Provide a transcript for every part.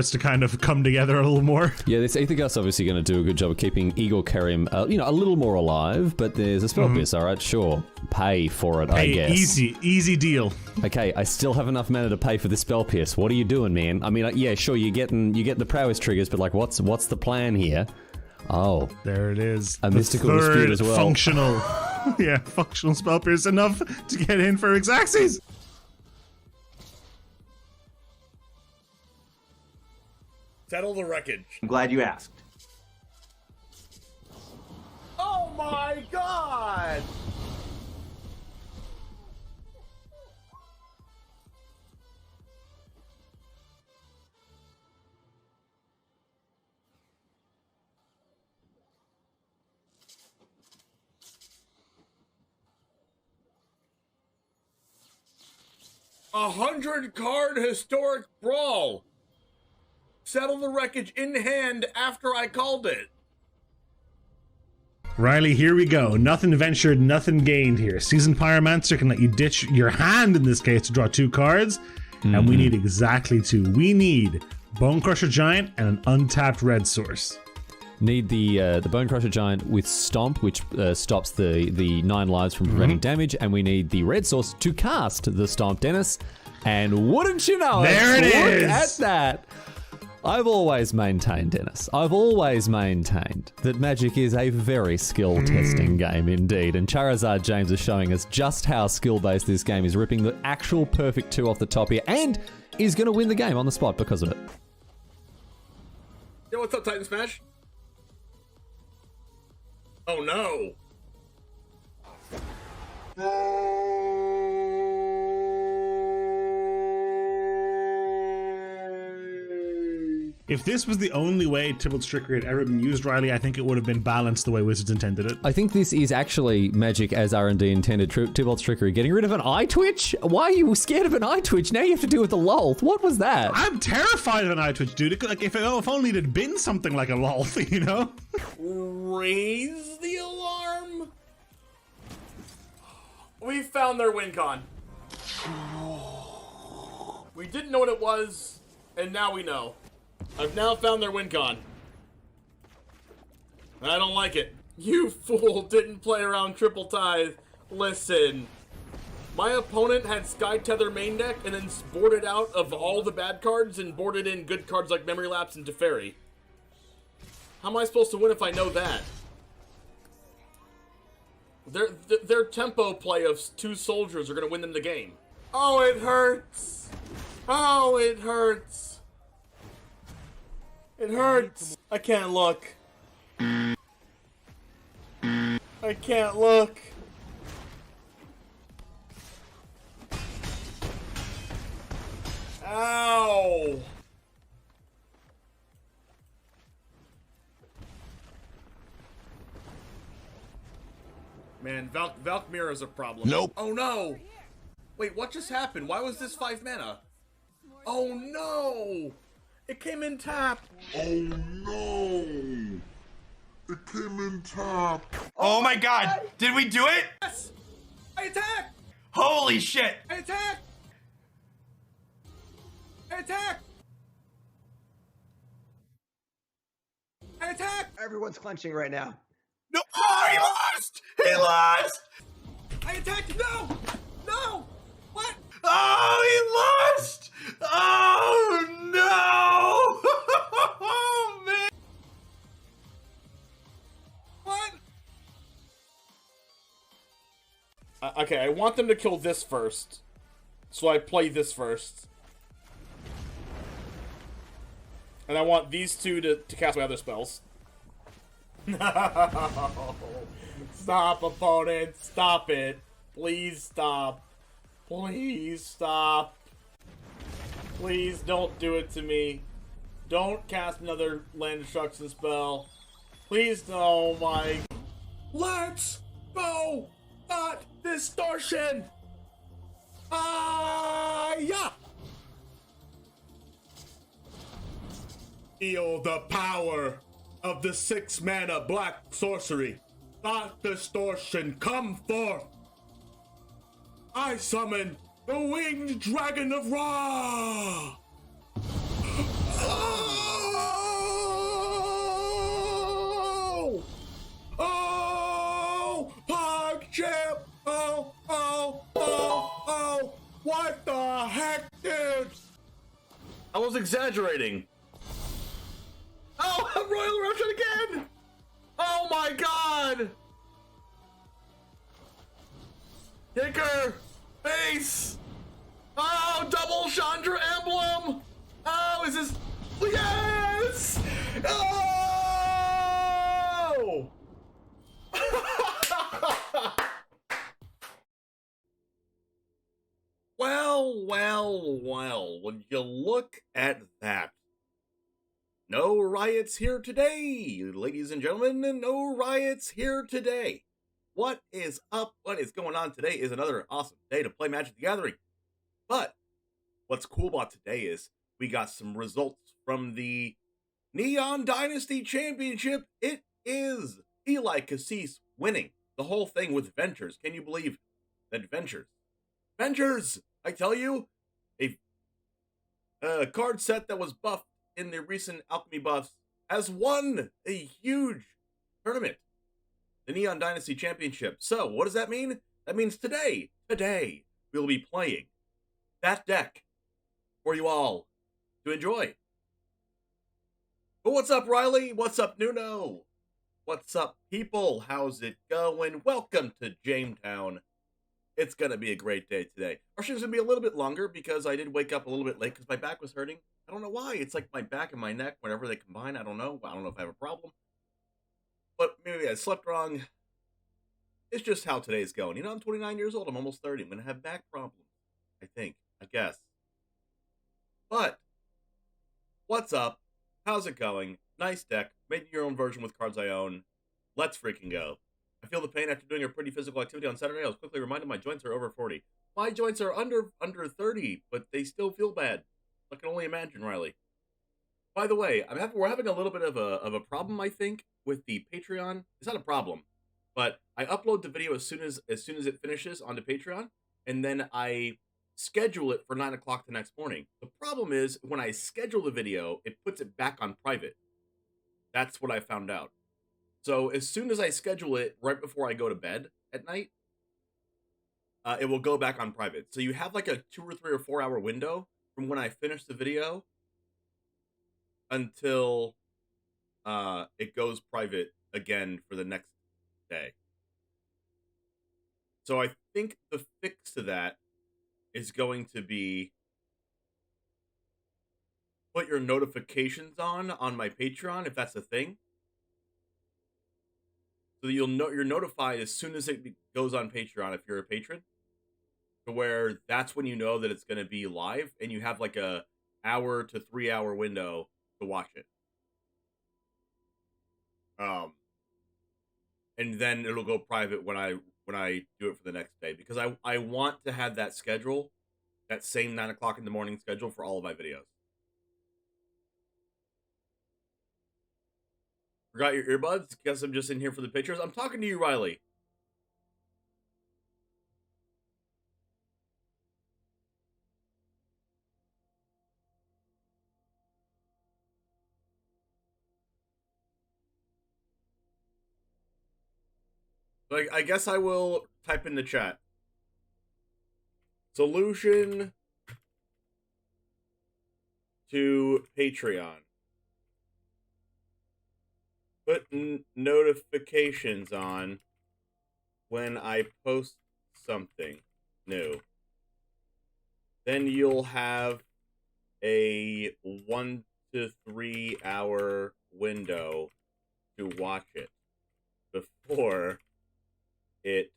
to kind of come together a little more. Yeah, this Aethergust obviously going to do a good job of keeping Eagle Karim, a little more alive, but there's a spell pierce, alright, sure. Pay for it, I guess. Easy deal. Okay, I still have enough mana to pay for the spell pierce. What are you doing, man? I mean, yeah, sure, you get the prowess triggers, but like, what's the plan here? Oh. There it is. A mystical dispute as well. Functional. Yeah, functional spell pierce enough to get in for Kassis. Settle the wreckage. I'm glad you asked. Oh my god! A 100-card historic brawl. Settle the wreckage in hand after I called it. Riley, here we go. Nothing ventured, nothing gained here. Seasoned Pyromancer can let you ditch your hand in this case to draw 2 cards, and we need exactly 2. We need Bone Crusher Giant and an untapped red source. Need the Bone Crusher Giant with Stomp, which stops the 9 lives from preventing damage, and we need the red source to cast the Stomp, Dennis. And wouldn't you know there it is! Look at that! I've always maintained, Dennis, I've always maintained that Magic is a very skill-testing game indeed, and Charizard James is showing us just how skill-based this game is, ripping the actual perfect 2 off the top here, and is going to win the game on the spot because of it. Yo, what's up, Titan Smash? Oh no! If this was the only way Tybalt's Trickery had ever been used, Riley, I think it would have been balanced the way Wizards intended it. I think this is actually Magic as R&D intended. Tybalt's Trickery. Getting rid of an eye twitch? Why are you scared of an eye twitch? Now you have to deal with the lolth. What was that? I'm terrified of an eye twitch, dude. Like, if only it had been something like a lolth, you know? Raise the alarm. We found their win con. We didn't know what it was, and now we know. I've now found their win con. I don't like it. You fool didn't play around Triple Tithe. Listen. My opponent had Sky Tether main deck and then boarded out of all the bad cards and boarded in good cards like Memory Lapse and Teferi. How am I supposed to win if I know that? Their tempo play of 2 soldiers are going to win them the game. Oh, it hurts. Oh, it hurts. It hurts. I can't look. I can't look. Ow. Man, Valkmir is a problem. Nope. Oh no. Wait, what just happened? Why was this 5 mana? Oh no. It came in tap. Oh no! It came in tap. Oh my god! Did we do it? Yes! I attack! Holy shit! I attack! I attack! I attack! Everyone's clenching right now. No! Oh, he lost! He lost! I attacked! No! No! What? Oh, he lost! Oh no! Oh man! What? Okay, I want them to kill this first. So I play this first. And I want these 2 to cast my other spells. No! Stop, opponent! Stop it! Please stop. Please stop. Please don't do it to me. Don't cast another land destruction spell. Please, oh my. Let's go! Not distortion! Yeah! Feel the power of the 6 mana black sorcery. Not distortion, come forth! I summon the winged dragon of Ra! was exaggerating. Oh, Royal Russian again! Oh my god! Kicker! Base! Oh, double Chandra emblem! Oh, is this... Yes! Oh! Well, when you look at that. No riots here today, ladies and gentlemen, no riots here today. What is up? What is going on today is another awesome day to play Magic the Gathering. But what's cool about today is we got some results from the Neon Dynasty Championship. It is Eli Kassis winning the whole thing with Ventures. Can you believe that Ventures, I tell you, a card set that was buffed in the recent Alchemy buffs has won a huge tournament, the Neon Dynasty Championship. So what does that mean? That means today we'll be playing that deck for you all to enjoy. But what's up, Riley? What's up, Nuno? What's up, people? How's it going? Welcome to Jametown. It's going to be a great day today. Our show's going to be a little bit longer because I did wake up a little bit late because my back was hurting. I don't know why. It's like my back and my neck, whenever they combine, I don't know. I don't know if I have a problem. But maybe I slept wrong. It's just how today's going. You know, I'm 29 years old. I'm almost 30. I'm going to have back problems, I guess. But, what's up? How's it going? Nice deck. Made your own version with cards I own. Let's freaking go. I feel the pain after doing a pretty physical activity on Saturday. I was quickly reminded my joints are over 40. My joints are under 30, but they still feel bad. I can only imagine, Riley. By the way, we're having a little bit of a problem, I think, with the Patreon. It's not a problem, but I upload the video as soon as it finishes onto Patreon, and then I schedule it for 9 o'clock the next morning. The problem is when I schedule the video, it puts it back on private. That's what I found out. So as soon as I schedule it right before I go to bed at night, it will go back on private. So you have like a 2 or 3 or 4 hour window from when I finish the video until it goes private again for the next day. So I think the fix to that is going to be put your notifications on my Patreon, if that's a thing. So that you're notified as soon as it goes on Patreon if you're a patron, to where that's when you know that it's going to be live, and you have like a hour to 3 hour window to watch it. And then it'll go private when I do it for the next day, because I want to have that schedule, that same 9 o'clock in the morning schedule for all of my videos. Forgot your earbuds? Guess I'm just in here for the pictures. I'm talking to you, Riley. Like, I guess I will type in the chat. Solution to Patreon. Put notifications on when I post something new. Then you'll have a 1 to 3 hour window to watch it before it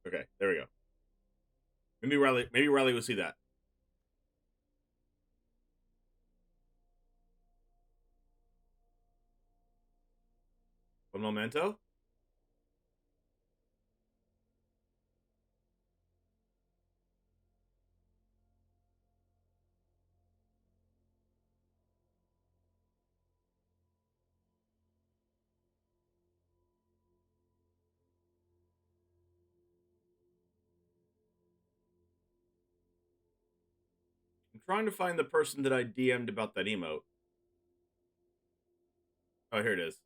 okay, there we go. Maybe Riley will see that. One momento. I'm trying to find the person that I DM'd about that emote. Oh, here it is.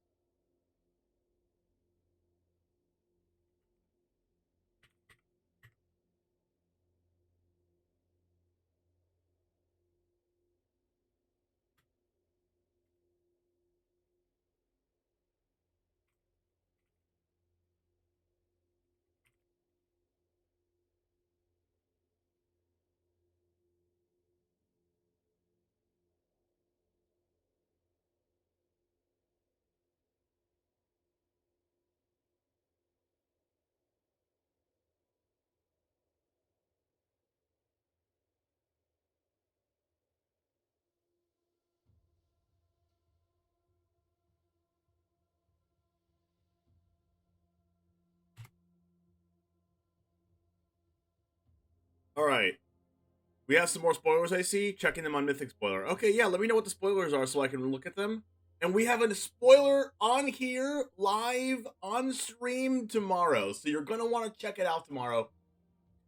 We have some more spoilers, I see. Checking them on Mythic Spoiler. Okay, yeah, let me know what the spoilers are so I can look at them. And we have a spoiler on here, live, on stream tomorrow. So you're going to want to check it out tomorrow.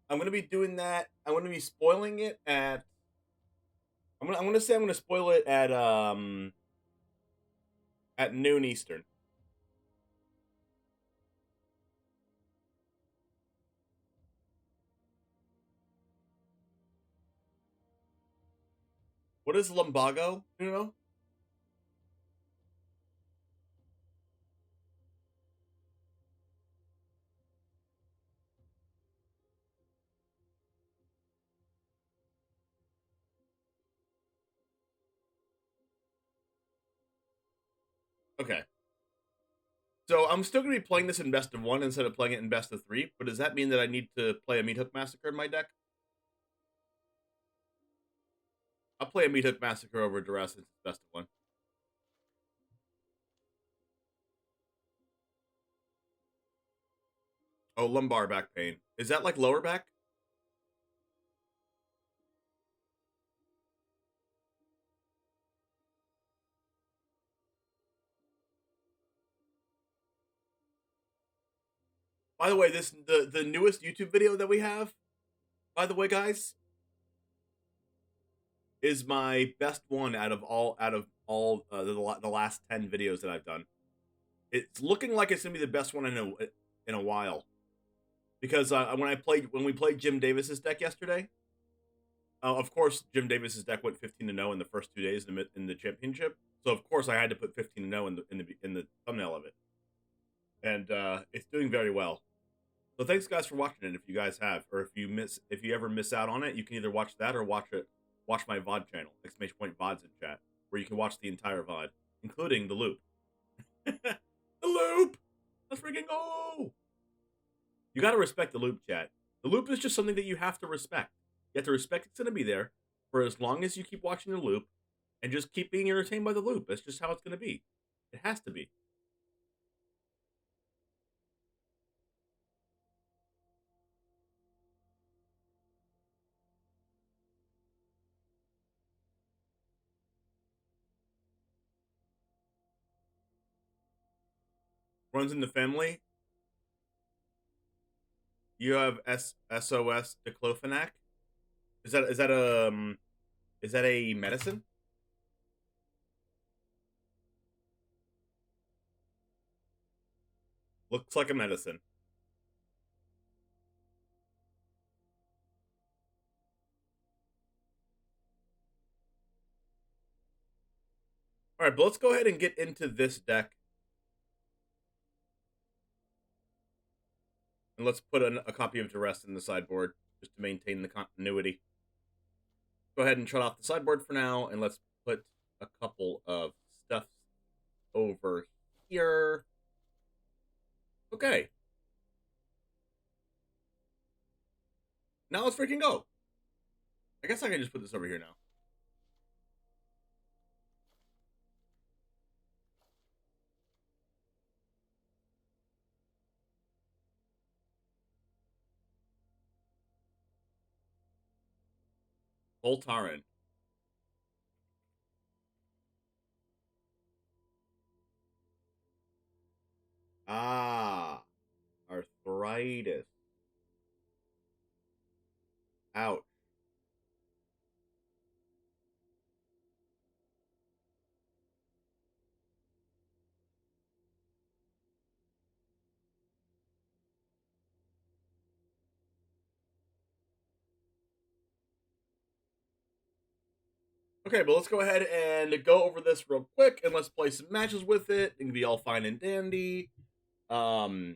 I'm going to be doing that. I'm going to be spoiling it at... I'm going to say I'm going to spoil it at noon Eastern. What is lumbago? You know? Okay. So I'm still going to be playing this in best of 1 instead of playing it in best of 3, but does that mean that I need to play a Meat Hook Massacre in my deck? I'll play a Meat Hook Massacre over Duress since it's best of 1. Oh, lumbar back pain. Is that like lower back? By the way, the newest YouTube video that we have, by the way, guys, is my best one out of all the last 10 videos that I've done. It's looking like it's gonna be the best one in a while, because when we played Jim Davis's deck yesterday, of course Jim Davis's deck went 15-0 in the first 2 days in the championship. So of course I had to put 15-0 in the thumbnail of it, and it's doing very well. So thanks guys for watching it. If you guys have, or if you ever miss out on it, you can either watch that or watch my VOD channel, !VODs in chat, where you can watch the entire VOD, including the loop. The loop! Let's freaking go! You gotta respect the loop, chat. The loop is just something that you have to respect. You have to respect it's gonna be there for as long as you keep watching the loop, and just keep being entertained by the loop. That's just how it's gonna be. It has to be. Runs in the family. You have SOS diclofenac. Is that a medicine? Looks like a medicine. All right, but let's go ahead and get into this deck. And let's put a copy of Duress in the sideboard, just to maintain the continuity. Go ahead and shut off the sideboard for now, and let's put a couple of stuffs over here. Okay. Now let's freaking go. I guess I can just put this over here now. Voltaren. Ah, arthritis. Ouch. Okay, but let's go ahead and go over this real quick, and let's play some matches with it. It can be all fine and dandy. I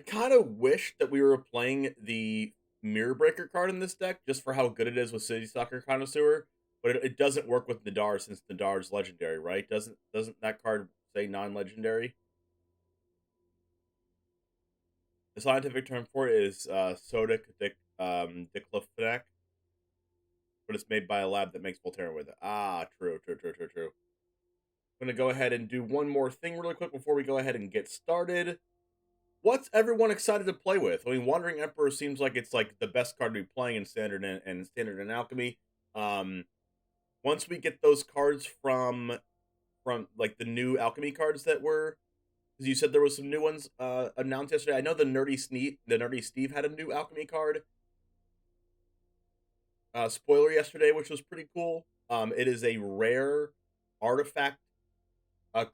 kind of wish that we were playing the Mirror Breaker card in this deck, just for how good it is with City Soccer Connoisseur, but it doesn't work with Nadar, since Nadar's legendary, right? Doesn't that card say non-legendary? The scientific term for it is sodic diclofenac, but it's made by a lab that makes Voltaren with it. Ah, true. I'm going to go ahead and do one more thing really quick before we go ahead and get started. what's everyone excited to play with? I mean, Wandering Emperor seems like it's like the best card to be playing in Standard and Standard and Alchemy. Once we get those cards from like the new Alchemy cards that were, because you said there was some new ones announced yesterday. I know the Nerdy Steve had a new Alchemy card spoiler yesterday, which was pretty cool. It is a rare artifact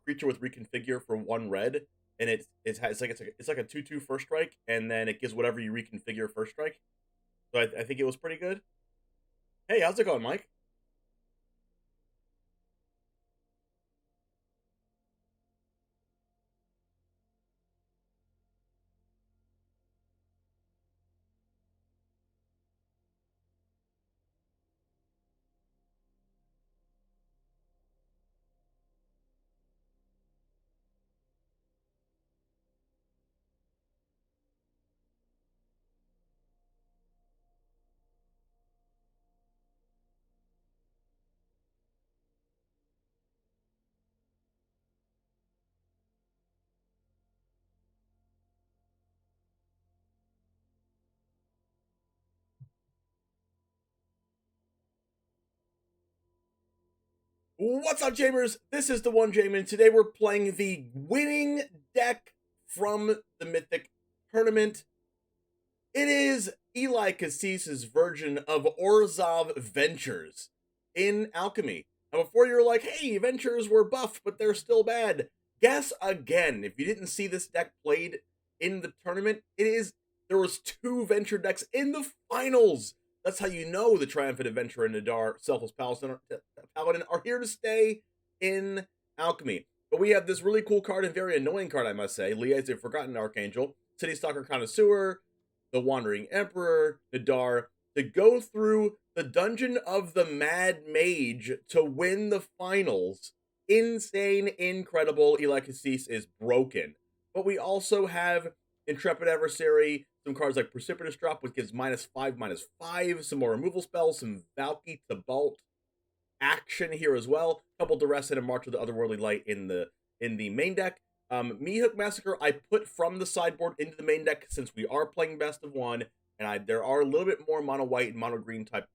creature with reconfigure for 1 red, and it's like a 2/2 first strike, and then it gives whatever you reconfigure first strike. So I think it was pretty good. Hey, how's it going, Mike? What's up, Jamers? This is the One Jamin. Today we're playing the winning deck from the Mythic Tournament. It is Eli Kassis' version of Orzhov Ventures in Alchemy. Now, before you were like, hey, Ventures were buffed, but they're still bad. Guess again. If you didn't see this deck played in the tournament, there was 2 Venture decks in the finals. That's how you know the Triumphant Adventurer and Nadar Selfless Paladin are here to stay in Alchemy. But we have this really cool card and very annoying card, I must say. Liaise the Forgotten Archangel, City Stalker Connoisseur, the Wandering Emperor, Nadar, to go through the Dungeon of the Mad Mage to win the finals. Insane, incredible. Eli Kassis is broken. But we also have Intrepid Adversary, some cards like Precipitous Drop, which gives -5/-5, some more removal spells, some Valky Tabalt action here as well. A couple Duress and a March of the Otherworldly Light in the main deck. Meathook Massacre I put from the sideboard into the main deck since we are playing best of 1, and there are a little bit more mono white and mono green type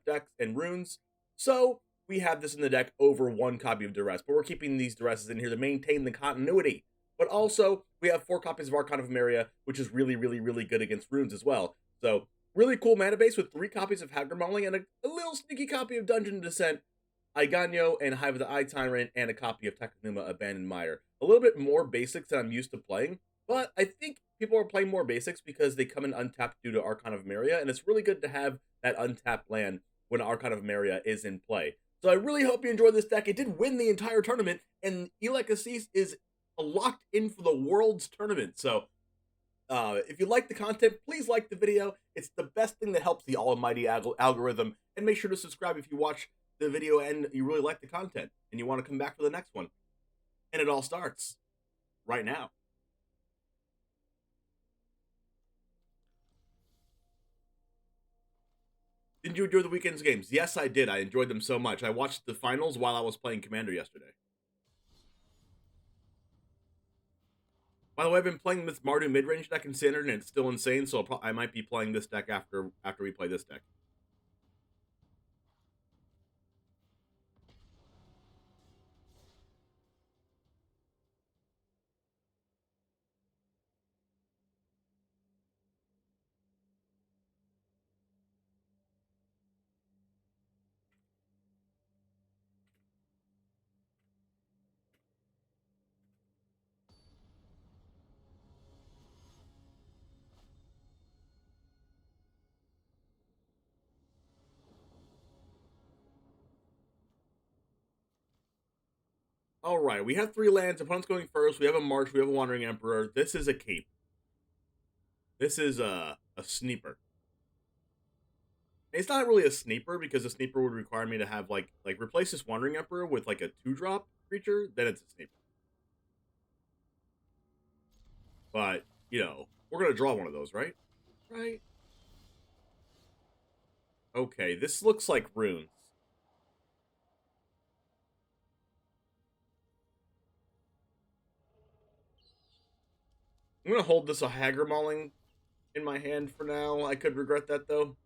decks and runes. So we have this in the deck over 1 copy of Duress, but we're keeping these Duresses in here to maintain the continuity. But also, we have 4 copies of Archon of Meria, which is really, really, really good against runes as well. So, really cool mana base with 3 copies of Hagramaling and a little sneaky copy of Dungeon Descent, Aiganyo, and Hive of the Eye Tyrant, and a copy of Takanuma Abandoned Mire. A little bit more basics than I'm used to playing, but I think people are playing more basics because they come in untapped due to Archon of Meria, and it's really good to have that untapped land when Archon of Meria is in play. So I really hope you enjoyed this deck. It did win the entire tournament, and Eli Kassis is locked in for the World's Tournament. So if you like the content, please like the video. It's the best thing that helps the almighty algorithm. And make sure to subscribe if you watch the video and you really like the content and you want to come back for the next one. And it all starts right now. Did you enjoy the weekend's games? Yes, I did. I enjoyed them so much. I watched the finals while I was playing Commander yesterday. By the way, I've been playing this Mardu mid-range deck in Standard, and it's still insane, so I might be playing this deck after we play this deck. All right, we have 3 lands. Opponent's going first. We have a March. We have a Wandering Emperor. This is a cape. This is a sneaper. It's not really a sneaper because a sneaper would require me to have like replace this Wandering Emperor with like a 2-drop creature. Then it's a sneaper. But you know, we're gonna draw one of those, right? Right. Okay, this looks like runes. I'm gonna hold this a Hager Mauling in my hand for now. I could regret that though.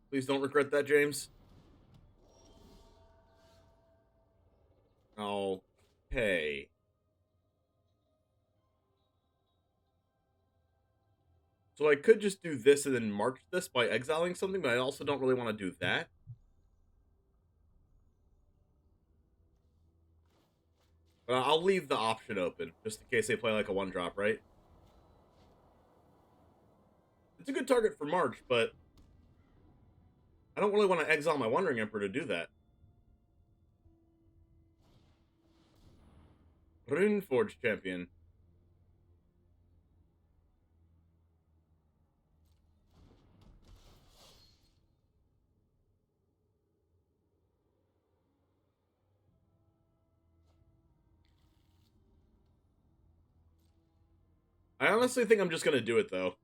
Please don't regret that, James. Okay. So I could just do this and then march this by exiling something, but I also don't really want to do that. But I'll leave the option open, just in case they play like a 1-drop, right? It's a good target for March, but I don't really want to exile my Wandering Emperor to do that. Runeforge Champion. I honestly think I'm just going to do it, though.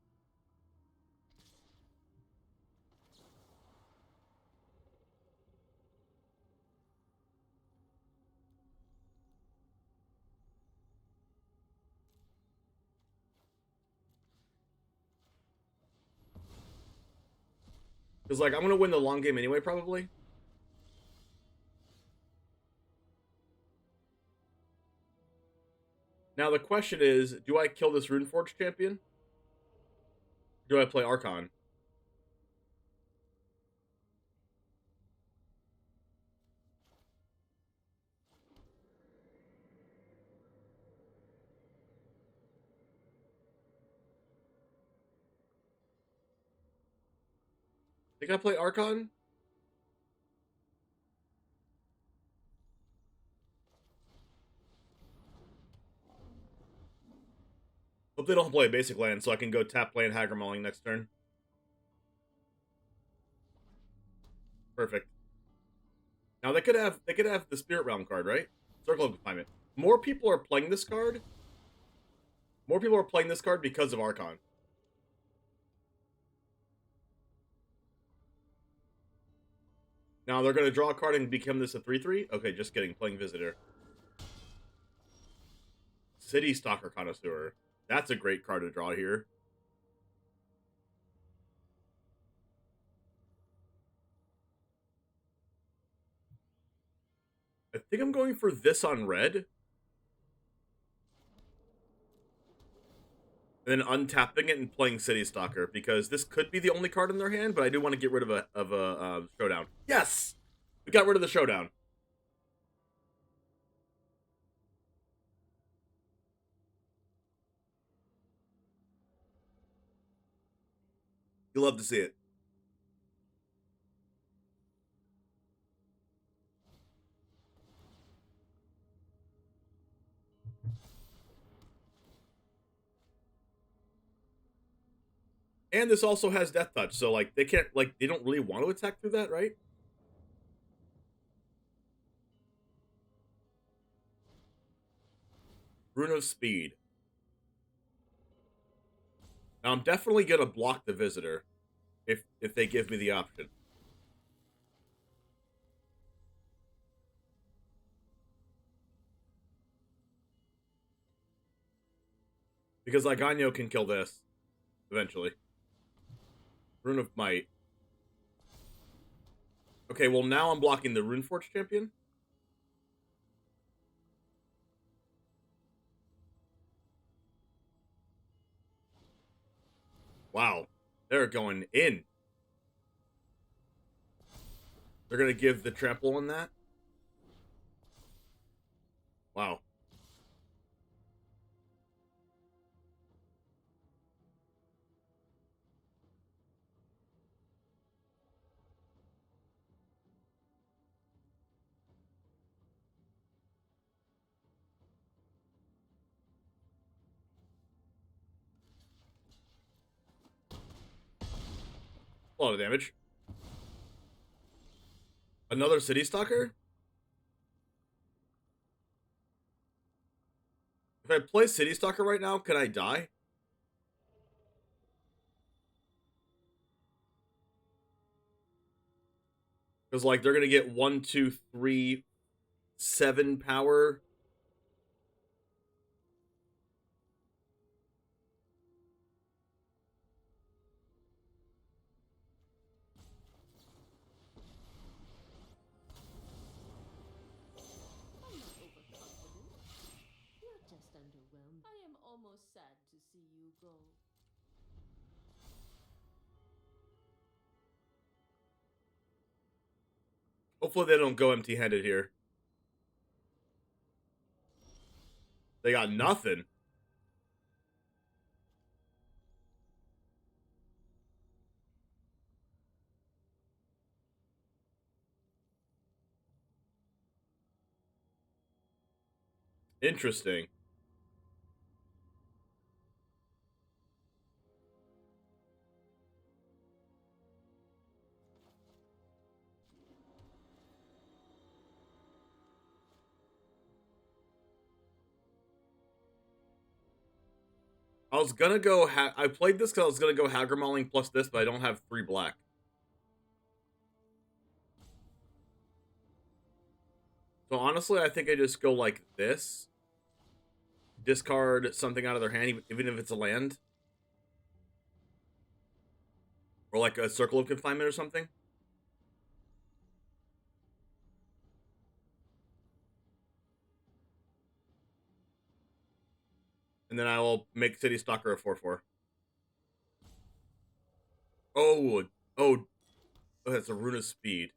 Because, like, I'm going to win the long game anyway, probably. Now, the question is, do I kill this Runeforge champion? Do I play Archon? Think I play Archon? Hope they don't play a basic land, so I can go tap play and Hager Mauling next turn. Perfect. Now they could have the Spirit Realm card, right? Circle of Confinement. More people are playing this card. More people are playing this card because of Archon. Now they're going to draw a card and become this a 3/3? Okay, just kidding. Playing Visitor. City Stalker Connoisseur. That's a great card to draw here. I think I'm going for this on red. And then untapping it and playing City Stalker, because this could be the only card in their hand, but I do want to get rid of a showdown. Yes! We got rid of the showdown. You love to see it. And this also has Death Touch, so, like, they can't, like, they don't really want to attack through that, right? Rune of Speed. Now, I'm definitely going to block the Visitor if they give me the option. Because Lagano can kill this eventually. Rune of Might. Okay, well, now I'm blocking the Runeforge champion. Wow. They're going in. They're going to give the trample on that. Wow. A lot of damage. Another City Stalker? If I play City Stalker right now, can I die? Because, like, they're going to get 1, 2, 3, 7 power. You're just underwhelmed. I am almost sad to see you go. Hopefully they don't go empty-handed here. They got nothing. Interesting. I was gonna go. I played this because I was gonna go Hagermalling plus this, but I don't have 3 black. So honestly, I think I just go like this. Discard something out of their hand, even if it's a land. Or like a Circle of Confinement or something. And then I will make City Stalker a 4/4. Oh, that's a Rune of Speed.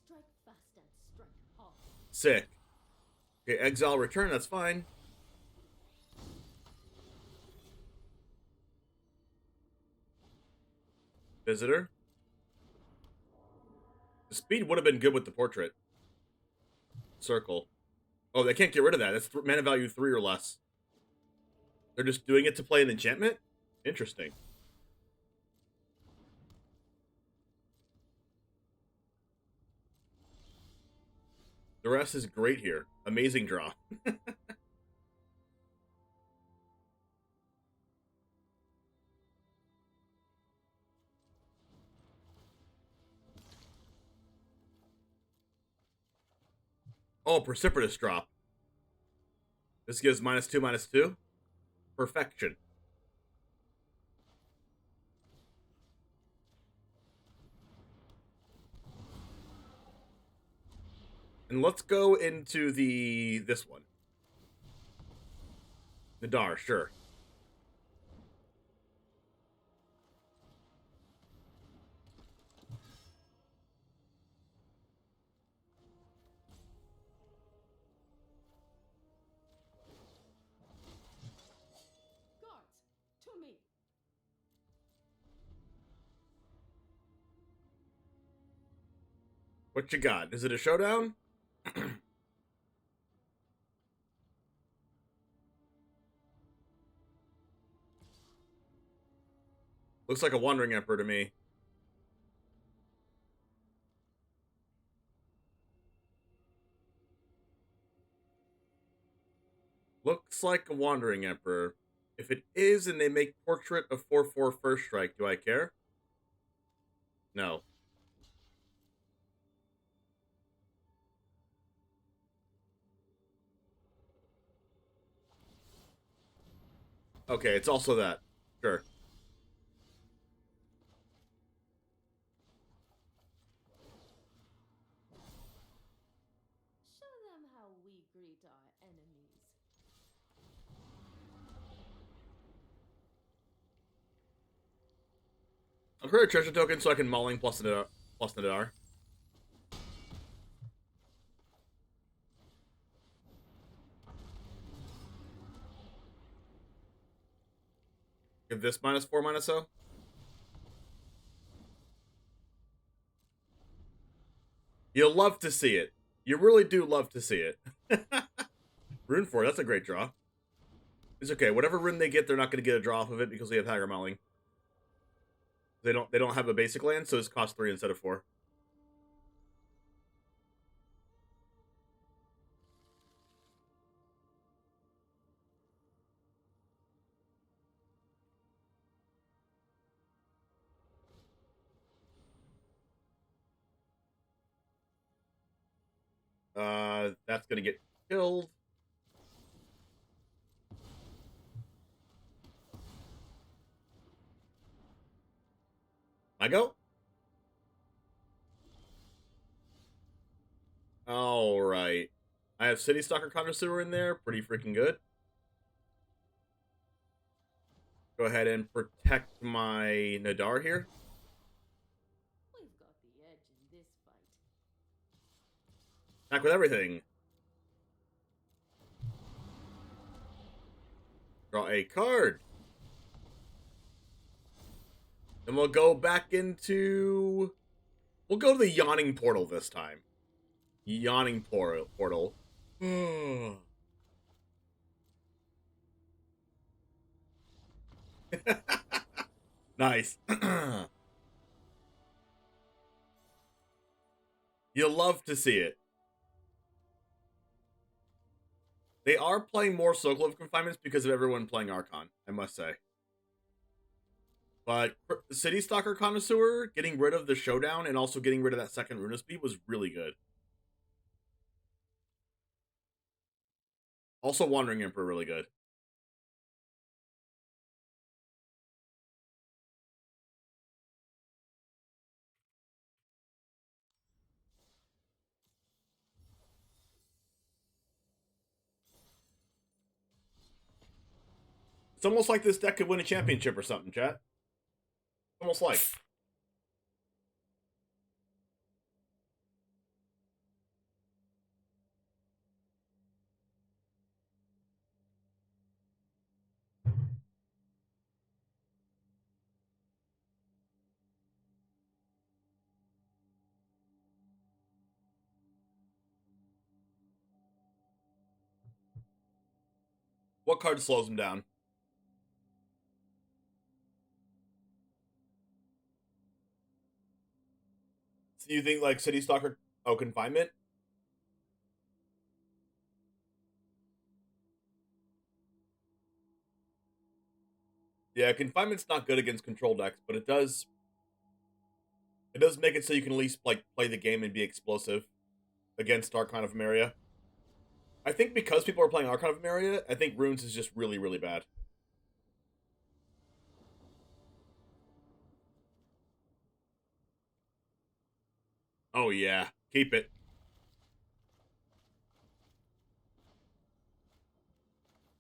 Strike fast and strike hard. Sick. Okay, exile return, that's fine. Visitor. The speed would have been good with the portrait. Circle. Oh, they can't get rid of that. That's mana value 3 or less. They're just doing it to play an enchantment? Interesting. The rest is great here. Amazing draw. Oh, precipitous drop. This gives -2/-2. Perfection. And let's go into this one. Nadar, sure. Guards, to me. What you got? Is it a showdown? Looks like a Wandering Emperor to me. Looks like a Wandering Emperor. If it is and they make Portrait a 4/4 first strike, do I care? No. Okay, it's also that. Sure. Show them how we greet our enemies. I'll create a treasure token so I can Mauling plus Nadar. Give this -4/-0. You'll love to see it. You really do love to see it. Rune 4, that's a great draw. It's okay. Whatever rune they get, they're not going to get a draw off of it because they have Hagermalling. They don't have a basic land, so it's cost 3 instead of 4. That's gonna get killed. I go. All right. I have City Stalker Connoisseur in there. Pretty freaking good. Go ahead and protect my Nadar here. We've got the edge in this fight. Back with everything. Draw a card. Then we'll go back into... We'll go to the Yawning Portal this time. Yawning Portal. Nice. You'll love to see it. They are playing more Circle of Confinements because of everyone playing Archon, I must say. But City Stalker Connoisseur, getting rid of the Showdown and also getting rid of that second Runa Speed was really good. Also Wandering Emperor, really good. It's almost like this deck could win a championship or something, chat. Almost like. What card slows him down? So you think like City Stalker Confinement? Yeah, Confinement's not good against control decks, but it does make it so you can at least like play the game and be explosive against Archon of Emeria. I think because people are playing Archon of Emeria, I think Runes is just really, really bad. Oh yeah, keep it.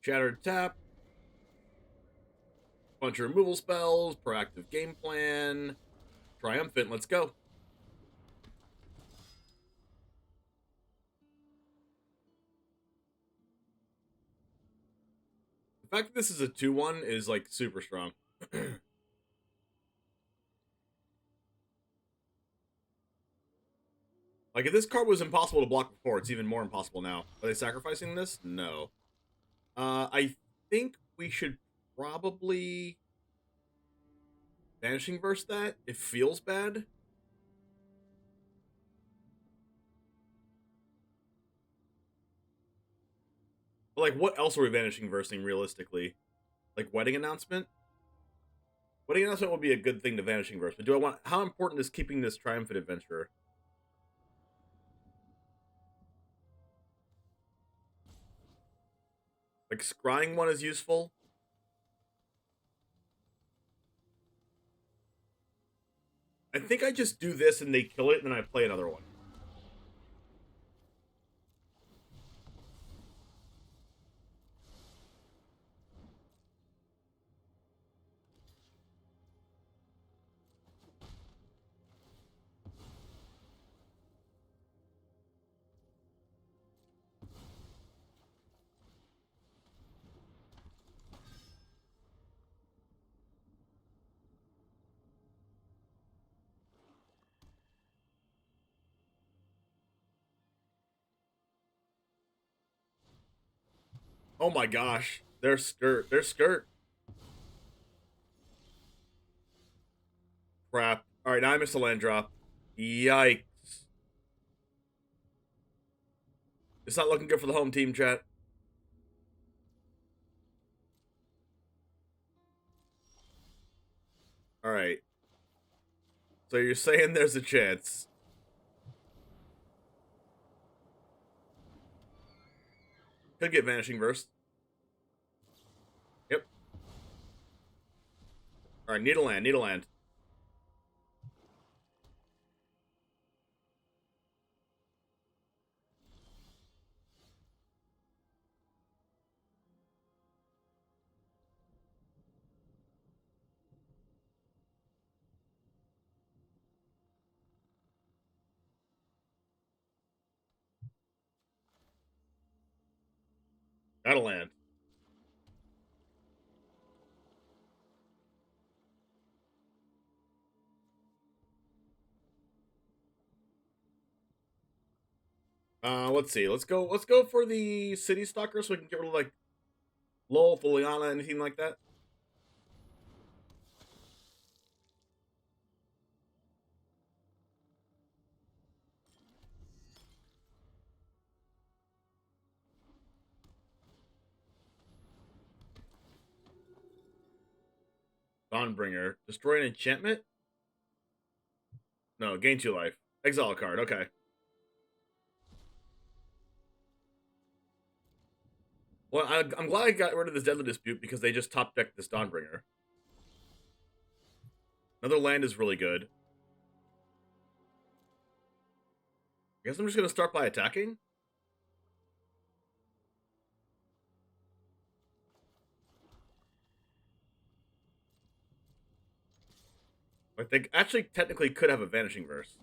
Shattered Tap. Bunch of removal spells, proactive game plan, triumphant, let's go. The fact that this is a 2-1 is like super strong. Like if this card was impossible to block before, it's even more impossible now. Are they sacrificing this? No. I think we should probably Vanishing Verse that. It feels bad. But like, what else are we Vanishing Versing realistically? Like Wedding Announcement? Wedding Announcement would be a good thing to Vanishing Verse, but do I want... How important is keeping this Triumphant Adventurer? Like, scrying one is useful. I think I just do this and they kill it and then I play another one. Oh my gosh. They're skirt. They're skirt. Crap. Alright, now I missed a land drop. Yikes. It's not looking good for the home team, chat. Alright. So you're saying there's a chance. Could get Vanishing Verse. Yep. Alright, need a land, need a land. Gotta land. Let's see. Let's go for the City Stalker so we can get rid of like Lol, Foliana, anything like that. Dawnbringer. Destroy an enchantment? No, gain 2 life. Exile a card, okay. Well, I'm glad I got rid of this Deadly Dispute because they just top decked this Dawnbringer. Another land is really good. I guess I'm just going to start by attacking. Like, they actually technically could have a Vanishing Verse.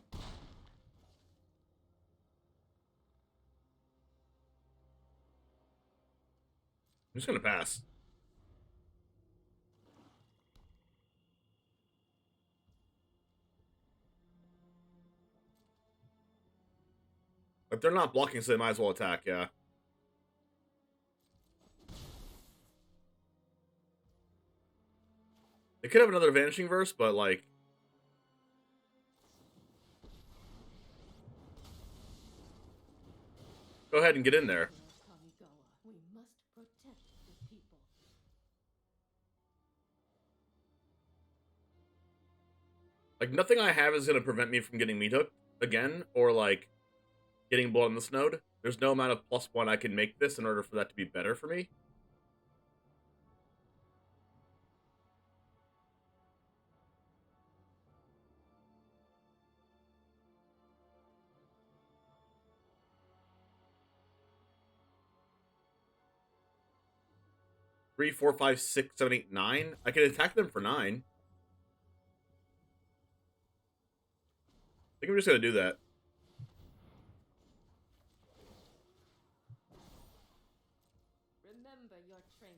I'm just going to pass. But they're not blocking, so they might as well attack, yeah. They could have another Vanishing Verse, but, like... Go ahead and get in there. We must protect the people. Like, nothing I have is going to prevent me from getting meat hooked again, or, like, getting blood on this node. There's no amount of +1 I can make this in order for that to be better for me. Three, 4, 5, 6, 7, 8, 9. I can attack them for 9. I think I'm just gonna do that. Remember your training.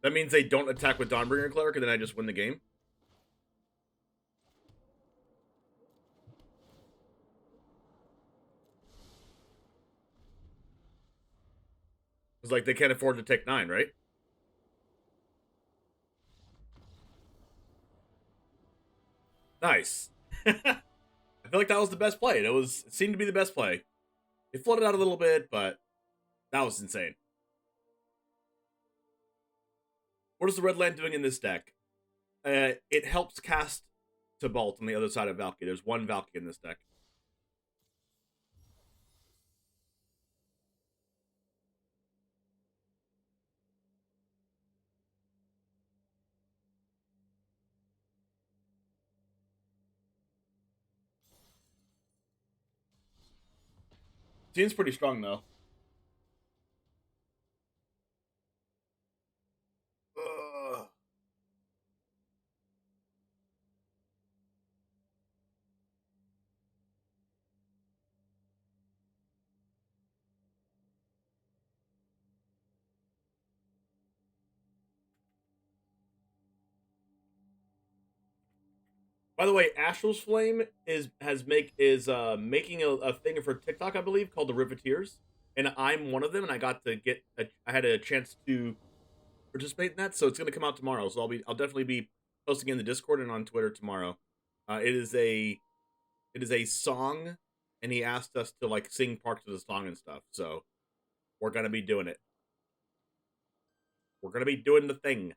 That means they don't attack with Dawnbringer Cleric, and then I just win the game. It's like they can't afford to take 9, right? Nice. I feel like that was the best play. It seemed to be the best play. It flooded out a little bit, but that was insane. What is the red land doing in this deck? It helps cast to Bolt on the other side of Valkyrie. There's one Valkyrie in this deck. Seems pretty strong, though. Ugh. By the way, Astral's Flame is making a thing for TikTok, I believe, called the Riveteers, and I'm one of them, and I got to I had a chance to participate in that, so it's going to come out tomorrow. So I'll definitely be posting in the Discord and on Twitter tomorrow. It is a song, and he asked us to like sing parts of the song and stuff. So we're gonna be doing it. We're gonna be doing the thing.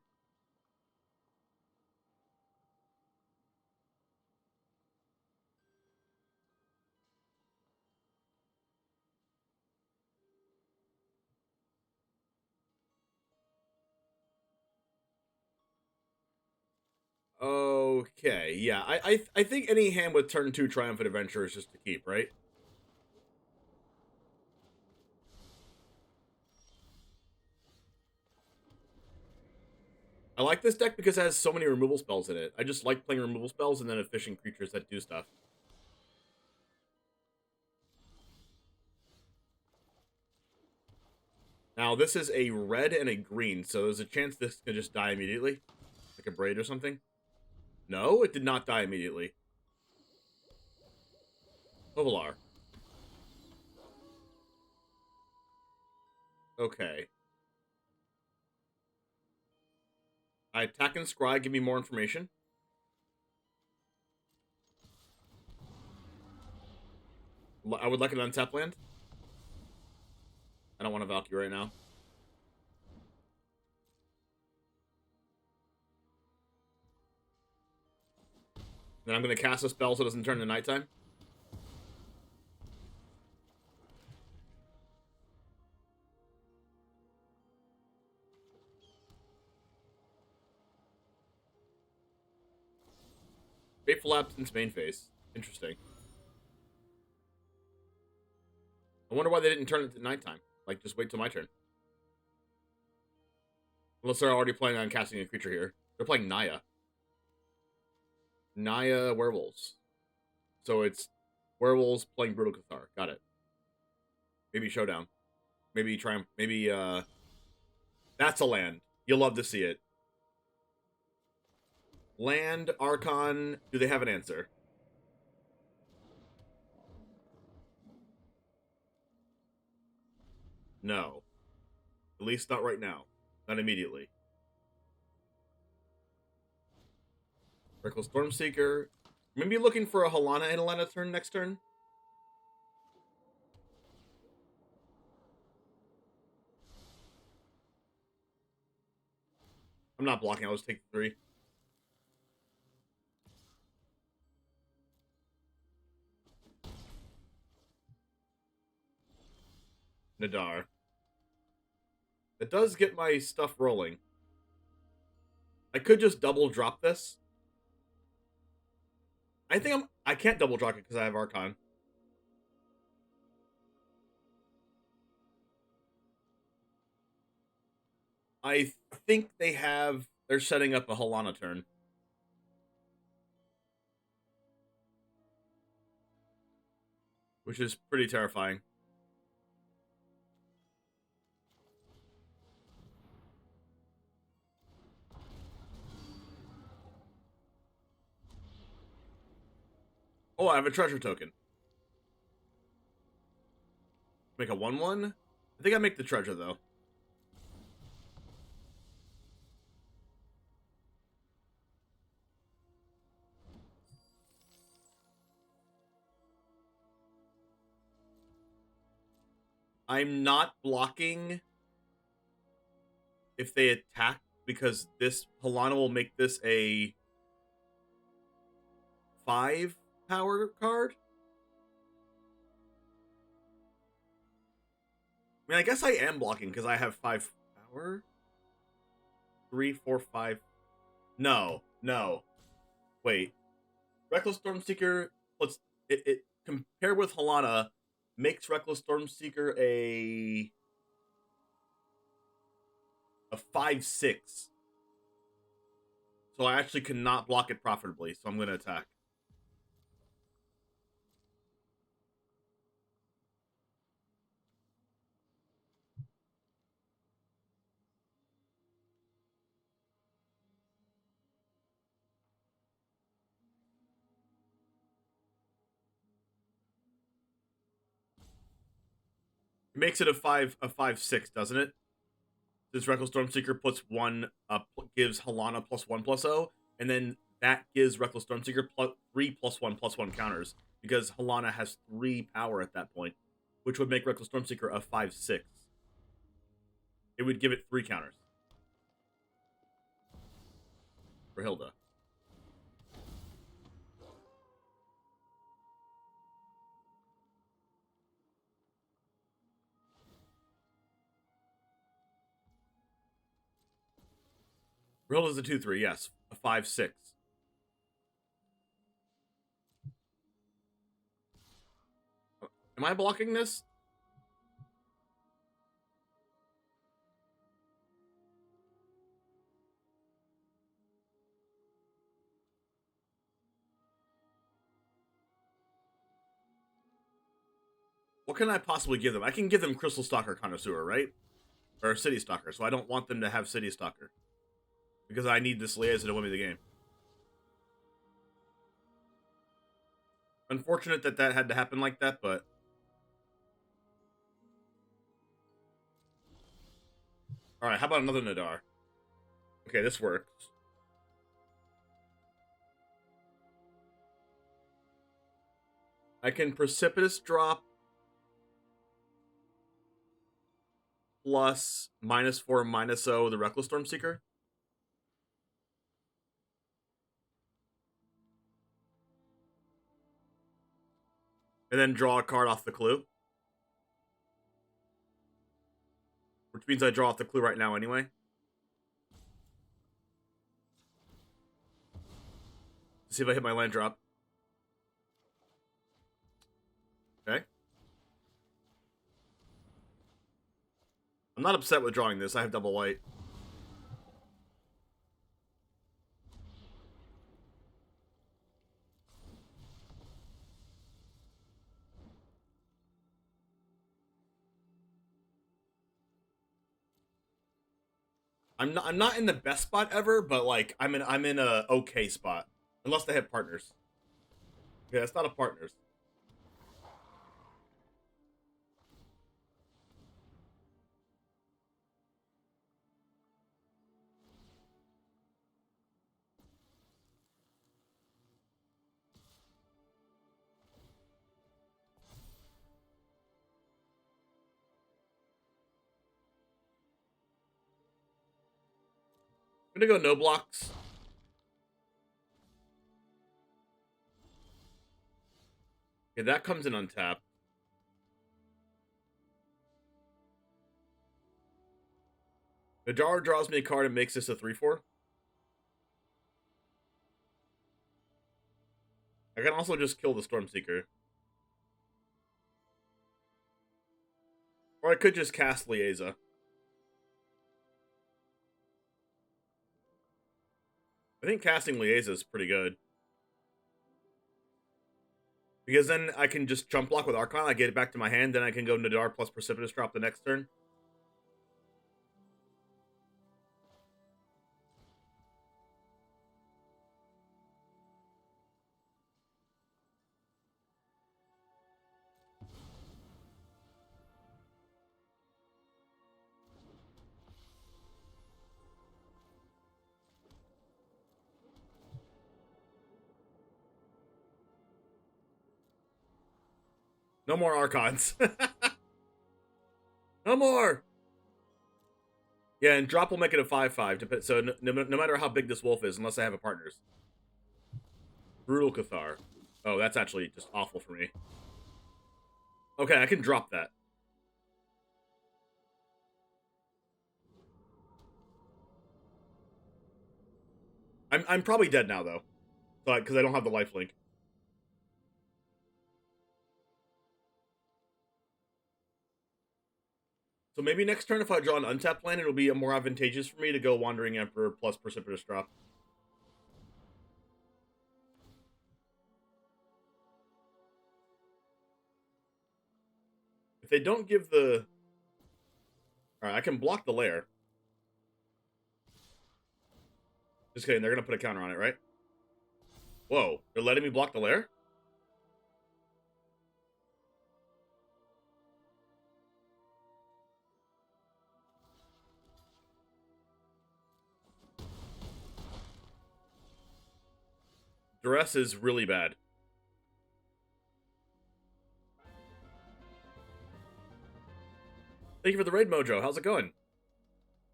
Okay, yeah. I think any hand with turn 2 Triumphant Adventure is just to keep, right? I like this deck because it has so many removal spells in it. I just like playing removal spells and then efficient creatures that do stuff. Now, this is a red and a green, so there's a chance this could just die immediately. Like a Braid or something. No, it did not die immediately. Ovalar. Okay. I attack and scry, give me more information. I would like an untap land. I don't want a Valkyrie right now. Then I'm going to cast a spell so it doesn't turn to nighttime. Fateful Absence main phase. Interesting. I wonder why they didn't turn it to nighttime. Like, just wait till my turn. Unless they're already planning on casting a creature here. They're playing Naya. Naya Werewolves. So it's Werewolves playing Brutal Cathar. Got it. Maybe Showdown. Maybe Triumph. Maybe, that's a land. You'll love to see it. Land, Archon. Do they have an answer? No. At least not right now. Not immediately. Reckless Stormseeker. Maybe looking for a Halana and Elena turn next turn. I'm not blocking. I'll just take 3. Nadar. It does get my stuff rolling. I could just double drop this. I think I can't double drop it because I have Archon. I think they're setting up a Halana turn. Which is pretty terrifying. Oh, I have a treasure token. Make a 1/1? I think I make the treasure, though. I'm not blocking if they attack, because this Halana will make this a 5 power card. I mean, I guess I am blocking because I have 5 power. 3, 4, 5. No. Wait. Reckless Stormseeker. It compared with Halana, makes Reckless Stormseeker a 5/6. So I actually cannot block it profitably, so I'm going to attack. It makes it a 5/6, doesn't it? This Reckless Stormseeker puts 1 gives Halana +1/+0, and then that gives Reckless Stormseeker 3 +1/+1 counters, because Halana has 3 power at that point, which would make Reckless Stormseeker a 5/6. It would give it 3 counters. For Hilda. For Hilda's a 2/3, yes. A 5/6. Am I blocking this? What can I possibly give them? I can give them Crystal Stalker Connoisseur, right? Or City Stalker, so I don't want them to have City Stalker. Because I need this liaison to win me the game. Unfortunate that that had to happen like that, but... Alright, how about another Nadar? Okay, this works. I can Precipitous drop plus -4, -0 the Reckless Stormseeker. And then draw a card off the clue. Which means I draw off the clue right now anyway. Let's see if I hit my land drop. Okay. I'm not upset with drawing this. I have double white. I'm not in the best spot ever, but like I'm in a okay spot. Unless they have partners. Yeah, it's not a partners. I'm gonna go no blocks. Okay, that comes in untapped. Nadar draws me a card and makes this a 3/4. I can also just kill the Stormseeker. Or I could just cast Liaisa. I think casting Liaisa is pretty good. Because then I can just jump block with Archon, I get it back to my hand, then I can go Nadar plus Precipitous drop the next turn. No more Archons. No more! Yeah, and drop will make it a 5/5. So no matter how big this wolf is, unless I have a partners. Brutal Cathar. Oh, that's actually just awful for me. Okay, I can drop that. I'm probably dead now though, because I don't have the lifelink. So maybe next turn, if I draw an untapped land, it'll be more advantageous for me to go Wandering Emperor plus Precipitous drop. If they don't give the... Alright, I can block the lair. Just kidding, they're gonna put a counter on it, right? Whoa, they're letting me block the lair? Duress is really bad. Thank you for the raid, Mojo. How's it going?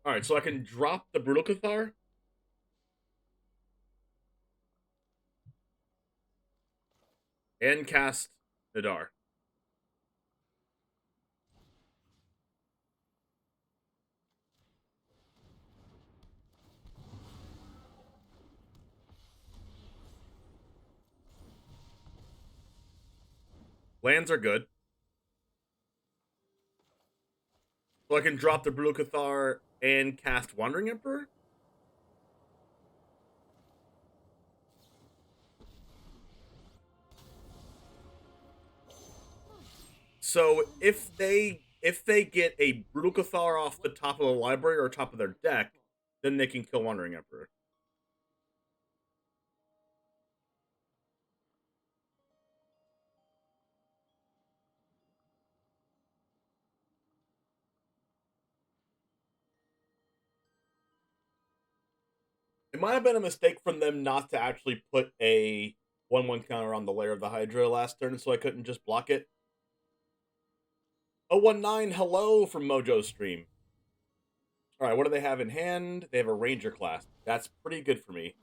Alright, so I can drop the Brutal Cathar. And cast Nadar. Lands are good. I can drop the Brutal Cathar and cast Wandering Emperor? So if they get a Brutal Cathar off the top of the library or top of their deck, then they can kill Wandering Emperor. It might have been a mistake from them not to actually put a 1/1 counter on the Lair of the Hydra last turn, so I couldn't just block it. 019, hello from Mojo's stream. Alright, what do they have in hand? They have a Ranger class. That's pretty good for me.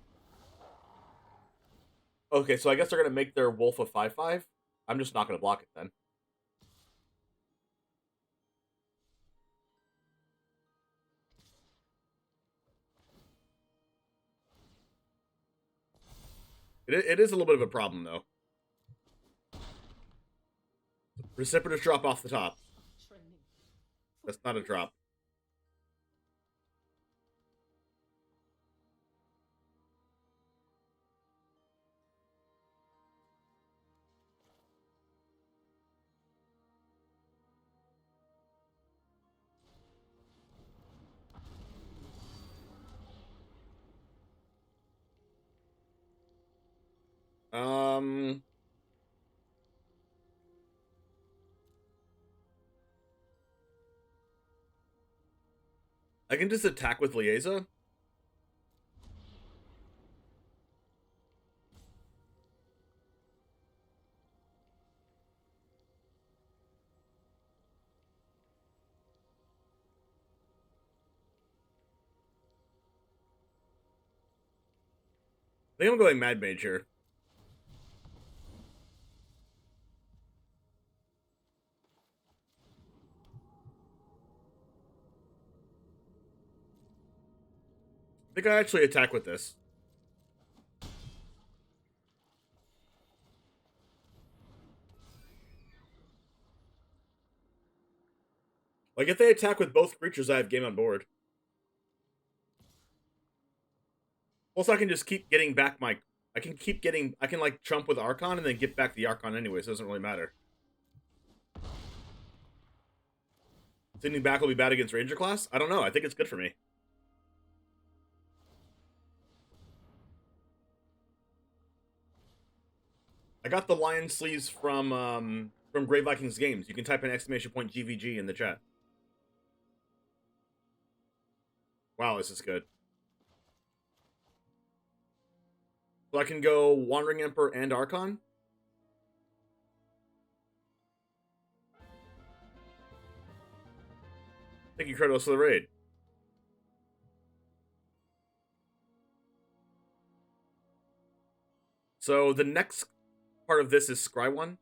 Okay, so I guess they're going to make their Wolf a 5/5. I'm just not going to block it then. It is a little bit of a problem, though. Precipitous drop off the top. That's not a drop. I can just attack with Liaisa. I think I'm going Mad Mage here. I think I actually attack with this. Like, if they attack with both creatures, I have game on board. Also, I can just keep getting back my... I can, like, trump with Archon and then get back the Archon anyways. It doesn't really matter. Sending back will be bad against Ranger class? I don't know. I think it's good for me. I got the Lion Sleeves from Great Vikings Games. You can type in !GVG in the chat. Wow, this is good. So I can go Wandering Emperor and Archon. Thank you, Kratos, for the raid. So the next part of this is Scry 1.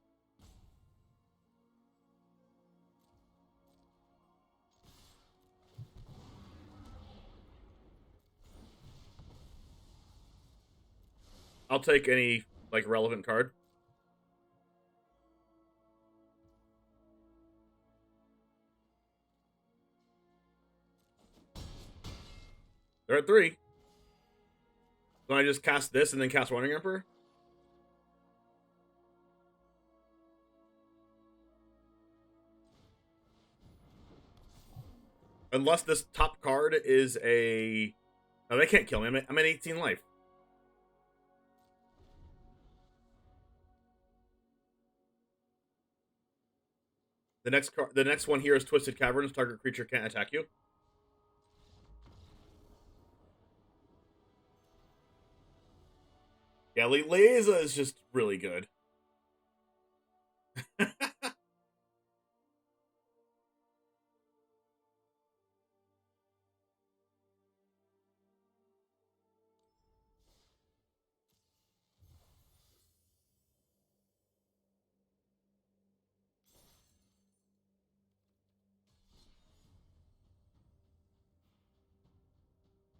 I'll take any, like, relevant card. They're at 3. So I just cast this and then cast Wandering Emperor? Unless this top card is a... No, they can't kill me. I'm at 18 life. The next one here is Twisted Caverns. Target creature can't attack you. Yeah, Liaisa is just really good.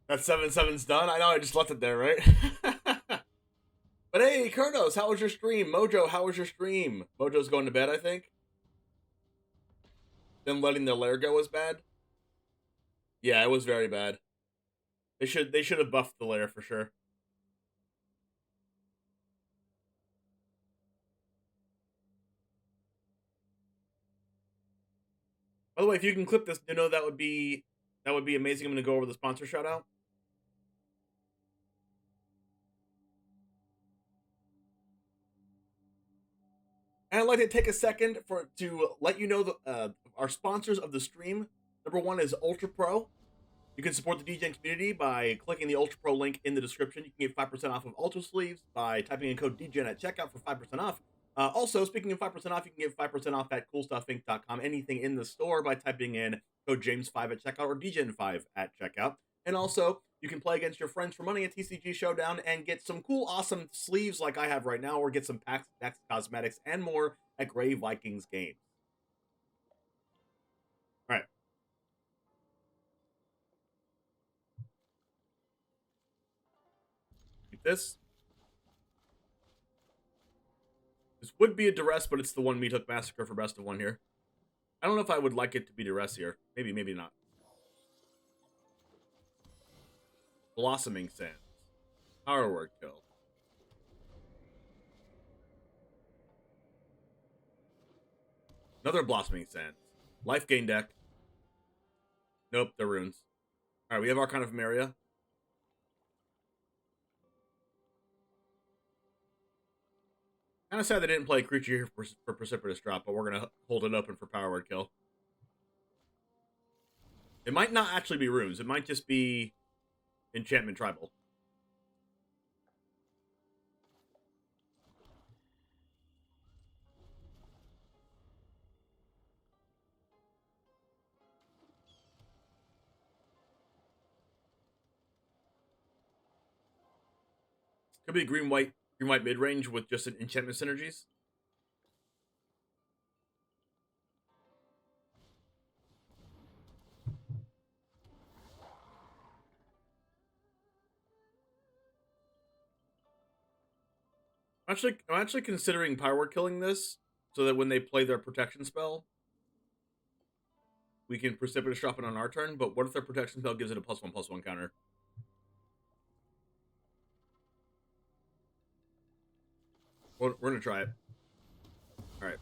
That 7/7's done? I know, I just left it there, right? But hey, Kurnos, how was your stream? Mojo, how was your stream? Mojo's going to bed, I think. Then letting the lair go was bad. Yeah, it was very bad. They should have buffed the lair for sure. By the way, if you can clip this, that would be amazing. I'm going to go over the sponsor shout out. And I'd like to take a second to let you know our sponsors of the stream. Number one is Ultra Pro. You can support the DJing community by clicking the Ultra Pro link in the description. You can get 5% off of Ultra Sleeves by typing in code DGen at checkout for 5% off. Also, speaking of 5% off, you can get 5% off at CoolStuffInc.com. Anything in the store by typing in code James5 at checkout or DGen5 at checkout. And also, you can play against your friends for money at TCG Showdown and get some cool, awesome sleeves like I have right now, or get some packs, decks, cosmetics, and more at Grey Vikings Games. All right. This would be a duress, but it's the one Meat Hook Massacre for best of one here. I don't know if I would like it to be duress here. Maybe not. Blossoming Sands. Power Word Kill. Another Blossoming Sands. Life Gain deck. Nope, they're runes. Alright, we have Archon of Maria. Kind of sad they didn't play a creature here for Precipitous Drop, but we're going to hold it open for Power Word Kill. It might not actually be runes. It might just be Enchantment Tribal. Could be green-white mid-range with just an enchantment synergies. I'm actually considering Power Word Killing this so that when they play their protection spell, we can Precipitous Drop it on our turn. But what if their protection spell gives it a +1/+1 counter? We're gonna try it. All right.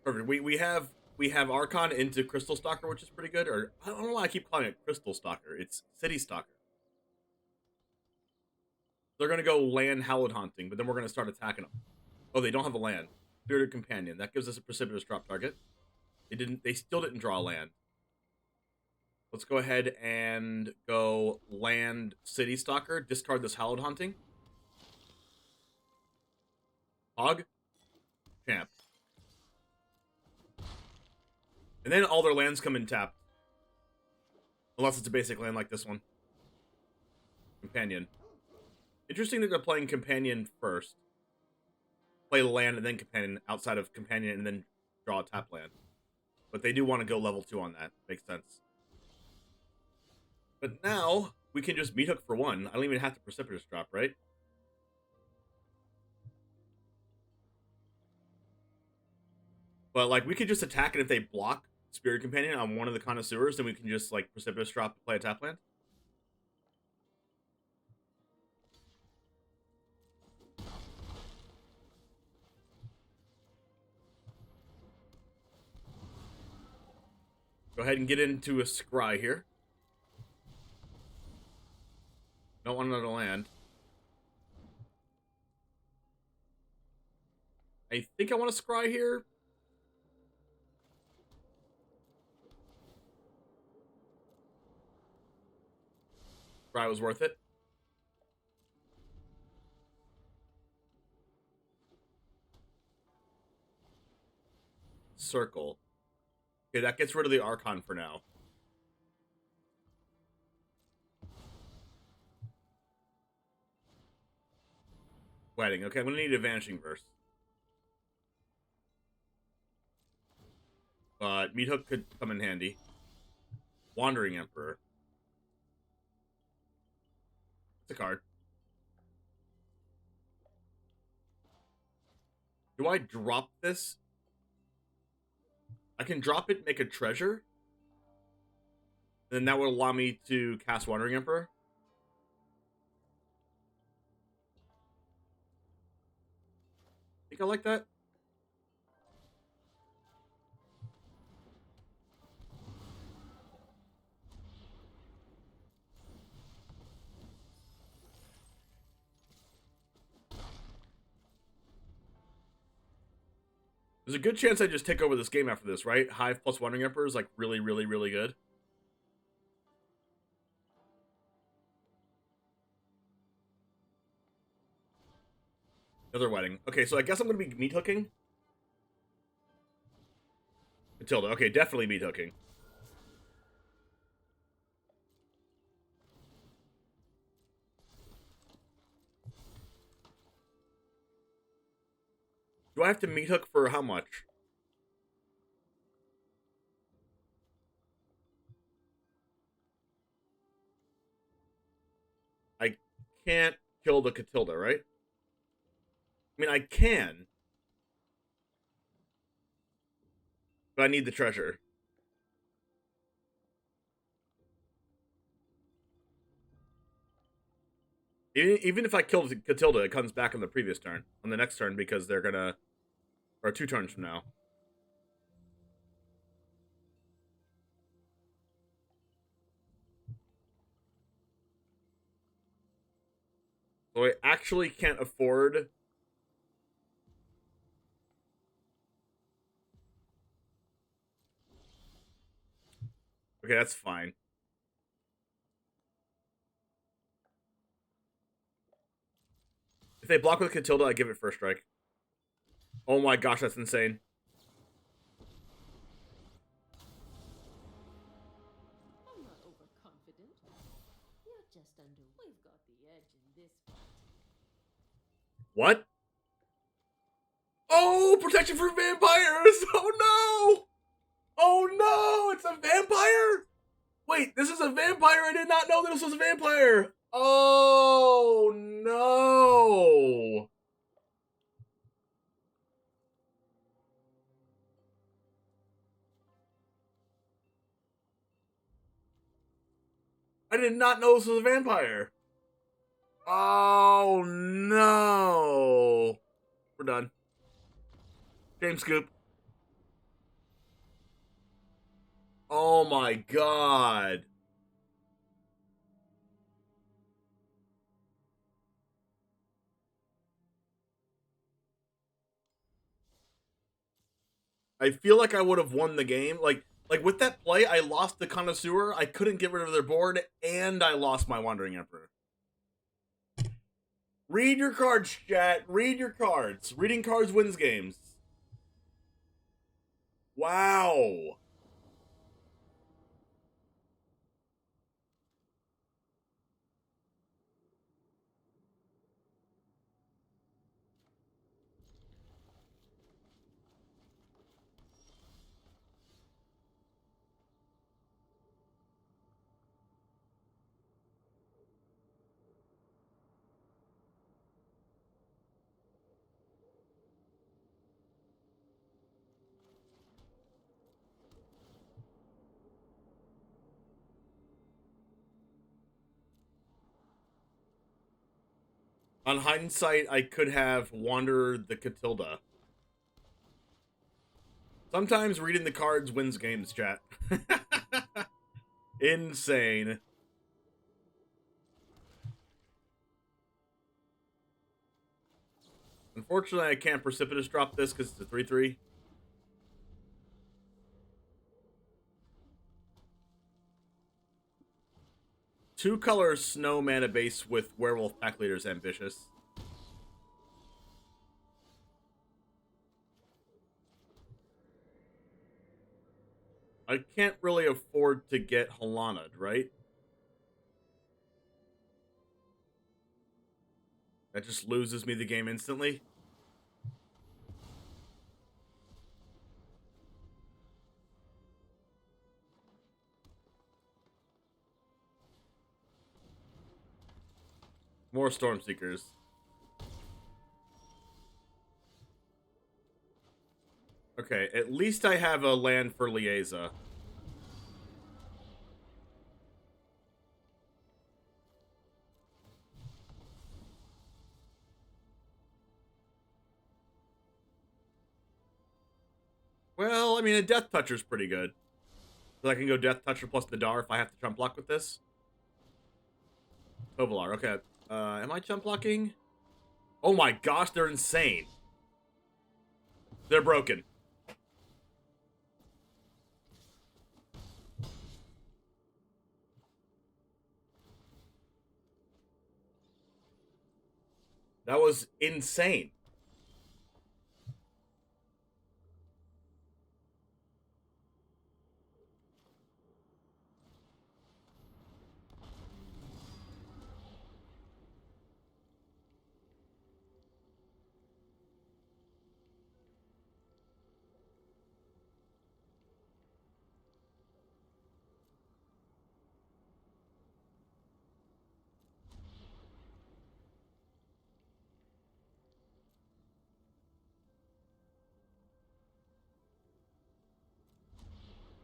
Perfect. We have Archon into Crystal Stalker, which is pretty good. Or I don't know why I keep calling it Crystal Stalker. It's City Stalker. They're gonna go land Hallowed Haunting, but then we're gonna start attacking them. Oh, they don't have a land. Spirited Companion. That gives us a Precipitous Drop target. They still didn't draw a land. Let's go ahead and go land City Stalker. Discard this Hallowed Haunting. Hog. Champ. And then all their lands come in tapped. Unless it's a basic land like this one. Companion. Interesting that they're playing Companion first. Play the land and then Companion outside of Companion and then draw a tap land. But they do want to go level 2 on that. Makes sense. But now, we can just Meat Hook for 1. I don't even have to Precipitous Drop, right? But, like, we could just attack it if they block Spirit Companion on one of the Connoisseurs, then we can just, like, Precipitous Drop to play a tap land. Go ahead and get into a Scry here. Don't want another land. I think I want to Scry here. Scry was worth it. Circle. Okay, that gets rid of the Archon for now. Wedding. Okay, I'm going to need a Vanishing Verse. But Meat Hook could come in handy. Wandering Emperor. It's a card. Do I drop this? I can drop it, make a treasure. Then that would allow me to cast Wandering Emperor. Think I like that? There's a good chance I just take over this game after this, right? Hive plus Wandering Emperor is like really, really, really good. Another wedding. Okay, so I guess I'm going to be meat hooking. Matilda. Okay, definitely meat hooking. Do I have to meat hook for how much? I can't kill the Catilda, right? I mean, I can. But I need the treasure. Even if I kill Catilda, it comes back on the previous turn. On the next turn, because they're gonna... Or 2 turns from now. So I actually can't afford... Okay, that's fine. If they block with Catilda, I give it first strike. Oh my gosh, that's insane. I'm not overconfident. You're just under. We've got the edge in this fight. What? Oh, protection for vampires! Oh no! Oh no! It's a vampire? Wait, this is a vampire? I did not know this was a vampire! Oh no! I did not know this was a vampire. Oh no! We're done. Game scoop. Oh my god. I feel like I would have won the game. Like with that play, I lost the Connoisseur, I couldn't get rid of their board, and I lost my Wandering Emperor. Read your cards, chat. Read your cards. Reading cards wins games. Wow. On hindsight, I could have wandered the Catilda. Sometimes reading the cards wins games, chat. Insane. Unfortunately, I can't precipitous drop this because it's a 3/3. Two color snow mana base with werewolf pack leaders ambitious. I can't really afford to get Halana, right? That just loses me the game instantly. More Stormseekers. Okay, at least I have a land for Liaisa. Well, I mean, a Death Toucher's pretty good. So I can go Death Toucher plus Nadar if I have to jump block with this. Tovolar, okay. Am I jump blocking? Oh my gosh, they're insane. They're broken. That was insane.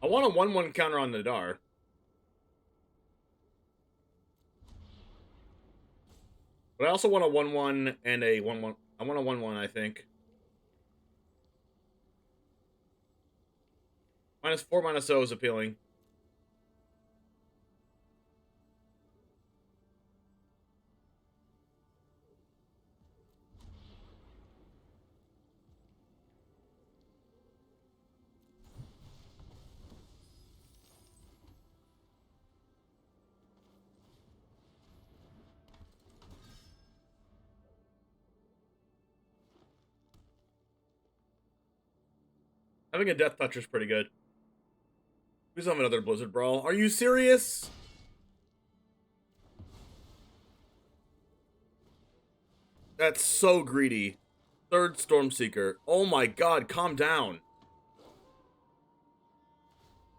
I want a 1/1 counter on Nadar. But I also want a 1/1 and a 1/1. I want a 1/1, I think. -4, -0 is appealing. Having a Death Toucher is pretty good. Please have another Blizzard Brawl. Are you serious? That's so greedy. Third Stormseeker. Oh my god, calm down.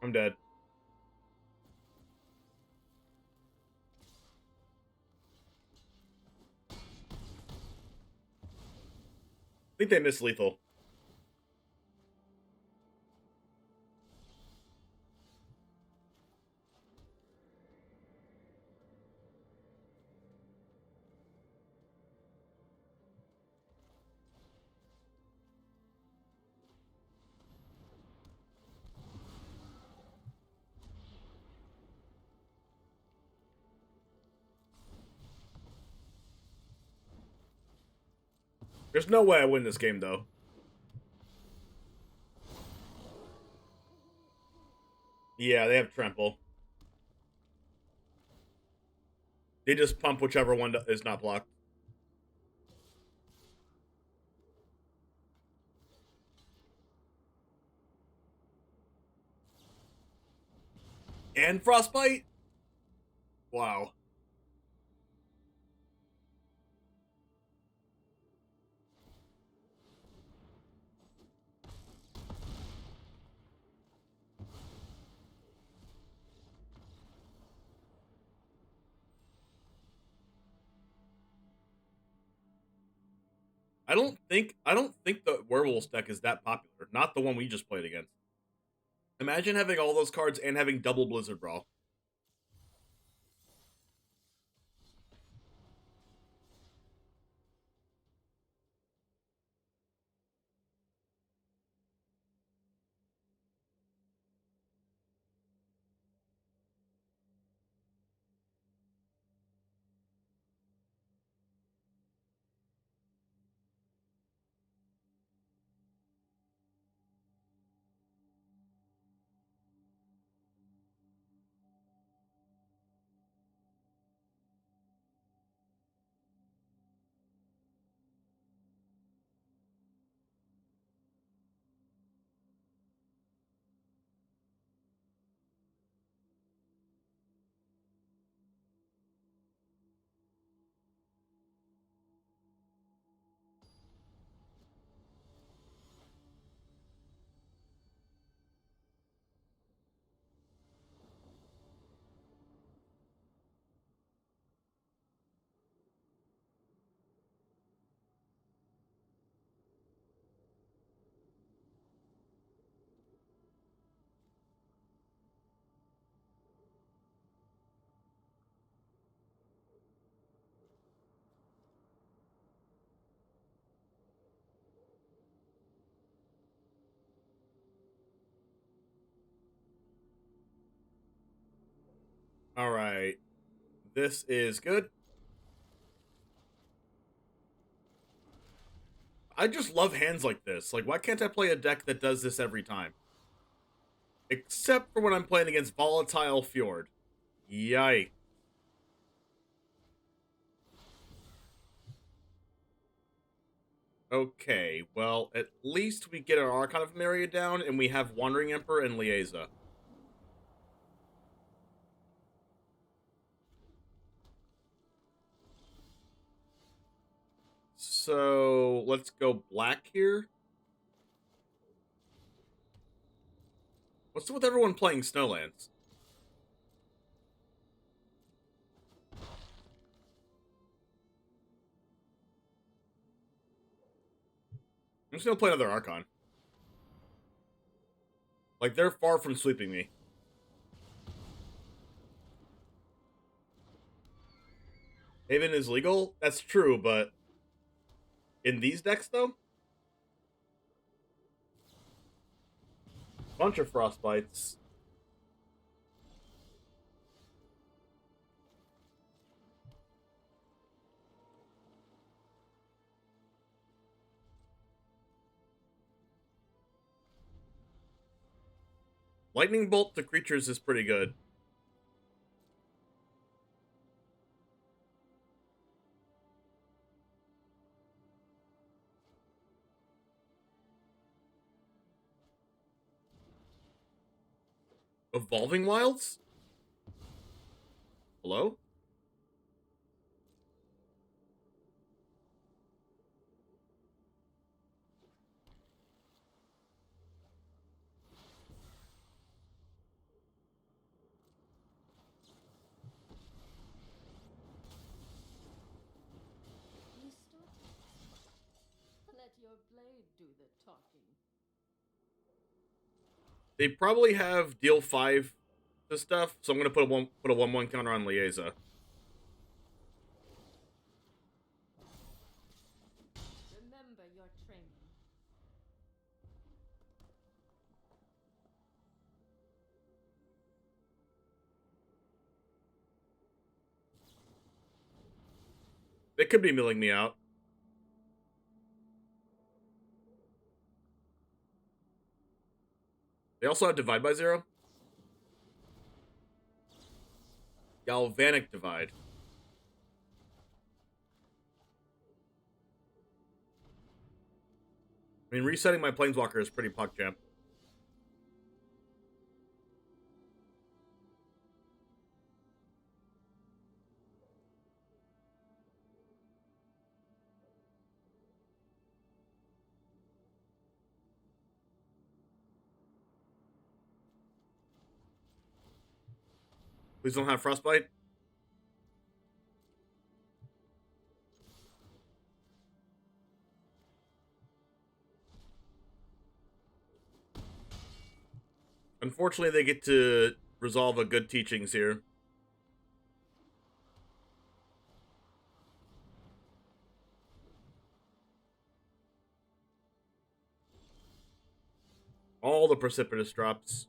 I'm dead. I think they missed lethal. There's no way I win this game, though. Yeah, they have Trample. They just pump whichever one is not blocked. And Frostbite? Wow. I don't think the Werewolves deck is that popular. Not the one we just played against. Imagine having all those cards and having double Blizzard Brawl. Alright. This is good. I just love hands like this. Like, why can't I play a deck that does this every time? Except for when I'm playing against Volatile Fjord. Yikes. Okay, well, at least we get our Archon of Myria down, and we have Wandering Emperor and Lieza. So, let's go black here. What's with everyone playing Snowlands? I'm just gonna play another Archon. Like, they're far from sweeping me. Haven is legal? That's true, but... in these decks, though? Bunch of Frostbites. Lightning Bolt to creatures is pretty good. Evolving Wilds? Hello? You started. Let your blade do the talking. They probably have deal 5 to stuff, so I'm gonna put a 1/1 counter on Lieza. Remember your training. They could be milling me out. They also have Divide by 0. Galvanic Divide. I mean, resetting my Planeswalker is pretty PogChamp. Please don't have Frostbite. Unfortunately, they get to resolve a good teachings here. All the precipitous drops.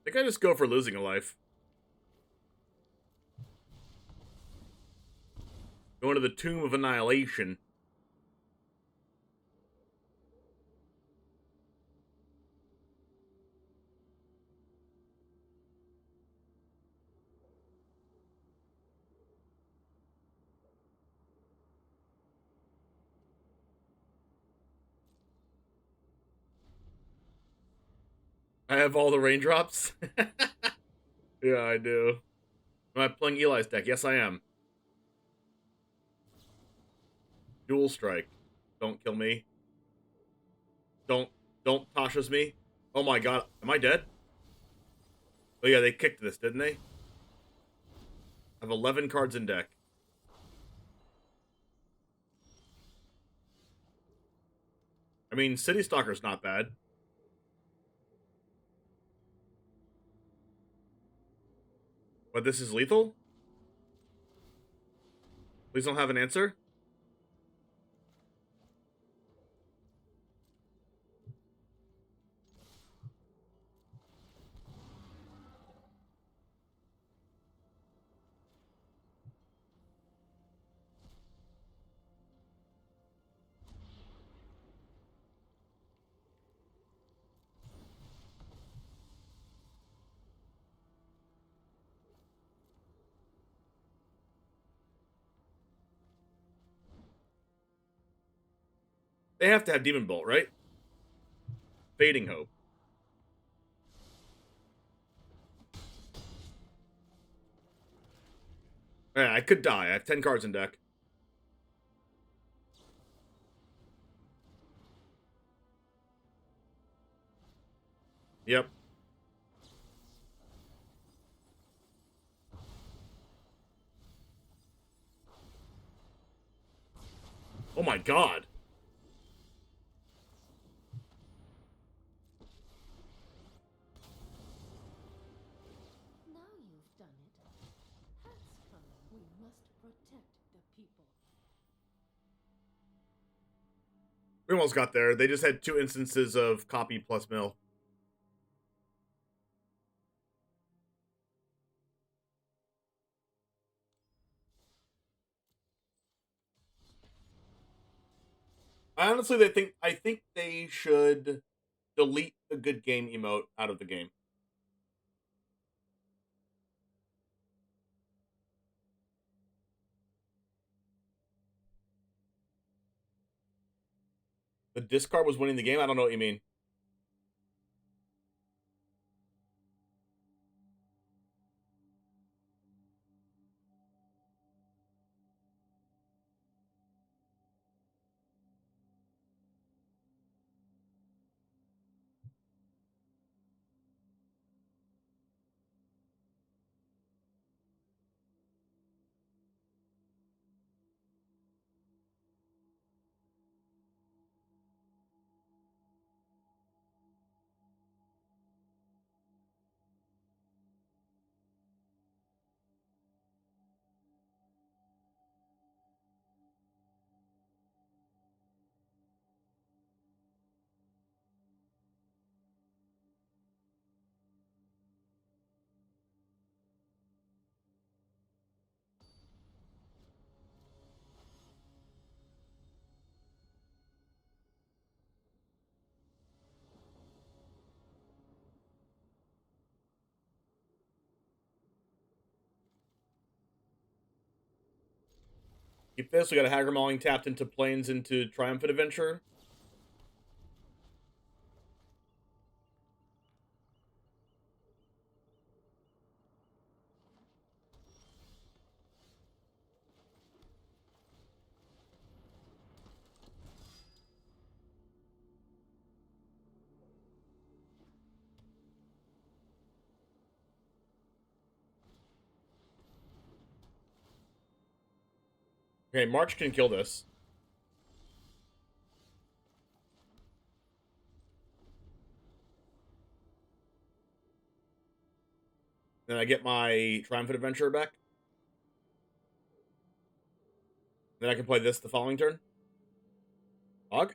I think I just go for losing a life. Going to the Tomb of Annihilation. I have all the raindrops. Yeah, I do. Am I playing Eli's deck? Yes, I am. Dual Strike. Don't kill me. Don't Tasha's me. Oh my god, am I dead? Oh yeah, they kicked this, didn't they? I have 11 cards in deck. I mean, City Stalker's not bad. But this is lethal? Please don't have an answer? They have to have Demon Bolt, right? Fading Hope. Yeah, I could die. I have 10 cards in deck. Yep. Oh my god. Now you've done it. Hat's coming. We must protect the people. We almost got there. They just had 2 instances of copy plus mill. I think they should delete the good game emote out of the game. The discard was winning the game? I don't know what you mean. Keep this. We got a Haggard Mauling tapped into Plains into Triumphant Adventure. Okay, March can kill this. Then I get my Triumphant Adventurer back. Then I can play this the following turn. Hog?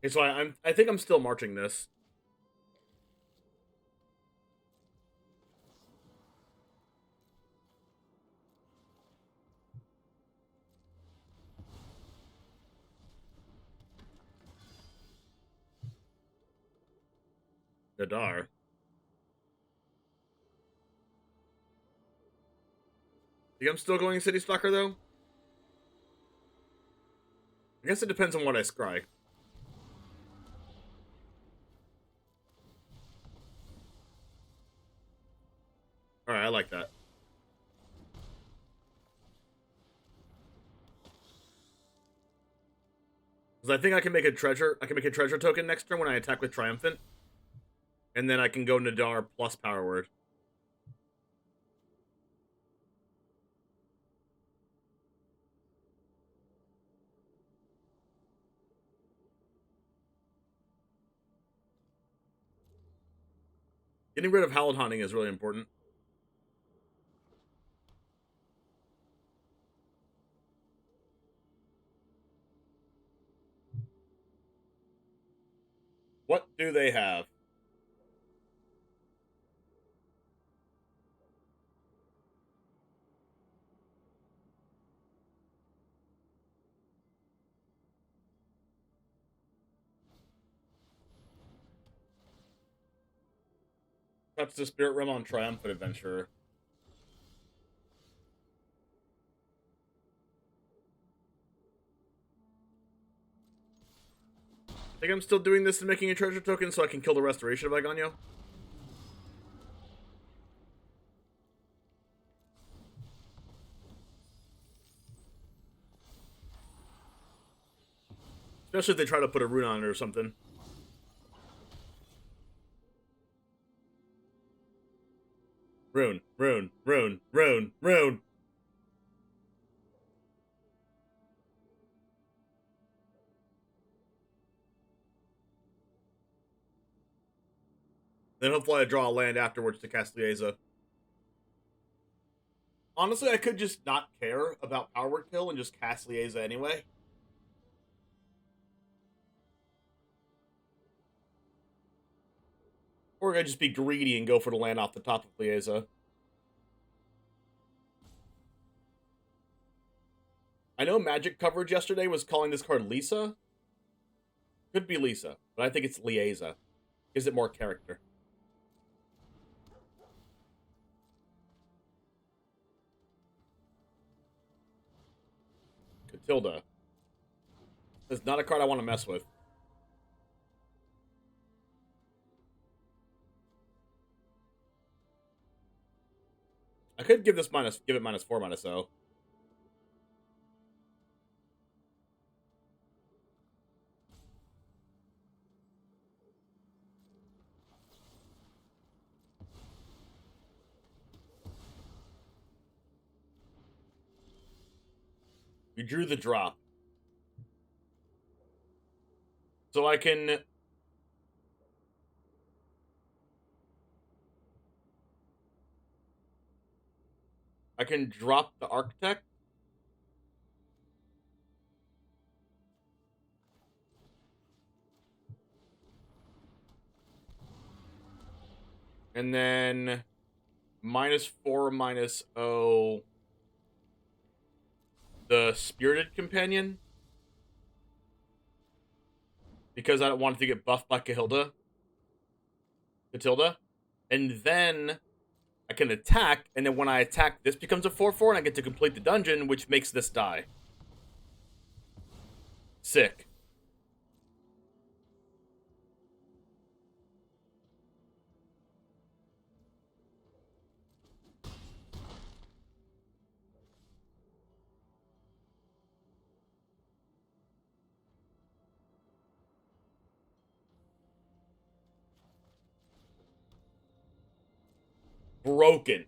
Okay, so I think I'm still marching this. Nadar. Think I'm still going City Stalker though? I guess it depends on what I scry. Alright, I like that. Because I think I can make a treasure token next turn when I attack with Triumphant. And then I can go Nadar plus Power Word. Getting rid of Howled Haunting is really important. What do they have? Touch the Spirit Realm on Triumphant Adventurer. I think I'm still doing this and making a treasure token so I can kill the Restoration of Igonio. Especially if they try to put a rune on it or something. Rune, rune, rune, rune, rune. Then hopefully I draw a land afterwards to cast Liaisa. Honestly, I could just not care about Power Word Kill and just cast Liaisa anyway. Or I could just be greedy and go for the land off the top of Liaisa. I know Magic coverage yesterday was calling this card Lisa. Could be Lisa, but I think it's Liaisa. Gives it more character. Catilda. That's not a card I want to mess with. I could give this give it -4/-0. We drew the drop. So I can drop the Architect. And then -4/-0 the Spirited Companion. Because I don't want it to get buffed by Catilda. And then I can attack, and then when I attack, this becomes a 4/4, and I get to complete the dungeon, which makes this die. Sick. Broken.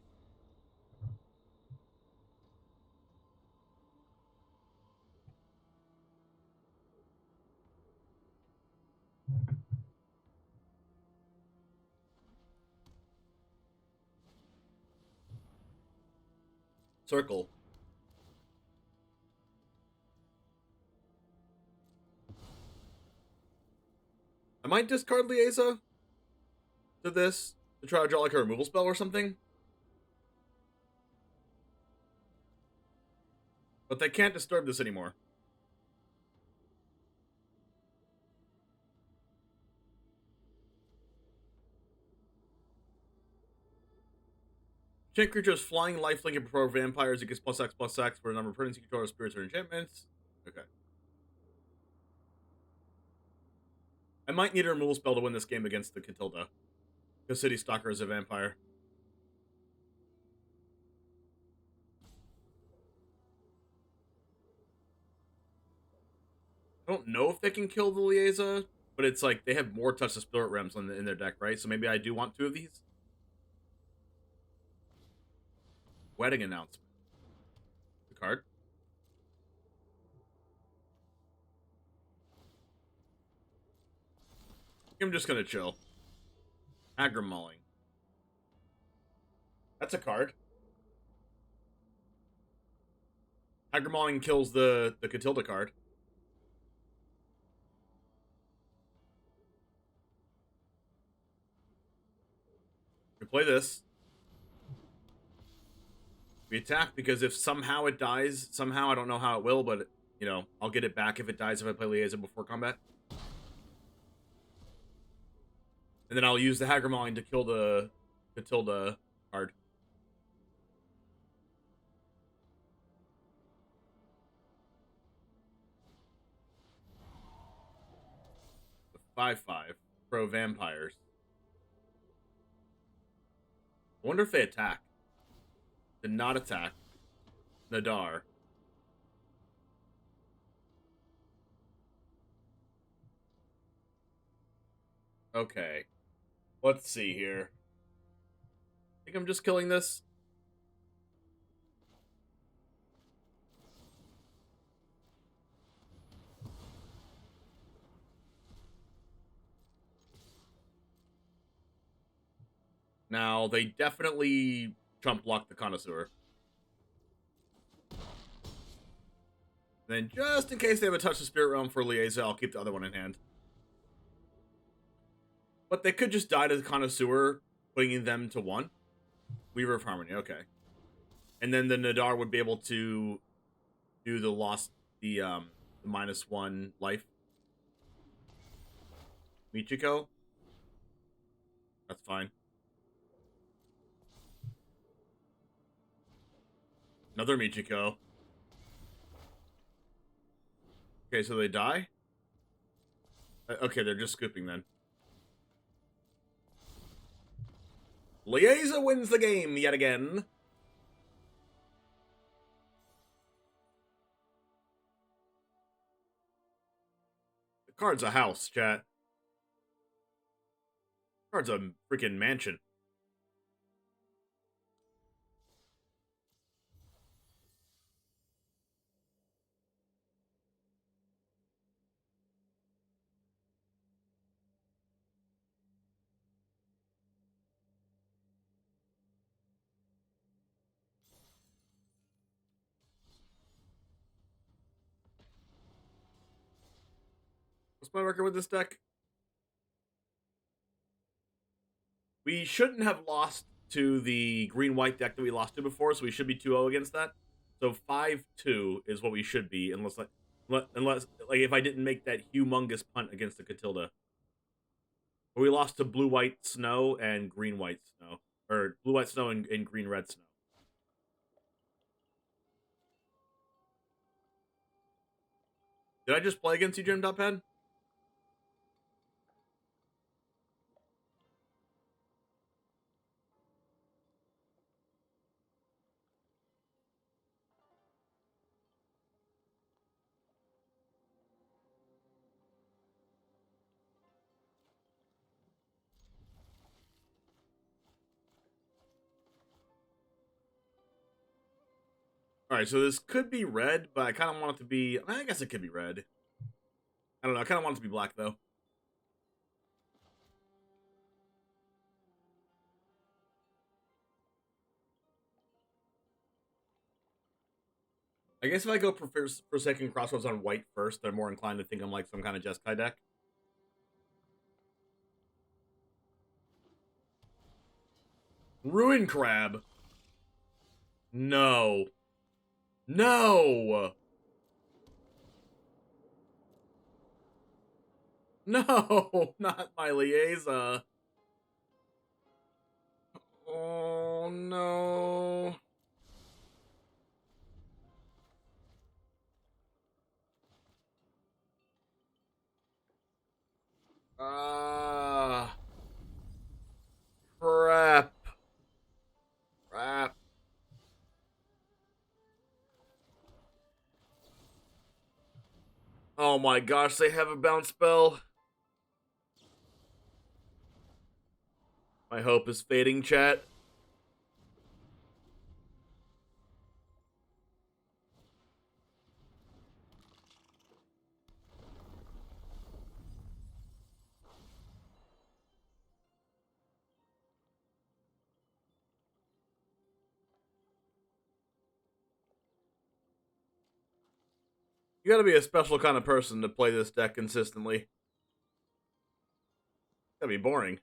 Circle. I might discard Liaisa to this to try to draw like a removal spell or something. But they can't disturb this anymore. Enchant creatures flying, lifelink, and prefer vampires. It gets +X/+X for a number of permanents you control, spirits, or enchantments. Okay. I might need a removal spell to win this game against the Catilda. Because City Stalker is a vampire. I don't know if they can kill the Liaisa, but it's like they have more Touch the Spirit Realms in their deck, right? So maybe I do want 2 of these. Wedding announcement. The card. I'm just gonna chill. Aggro Mauling. That's a card. Aggro Mauling kills the Catilda card. We play this. We attack because if somehow it dies, somehow, I don't know how it will, but, you know, I'll get it back if it dies if I play Liaison before combat. And then I'll use the Aggro Mauling to kill the Catilda card. The 5/5 pro vampires. I wonder if they attack. Did not attack. Nadar. Okay. Let's see here. I think I'm just killing this. Now, they definitely trump block the Connoisseur. Then, just in case they have a Touch the Spirit Realm for Liaison, I'll keep the other one in hand. But they could just die to the Connoisseur, putting them to 1. Weaver of Harmony, okay. And then the Nadar would be able to do the -1 life. Michiko? That's fine. Another Michiko. Okay, so they die? Okay, they're just scooping then. Liaison wins the game yet again. The card's a house, chat. The card's a freaking mansion. What's my record with this deck? We shouldn't have lost to the green-white deck that we lost to before, so we should be 2-0 against that. So 5-2 is what we should be, unless if I didn't make that humongous punt against the Catilda. But we lost to blue-white snow and green-white snow. Or blue-white snow and green-red snow. Did I just play against you, Jim.pad? Alright, so this could be red, but I kind of want it to be... I guess it could be red. I don't know, I kind of want it to be black, though. I guess if I go Forsaken Crossroads on white first, they're more inclined to think I'm like some kind of Jeskai deck. Ruin Crab. No. No! No! Not my Liaison. Oh, no. Crap. Crap. Oh my gosh, they have a bounce spell. My hope is fading, chat. You gotta be a special kind of person to play this deck consistently. It's gotta be boring.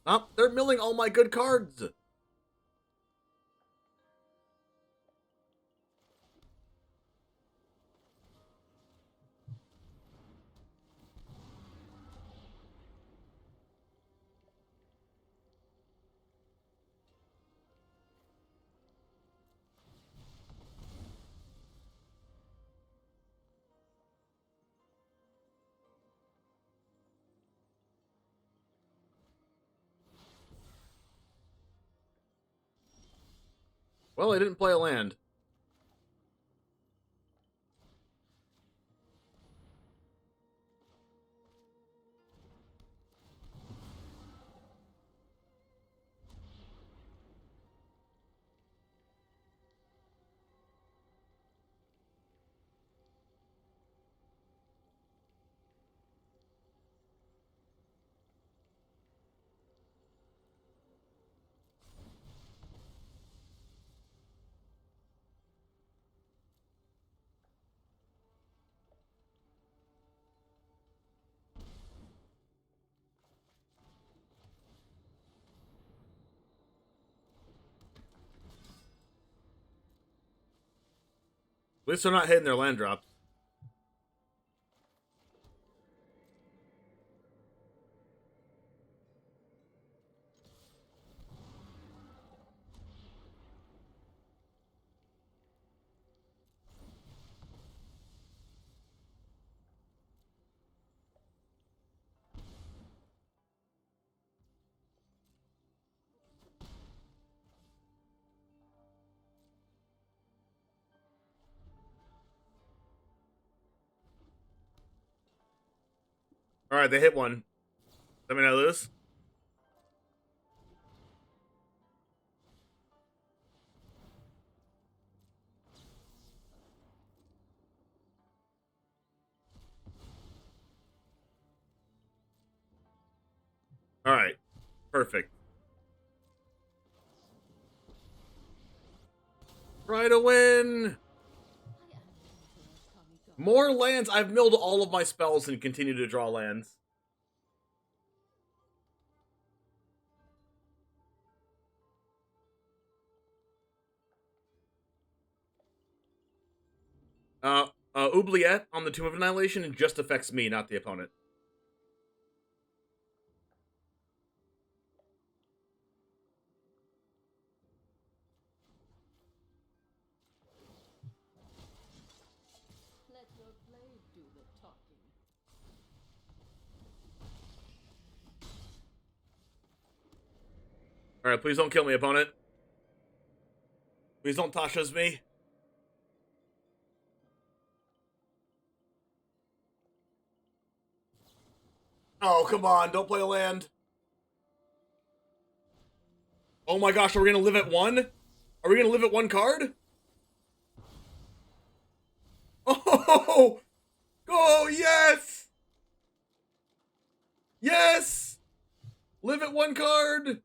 Oh, they're milling all my good cards. Well, I didn't play a land. At least they're not hitting their land drops. Alright, they hit one. Let me know, lose. Alright. Perfect. Try to win! More lands. I've milled all of my spells and continue to draw lands. Oubliette on the Tomb of Annihilation just affects me, not the opponent. Let your blade do the talking. Alright, please don't kill me, opponent. Please don't Tasha's me. Oh, come on, don't play a land. Oh my gosh, are we gonna live at one? Are we gonna live at one card? Oh! Oh, yes! Yes! Live at one card!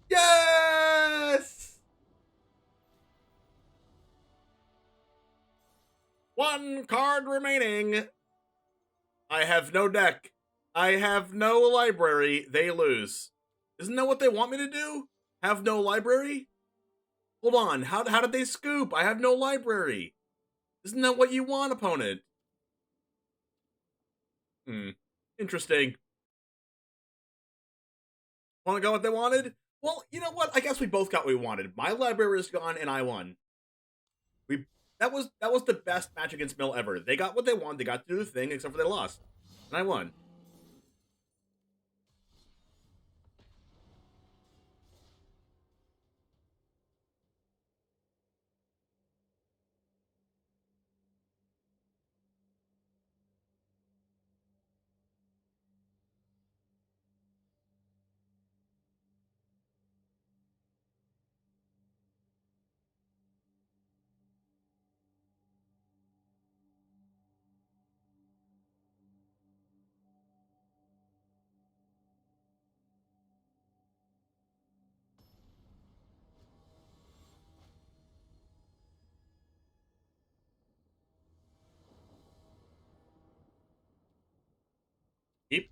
Yes! One card remaining. I have no deck. I have no library. They lose. Isn't that what they want me to do? Have no library? Hold on. How did they scoop? I have no library. Isn't that what you want, opponent? Interesting. Opponent got what they wanted? Well, you know what? I guess we both got what we wanted. My library is gone and I won. That was the best match against Mill ever. They got what they wanted. They got to do the thing, except for they lost. And I won. Keep.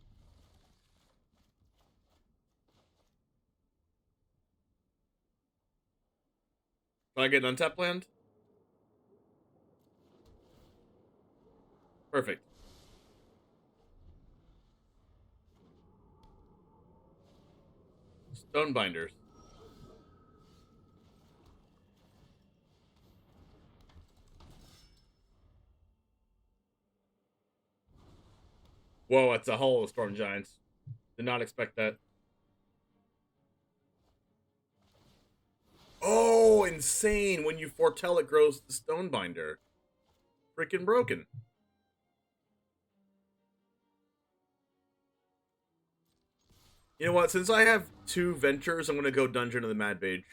Can I get an untap land? Perfect. Stonebinders. Whoa, it's a hull of Storm Giants. Did not expect that. Oh, insane. When you foretell it grows the Stonebinder. Freaking broken. You know what? Since I have 2 ventures, I'm going to go Dungeon of the Mad Mage.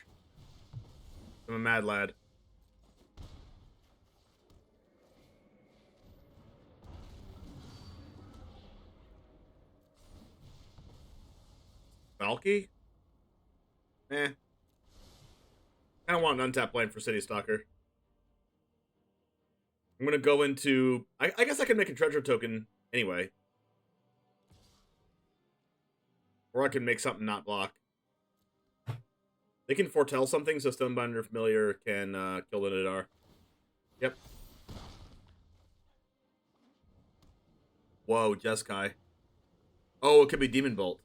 I'm a mad lad. Valky? Eh. I don't want an untapped land for City Stalker. I'm going to go into... I guess I can make a treasure token anyway. Or I can make something not block. They can foretell something, so Stonebinder Familiar can kill the Nadar. Yep. Whoa, Jeskai. Oh, it could be Demon Bolt.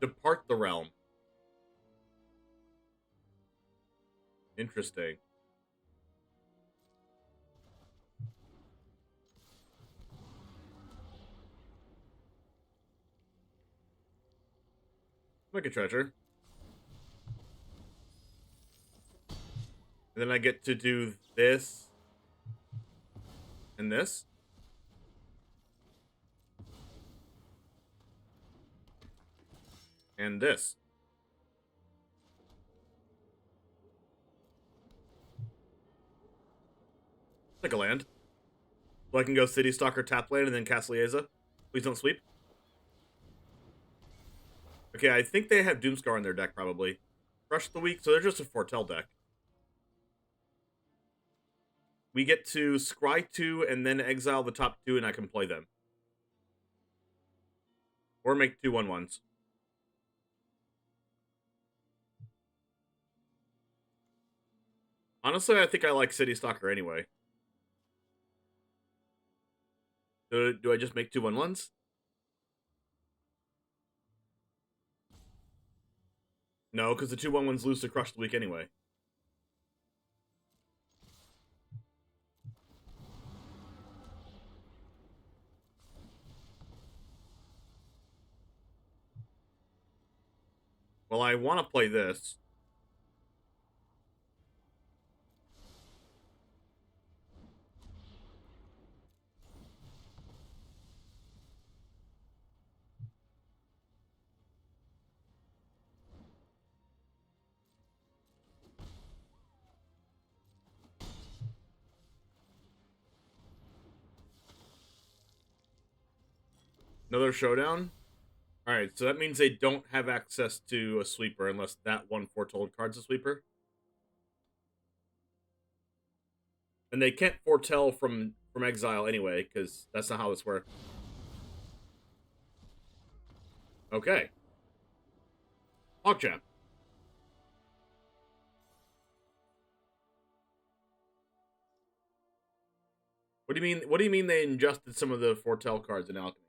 Depart the realm. Interesting. Make a treasure. And then I get to do this. And this. And this. Take a land. So I can go City Stalker, tap land, and then cast Liaza. Please don't sweep. Okay, I think they have Doomscar in their deck, probably. Crush the Weak, so they're just a Foretell deck. We get to scry 2 and then exile the top 2, and I can play them. Or make 2 1/1s. Honestly, I think I like City Stalker anyway. Do I just make 2 1/1s? No, because the 2 1/1s lose to Crush the Weak anyway. Well, I want to play this. Another showdown? Alright, so that means they don't have access to a sweeper unless that one foretold card's a sweeper. And they can't foretell from exile anyway, because that's not how this works. Okay. Hogchamp. What do you mean they ingested some of the foretell cards in Alchemy?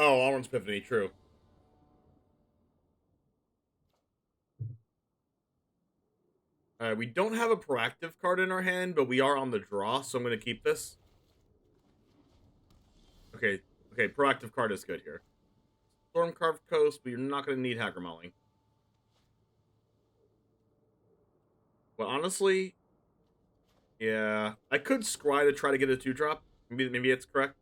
Oh, Orange Epiphany, true. We don't have a proactive card in our hand, but we are on the draw, so I'm going to keep this. Okay, proactive card is good here. Storm Carved Coast, but you're not going to need Hacker Mauling. Well, honestly, yeah, I could scry to try to get a 2-drop. Maybe it's correct.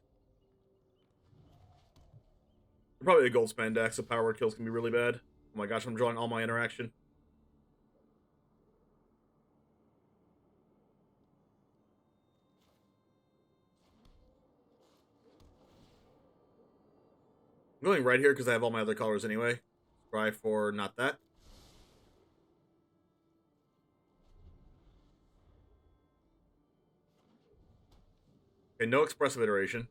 Probably a gold spend deck, so power kills can be really bad. Oh my gosh, I'm drawing all my interaction. I'm going right here because I have all my other colors anyway. Try for not that. Okay, no expressive iteration.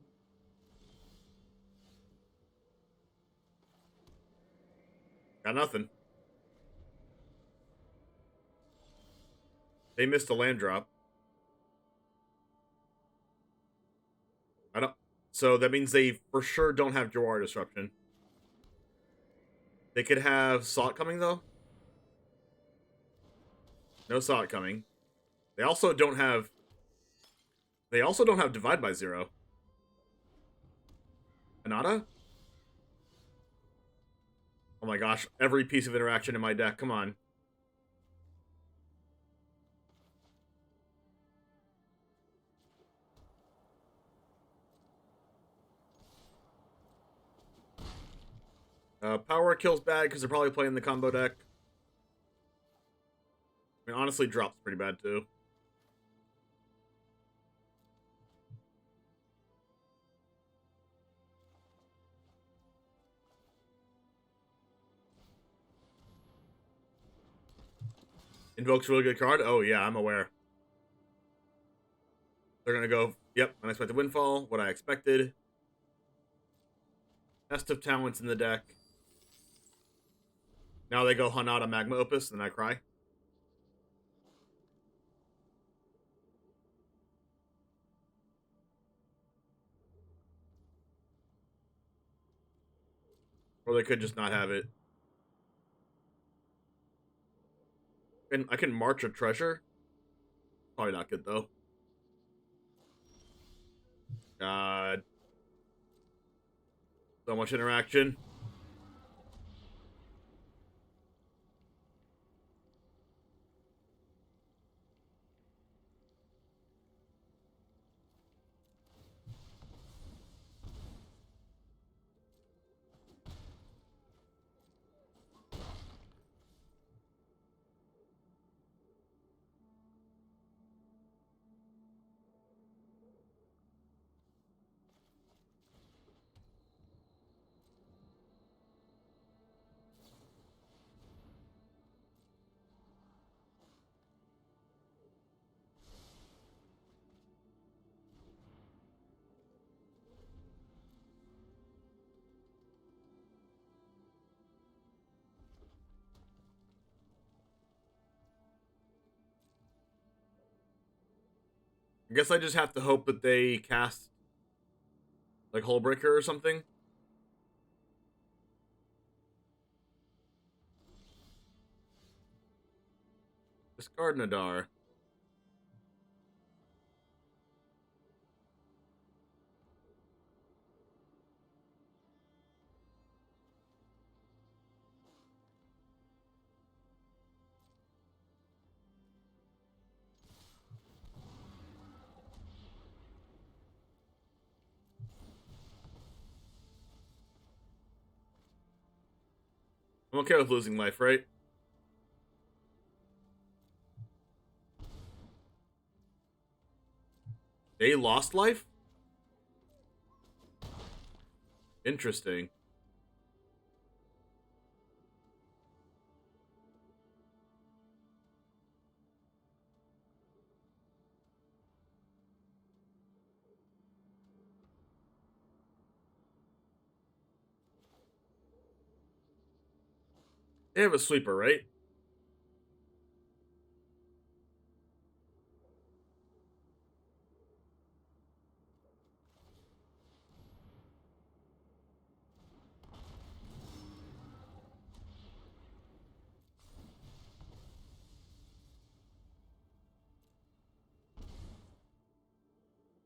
Got nothing. They missed a land drop. I don't. So that means they for sure don't have Jawar Disruption. They could have Salt coming though. No Salt coming. They also don't have. They also don't have Divide by Zero. Anata? Oh my gosh! Every piece of interaction in my deck. Come on. Power kill's bad because they're probably playing the combo deck. I mean, honestly, drop's pretty bad too. Invoke's a really good card. Oh yeah, I'm aware. They're gonna go, yep, unexpected windfall, what I expected. Nest of Talents in the deck. Now they go Hanada Magma Opus, and I cry. Or they could just not have it. And I can March a Treasure. Probably not good though. God. So much interaction. I guess I just have to hope that they cast like Hullbreaker or something. Discard Nadar. I'm okay with losing life, right? They lost life? Interesting. They have a sweeper, right?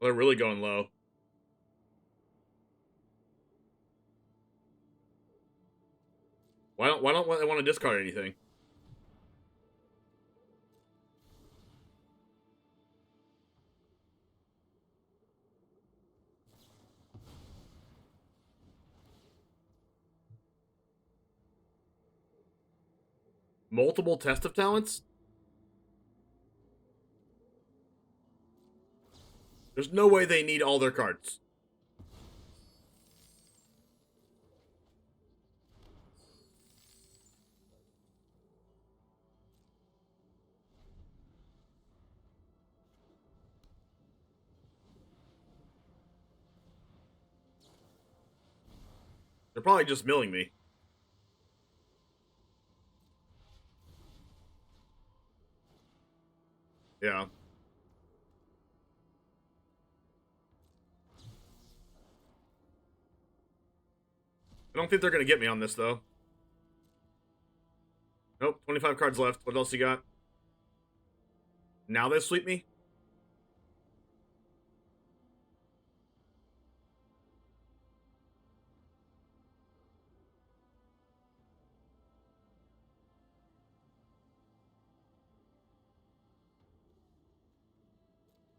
They're really going low. Why don't they want to discard anything? Multiple test of talents? There's no way they need all their cards. They're probably just milling me. Yeah. I don't think they're going to get me on this, though. Nope, 25 cards left. What else you got? Now they sweep me?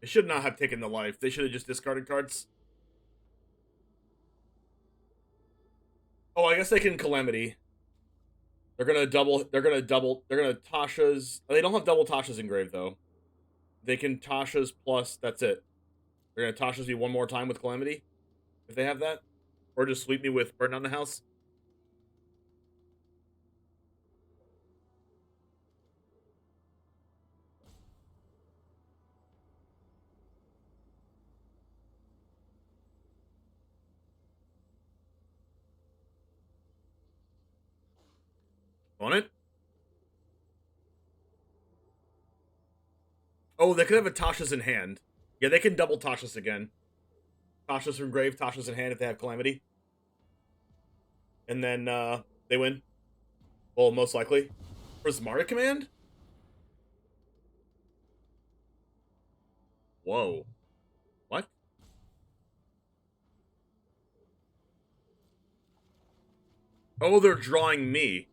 They should not have taken the life. They should have just discarded cards. Oh, I guess they can Calamity. They're gonna Tasha's. They don't have double Tasha's engraved, though. They can Tasha's plus, that's it. They're gonna Tasha's me one more time with Calamity, if they have that. Or just sweep me with Burn Down the House. On it? Oh, they could have a Tasha's in hand. Yeah, they can double Tasha's again. Tasha's from grave, Tasha's in hand if they have Calamity. And then they win. Well, most likely. Prismari Command? Whoa. What? Oh, they're drawing me.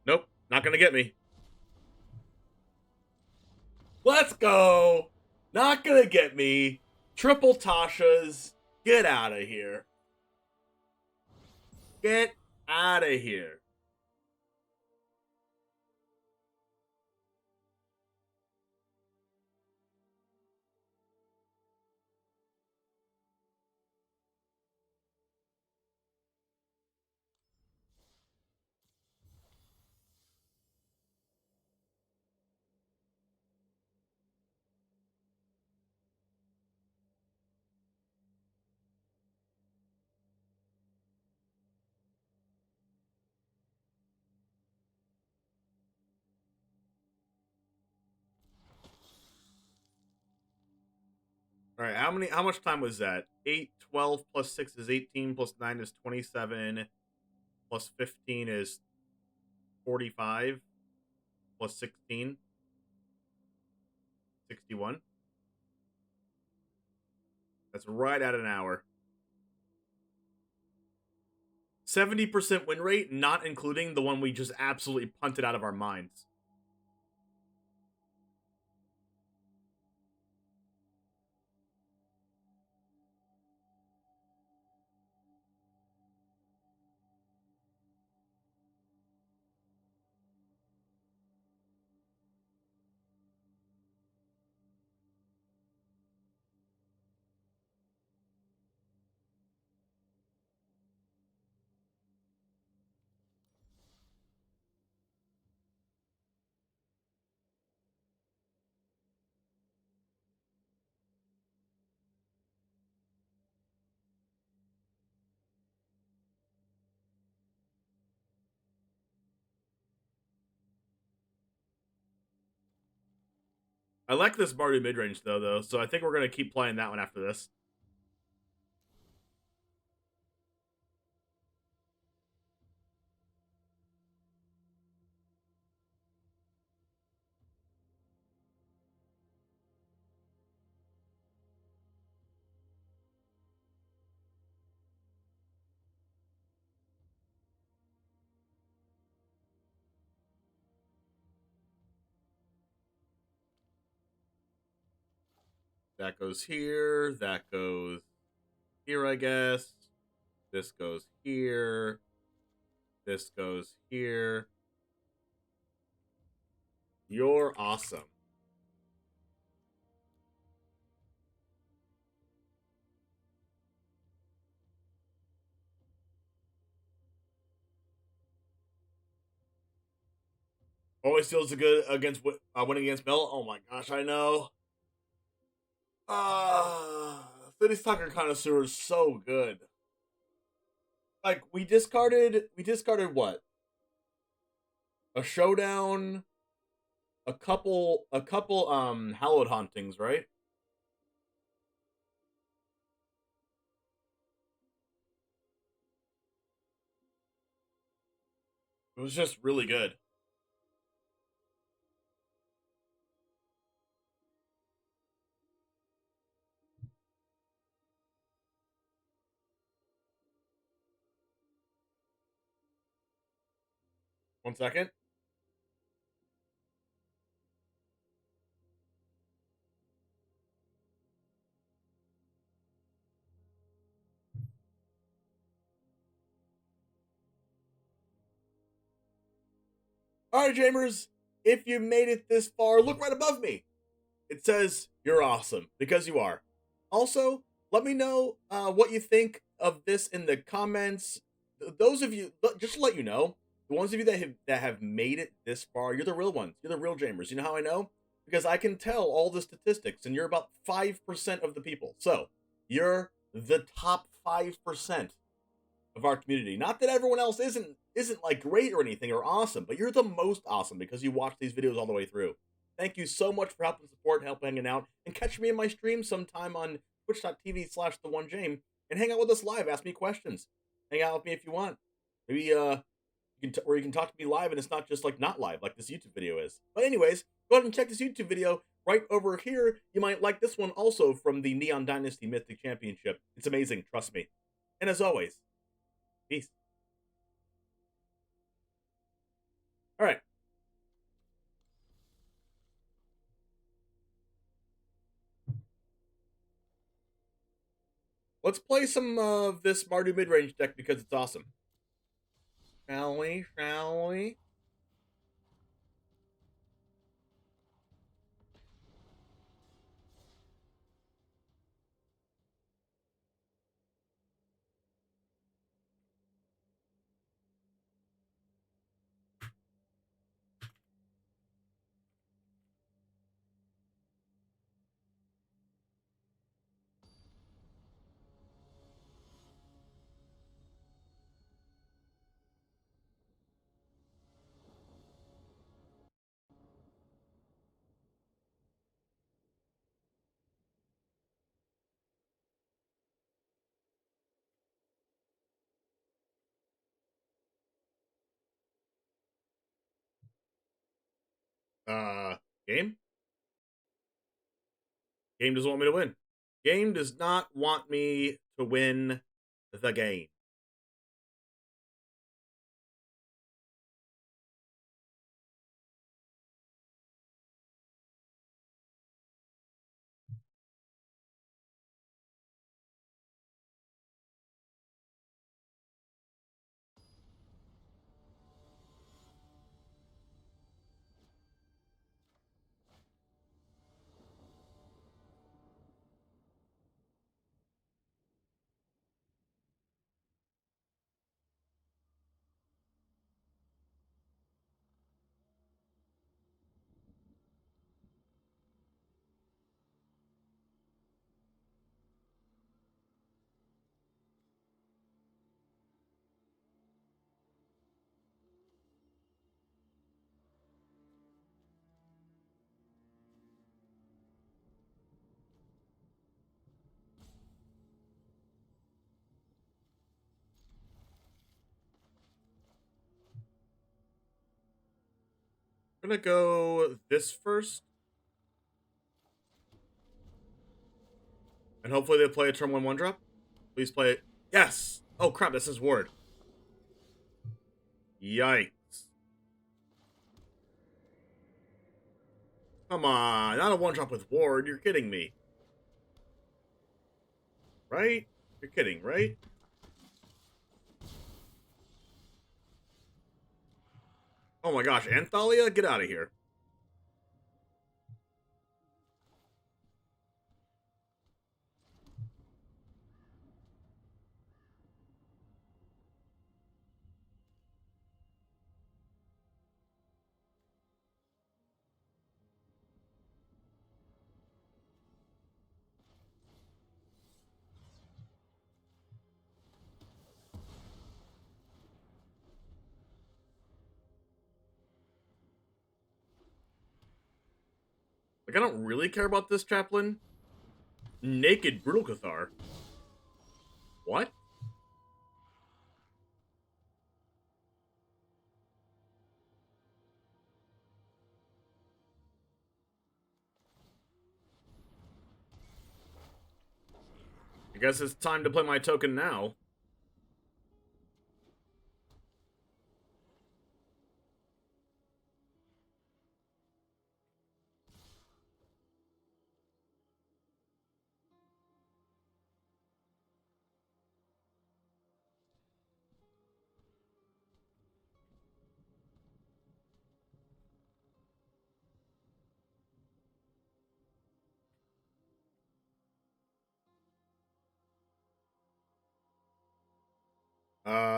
Nope, not gonna get me. Let's go! Not gonna get me. Triple Tasha's. Get out of here. Get out of here. All right, how much time was that? 8, 12 plus 6 is 18, plus 9 is 27, plus 15 is 45, plus 16, 61. That's right at an hour. 70% win rate, not including the one we just absolutely punted out of our minds. I like this Mardu mid-range though, so I think we're gonna keep playing that one after this. That goes here. That goes here, I guess. This goes here. This goes here. You're awesome. Always feels good against winning against Mel. Oh my gosh, I know. City Stalker Connoisseur is so good. Like we discarded what? A showdown, a couple hallowed hauntings, right? It was just really good. One second. All right, Jamers, if you made it this far, look right above me. It says you're awesome, because you are. Also, let me know what you think of this in the comments. Those of you, just to let you know, the ones of you that have made it this far, you're the real ones. You're the real Jamers. You know how I know? Because I can tell all the statistics, and you're about 5% of the people. So, you're the top 5% of our community. Not that everyone else isn't like great or anything or awesome, but you're the most awesome because you watch these videos all the way through. Thank you so much for helping support, help hanging out, and catch me in my stream sometime on twitch.tv/the1jame and hang out with us live. Ask me questions. Hang out with me if you want. Maybe you can talk to me live and it's not just like not live like this YouTube video is. But anyways, go ahead and check this YouTube video right over here. You might like this one also from the Neon Dynasty Mythic Championship. It's amazing, trust me. And as always, peace. All right. Let's play some of this Mardu mid-range deck because it's awesome. Shall we? Shall we? Game? Game doesn't want me to win. Game does not want me to win the game. I'm gonna go this first. And hopefully they play a turn 1/1 drop. Please play it. Yes! Oh crap, this is Ward. Yikes. Come on, not a 1-drop with Ward. You're kidding me. Right? You're kidding, right? Oh my gosh, Anthalia? Get out of here. Like, I don't really care about this chaplain. Naked Brutal Cathar. What? I guess it's time to play my token now.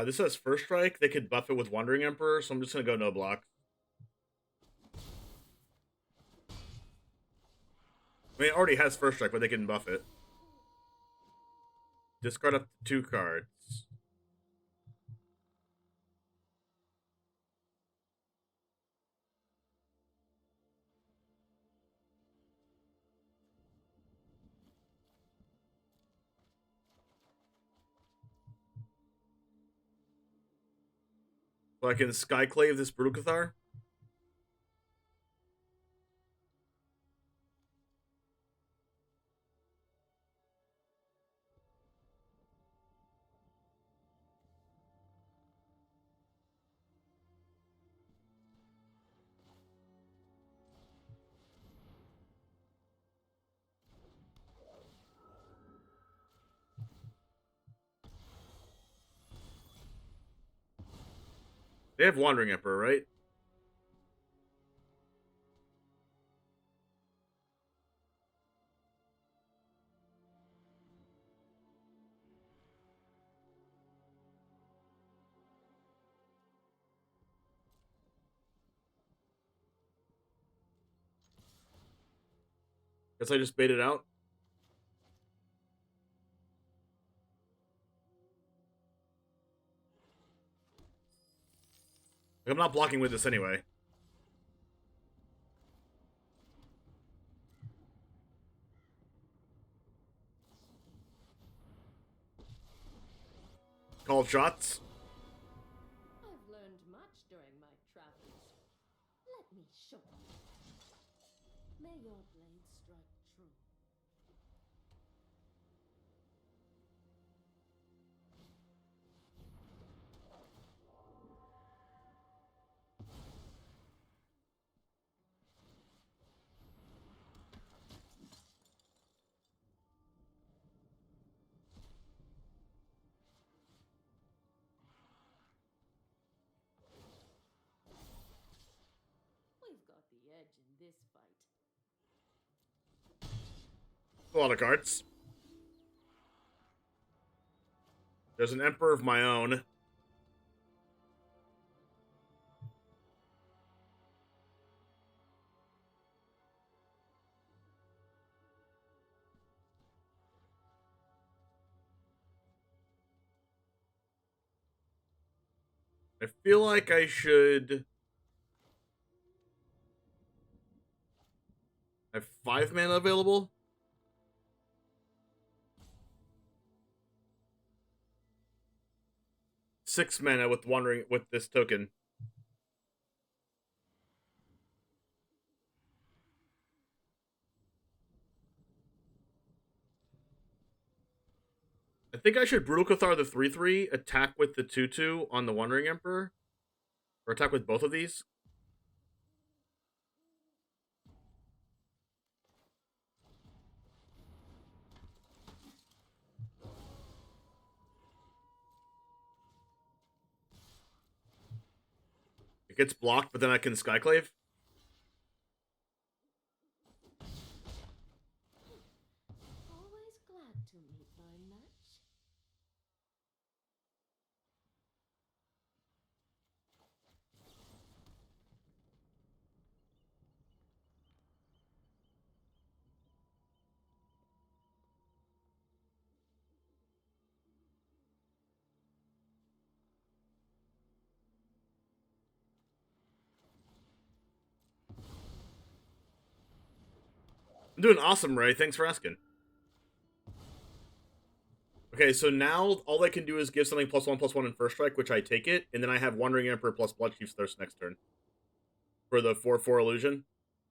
This has First Strike. They could buff it with Wandering Emperor, so I'm just gonna go no block. I mean, it already has First Strike, but they can buff it. Discard up to 2 cards. So I can Skyclave this Brutal Cathar. They have Wandering Emperor, right? Guess I just baited out. I'm not blocking with this anyway. Call shots. I've learned much during my travels. Let me show you. May your blade strike true. We've got the edge in this fight. A lot of cards. There's an Emperor of my own. I feel like I should have 5 mana available. Six mana with Wandering with this token. I think I should Brutal Cathar the 3/3, attack with the 2/2 on the Wandering Emperor. Or attack with both of these. It gets blocked, but then I can Skyclave. Always glad to meet my match. I'm doing awesome, Ray. Thanks for asking. Okay, so now all they can do is give something +1/+1 in first strike, which I take it, and then I have Wandering Emperor plus Bloodchief's Thirst next turn. For the 4/4 illusion.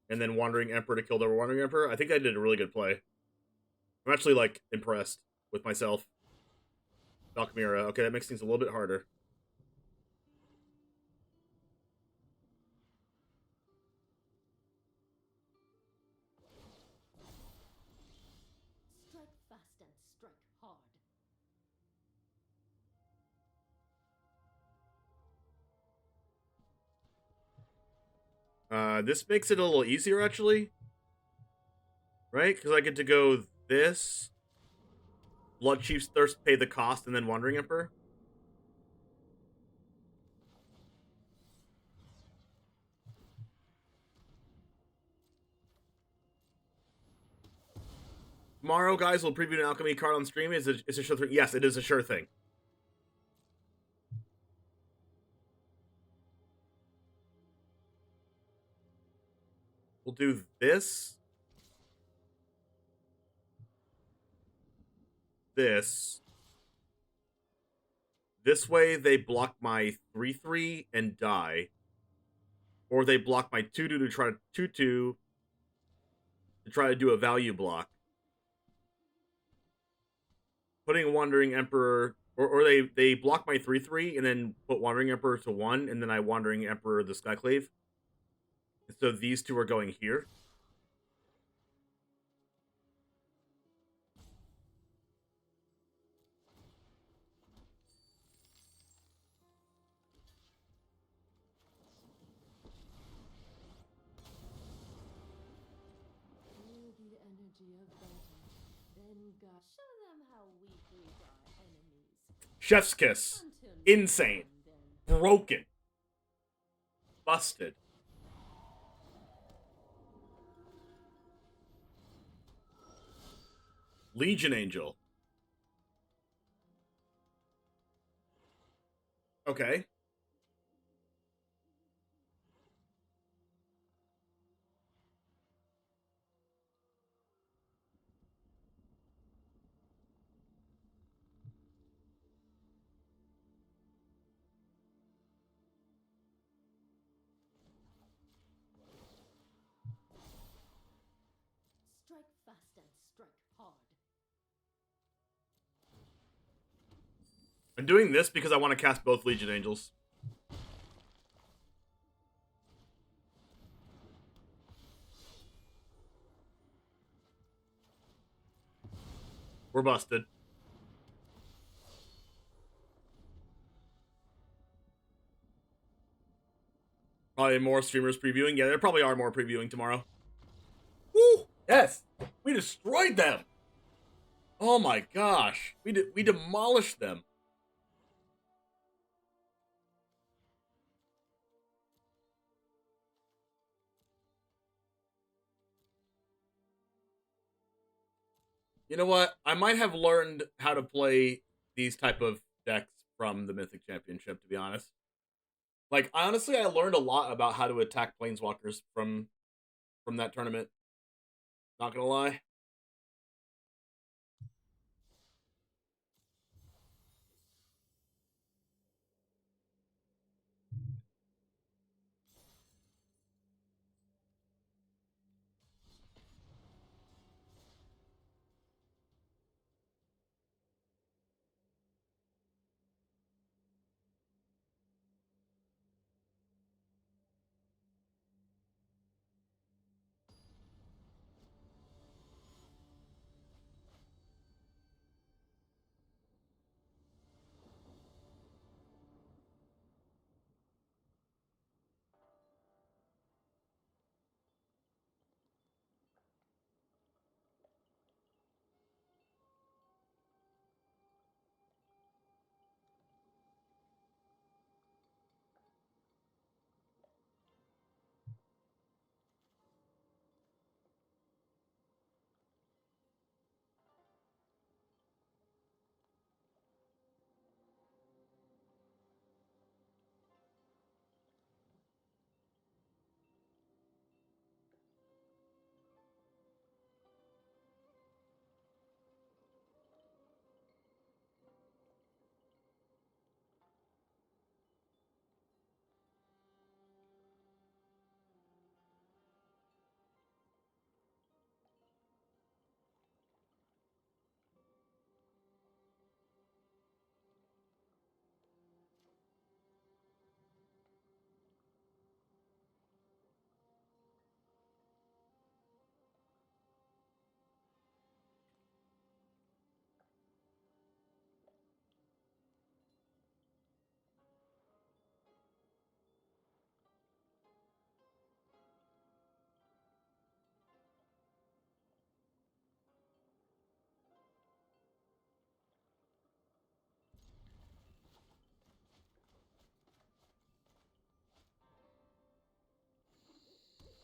And then Wandering Emperor to kill the Wandering Emperor. I think I did a really good play. I'm actually, like, impressed with myself. Alchemy. Okay, that makes things a little bit harder. Strike fast and strike hard. This makes it a little easier, actually. Right? Because I get to go this. Bloodchief's Thirst, pay the cost, and then Wandering Emperor. Tomorrow, guys, we'll preview an Alchemy card on stream. Is it a sure thing? Yes, it is a sure thing. We'll do this. This. This way, they block my 3/3 and die. Or they block my 2/2 to try to 2/2 to try to do a value block. Putting Wandering Emperor, or they block my 3/3 and then put Wandering Emperor to 1, and then I Wandering Emperor the Skyclave. So these two are going here. Feel the energy of battle. Then God, show them how weak we are enemies. Chef's Kiss. Until Insane. now and then. Broken. Busted. Legion Angel. Okay. Strike fast and strike hard. I'm doing this because I want to cast both Legion Angels. We're busted. Probably more streamers previewing. Yeah, there probably are more previewing tomorrow. Woo! Yes! We destroyed them! Oh my gosh. We demolished them. You know what? I might have learned how to play these type of decks from the Mythic Championship, to be honest. Like, honestly, I learned a lot about how to attack Planeswalkers from that tournament. Not gonna lie.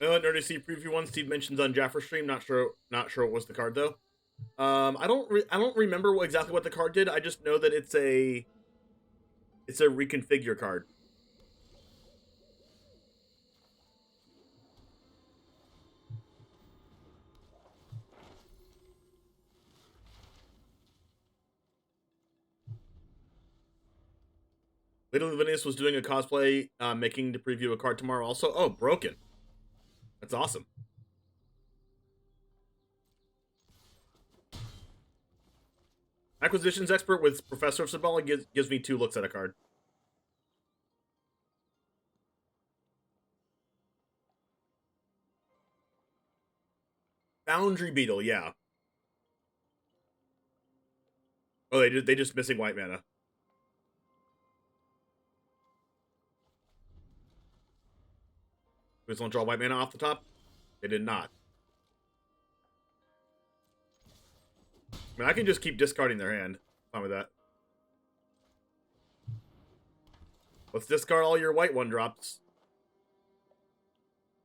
Nerdy C preview one Steve mentions on Jaffer stream. Not sure what was the card though. I don't remember exactly what the card did. I just know that it's a reconfigure card. Little Venus was doing a cosplay, making to preview a card tomorrow also. Oh, broken. That's awesome. Acquisitions expert with Professor of Symbolic gives me 2 looks at a card. Boundary Beetle, yeah. Oh, they just missing white mana. Please don't draw white mana off the top. They did not. I mean, I can just keep discarding their hand. Fine with that. Let's discard all your white 1-drops.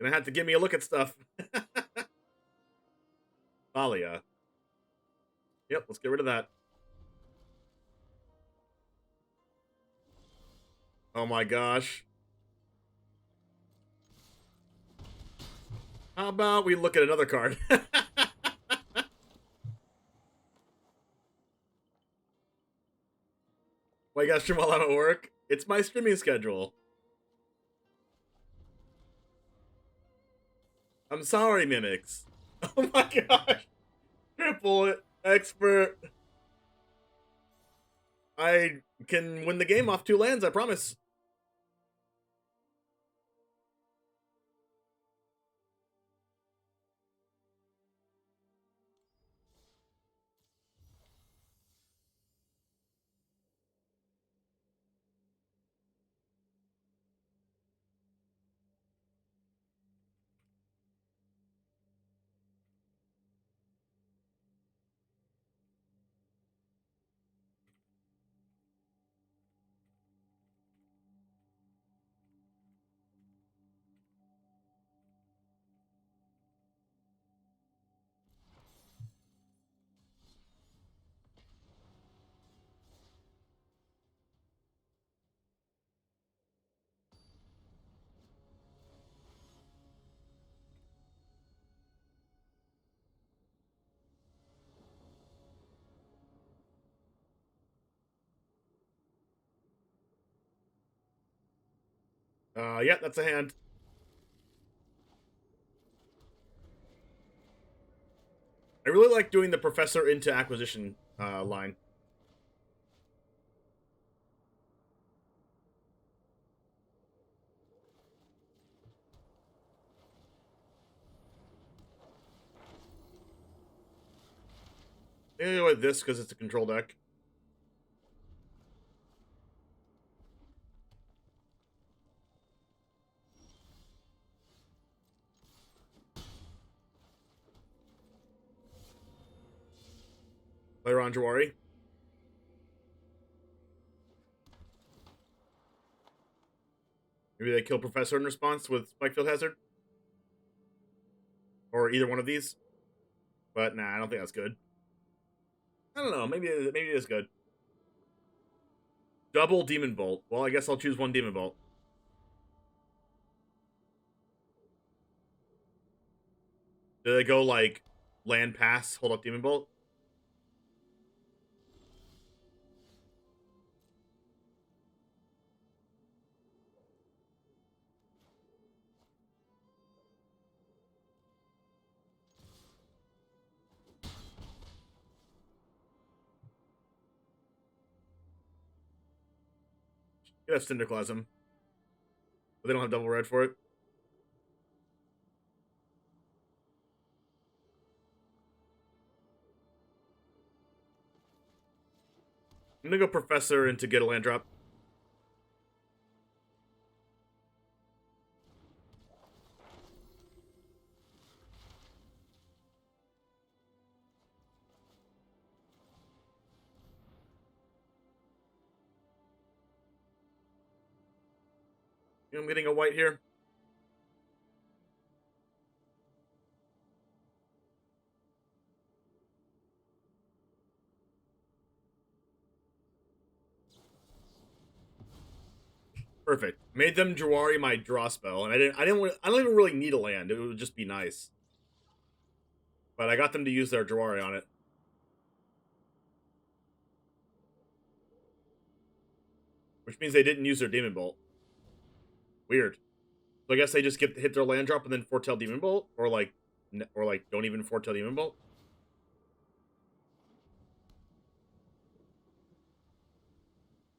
Gonna have to give me a look at stuff. Thalia. Yep, let's get rid of that. Oh my gosh. How about we look at another card? Why you guys stream while I'm at work? It's my streaming schedule. I'm sorry, Mimics. Oh my gosh. Triple expert. I can win the game off 2 lands, I promise. Yeah, that's a hand. I really like doing the Professor into Acquisition line. Maybe with this because it's a control deck. Play Ron Jawari. Maybe they kill Professor in response with Spikefield Hazard. Or either one of these. But nah, I don't think that's good. I don't know. Maybe it is good. Double Demon Bolt. Well, I guess I'll choose 1 Demon Bolt. Do they go like land pass, hold up Demon Bolt? Yeah, that's Cinderclasm. But they don't have double red for it. I'm gonna go Professor into get a land drop. I'm getting a white here. Perfect. Made them Jawari my draw spell, and I don't even really need a land. It would just be nice. But I got them to use their Jawari on it. Which means they didn't use their Demon Bolt. Weird. So I guess they just hit their land drop and then foretell Demon Bolt, or like don't even foretell Demon Bolt.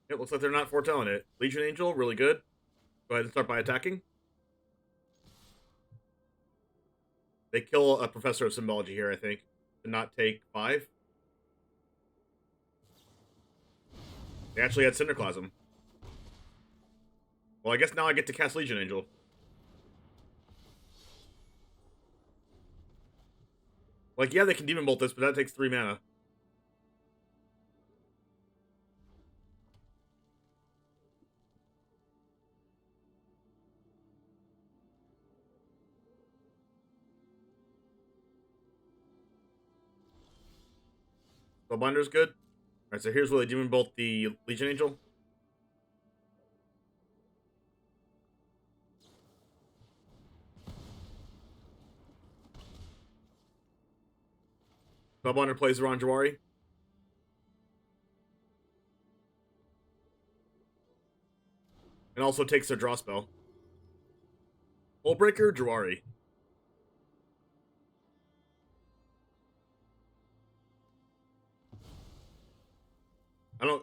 It looks like they're not foretelling it. Legion Angel, really good. Go ahead and start by attacking. They kill a Professor of Symbology here, I think, to not take 5. They actually had Cinderclasm. Well, I guess now I get to cast Legion Angel. Like, yeah, they can Demon Bolt this, but that takes 3 mana. Spellbinder's good. Alright, so here's where they Demon Bolt the Legion Angel. Spellbinder plays around Jawari. And also takes their draw spell. Hullbreaker, Jawari.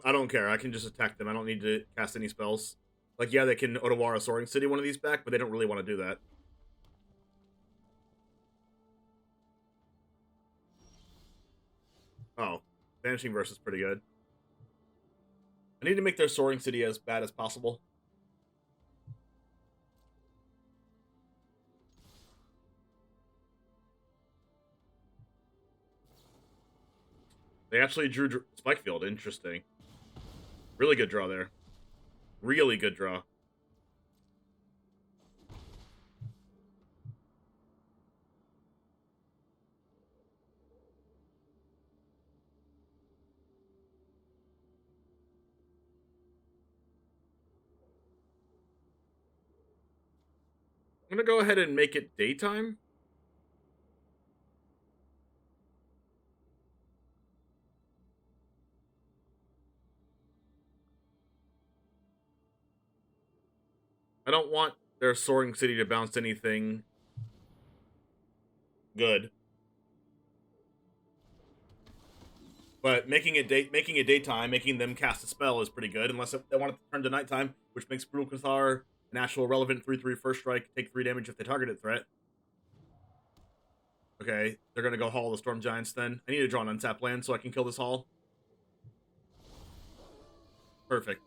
I don't care. I can just attack them. I don't need to cast any spells. Like, yeah, they can Otawara Soaring City one of these back, but they don't really want to do that. Oh, Vanishing Verse is pretty good. I need to make their Soaring City as bad as possible. They actually drew Spikefield. Interesting. Really good draw there. Really good draw. I'm gonna go ahead and make it daytime. I don't want their Soaring City to bounce anything good. But making it daytime, making them cast a spell is pretty good, unless they want it to turn to nighttime, which makes Brutal Cathar an actual relevant 3/3 first strike, take 3 damage if they targeted threat. Okay, they're gonna go Hall of the Storm Giants then. I need to draw an untap land so I can kill this Hall. Perfect.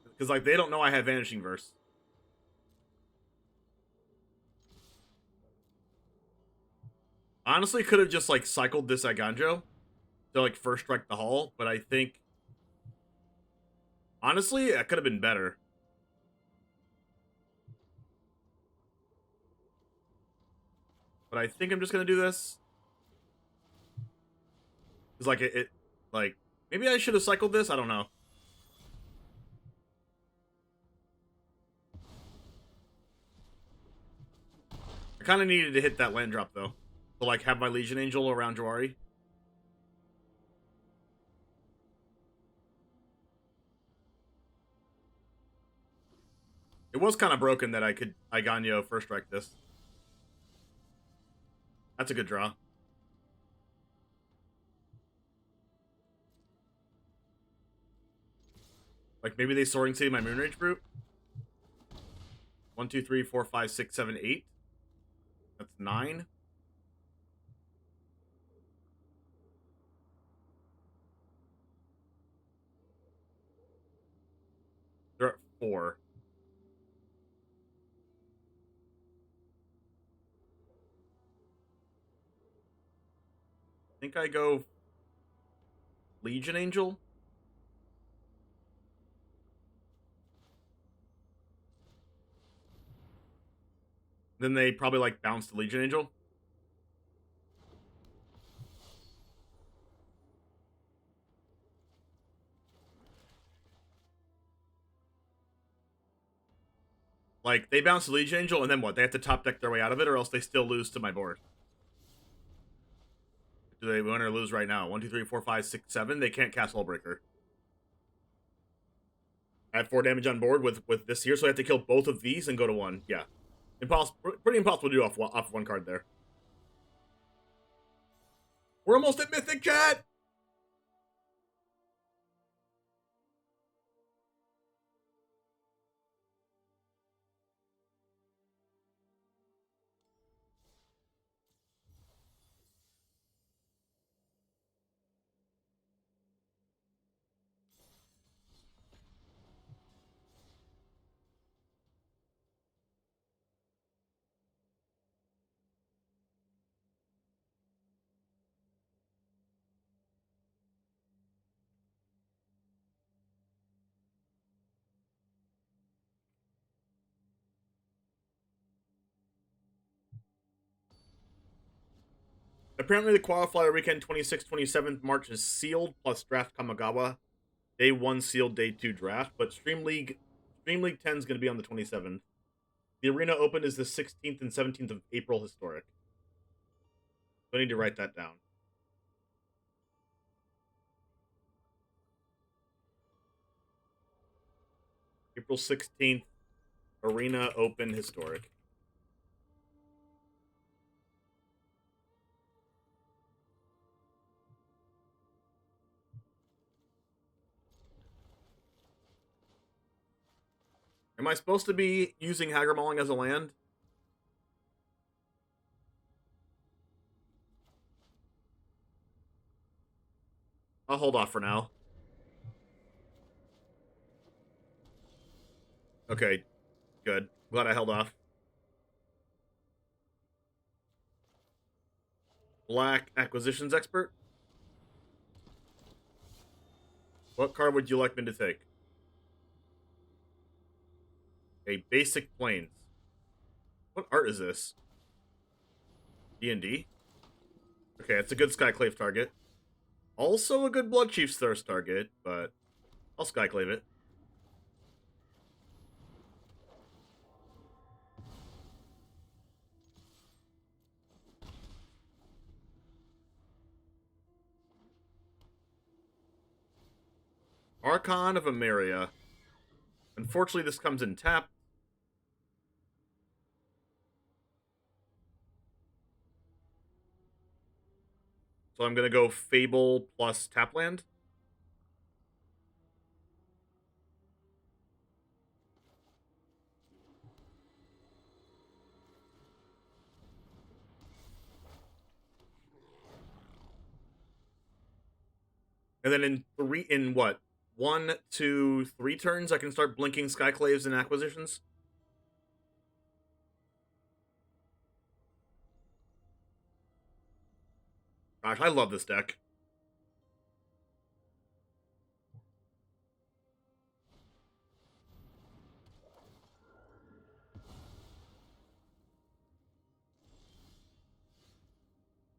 Because, like, they don't know I have Vanishing Verse. Honestly, could have just, like, cycled this Aganjo to, like, first strike the Hall, but I think... Honestly, that could have been better. But I think I'm just gonna do this. Because, like, like, maybe I should have cycled this? I don't know. I kind of needed to hit that land drop, though. To, like, have my Legion Angel around Jawari. It was kind of broken that I could Aiganyo first strike this. That's a good draw. Like, maybe they Soaring City my Moonrage Brute? 1, 2, 3, 4, 5, 6, 7, 8. That's 9. They're at 4. I think I go Legion Angel. Then they probably, like, bounce the Legion Angel. Like, they bounce the Liege Angel, and then what? They have to top deck their way out of it, or else they still lose to my board. Do they win or lose right now? 1, 2, 3, 4, 5, 6, 7. They can't cast Hullbreaker. I have 4 damage on board with this here, so I have to kill both of these and go to 1. Yeah. Pretty impossible to do off 1 card there. We're almost at Mythic, chat! Apparently, the qualifier weekend 26th, 27th March is sealed, plus draft Kamigawa. Day 1 sealed, day 2 draft. But Stream League 10 is going to be on the 27th. The Arena Open is the 16th and 17th of April historic. So I need to write that down. April 16th, Arena Open historic. Am I supposed to be using Hagermauling as a land? I'll hold off for now. Okay, good. Glad I held off. Black Acquisitions Expert. What card would you like me to take? A basic plains. What art is this? D&D? Okay, it's a good Skyclave target. Also a good Bloodchief's Thirst target, but I'll Skyclave it. Archon of Emeria. Unfortunately, this comes in tap. So I'm going to go Fable plus Tapland. And then in what? 1, 2, 3 turns, I can start blinking Skyclaves and Acquisitions. Gosh, I love this deck.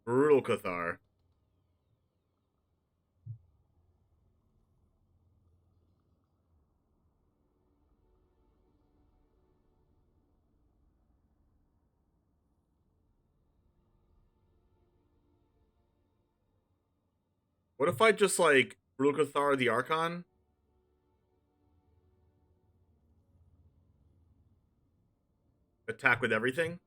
Brutal Cathar. What if I just, like, Brutal Cathar the Archon? Attack with everything?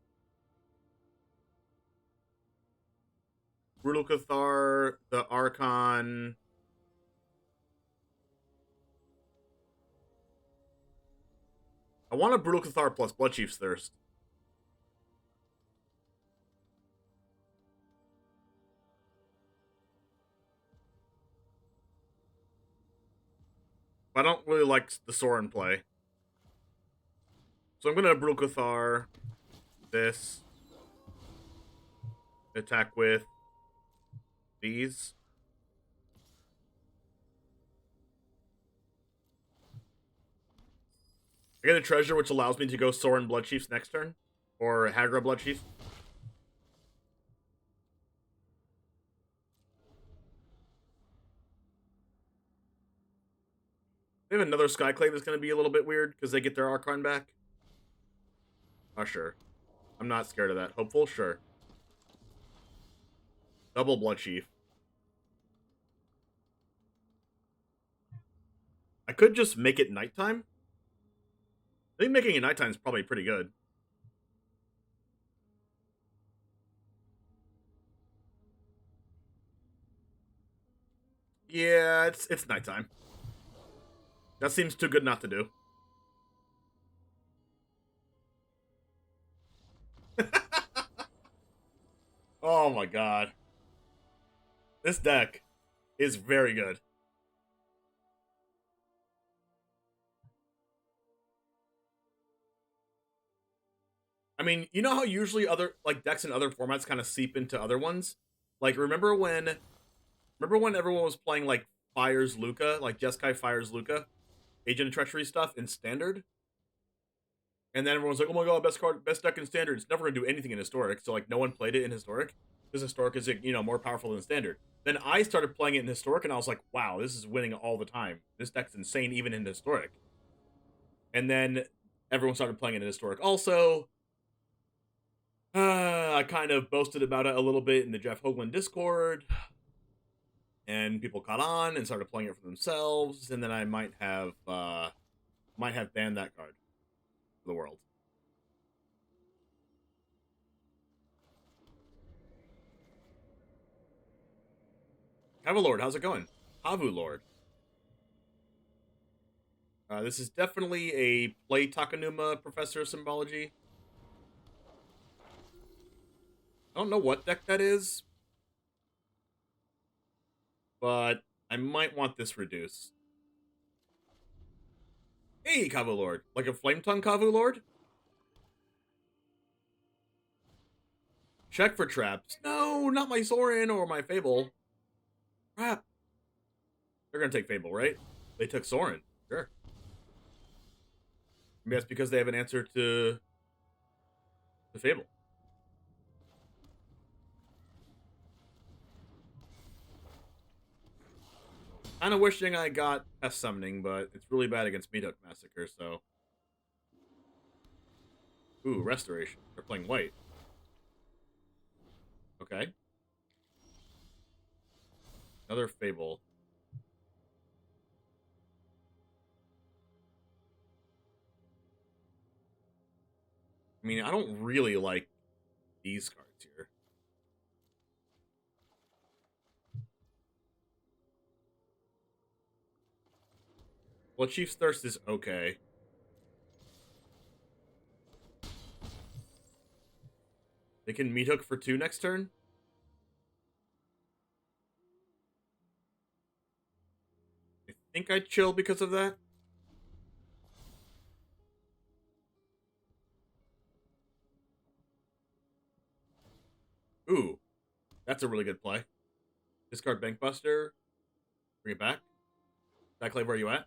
Brutal Cathar, the Archon. I want a Brutal Cathar plus Bloodchief's Thirst. I don't really like the Sorin play. So I'm going to Brutal Cathar this. Attack with these. I get a treasure which allows me to go Sorin Bloodchiefs next turn. Or Hagra Bloodchief. They have another Skyclave that's going to be a little bit weird because they get their Archon back. Oh, sure. I'm not scared of that. Hopeful? Sure. Double Blood Chief. I could just make it nighttime. I think making it nighttime is probably pretty good. Yeah, it's nighttime. That seems too good not to do. Oh my god. This deck is very good. I mean, you know how usually other decks in other formats kind of seep into other ones? Like remember when everyone was playing like Fires Luca, like Jeskai Fires Luca, Agent of Treachery stuff in Standard? And then everyone's like, oh my god, best deck in Standard. It's never gonna do anything in Historic, so like no one played it in Historic. Because Historic is, you know, more powerful than Standard. Then I started playing it in Historic and I was like, wow, this is winning all the time. This deck's insane even in Historic. And then everyone started playing it in Historic also. I kind of boasted about it a little bit in the Jeff Hoogland Discord, and people caught on and started playing it for themselves. And then I might have banned that card for the world. Havu Lord, how's it going? Havu Lord. This is definitely a play Takanuma Professor of Symbology. I don't know what deck that is, but I might want this reduce. Hey, Kavu Lord. Like a Flame Tongue Kavu Lord? Check for traps. No, not my Sorin or my Fable. Crap. They're gonna take Fable, right? They took Sorin. Sure. Maybe that's because they have an answer to Fable. Kind of wishing I got Pest Summoning, but it's really bad against Meathook Massacre, so... Ooh, Restoration. They're playing white. Okay. Another Fable. I mean, I don't really like these cards here. Well, Chief's Thirst is okay. They can Meathook for 2 next turn? I think I'd chill because of that. Ooh, that's a really good play. Discard Bankbuster. Bring it back. Backlave, where are you at?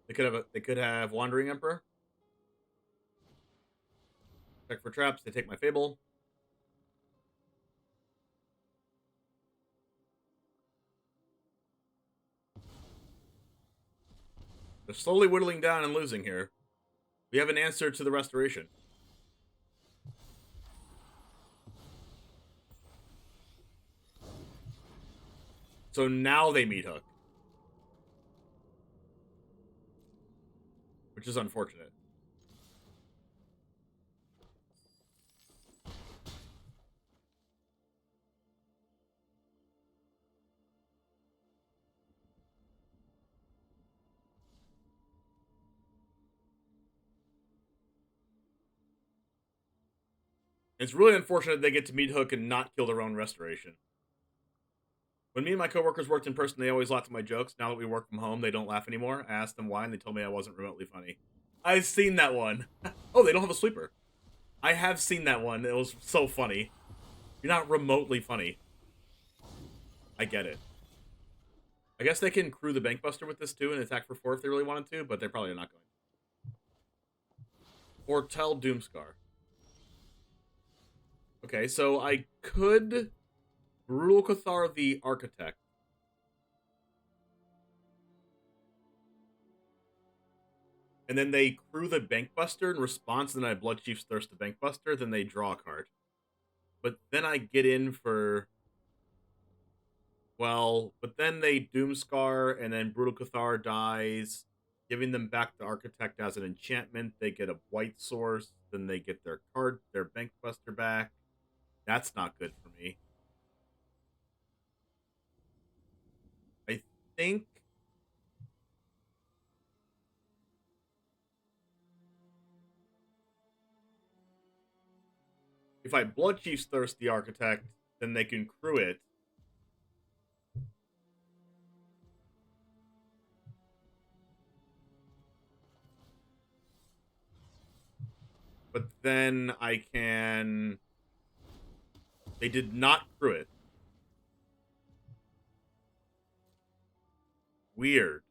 They could have Wandering Emperor. Check for traps. They take my Fable. They're slowly whittling down and losing here. We have an answer to the Restoration. So now they Meathook. Which is unfortunate. It's really unfortunate they get to Meathook and not kill their own Restoration. When me and my coworkers worked in person, they always laughed at my jokes. Now that we work from home, they don't laugh anymore. I asked them why, and they told me I wasn't remotely funny. I've seen that one. Oh, they don't have a sweeper. I have seen that one. It was so funny. You're not remotely funny. I get it. I guess they can crew the Bankbuster with this too and attack for 4 if they really wanted to, but they're probably not going. Foretell Doomscar. Okay, so I could Brutal Cathar the Architect. and then they crew the Bankbuster in response, and then I Blood Chief's Thirst the Bankbuster, then they draw a card. But then I get in for... Well, but then they Doomscar, and then Brutal Cathar dies, giving them back to Architect as an enchantment. They get a white source, then they get their card, their Bankbuster back. That's not good for me. I think... If I Blood Chief's Thirst the Architect, then they can crew it. But then I can... They did not crew it. Weird.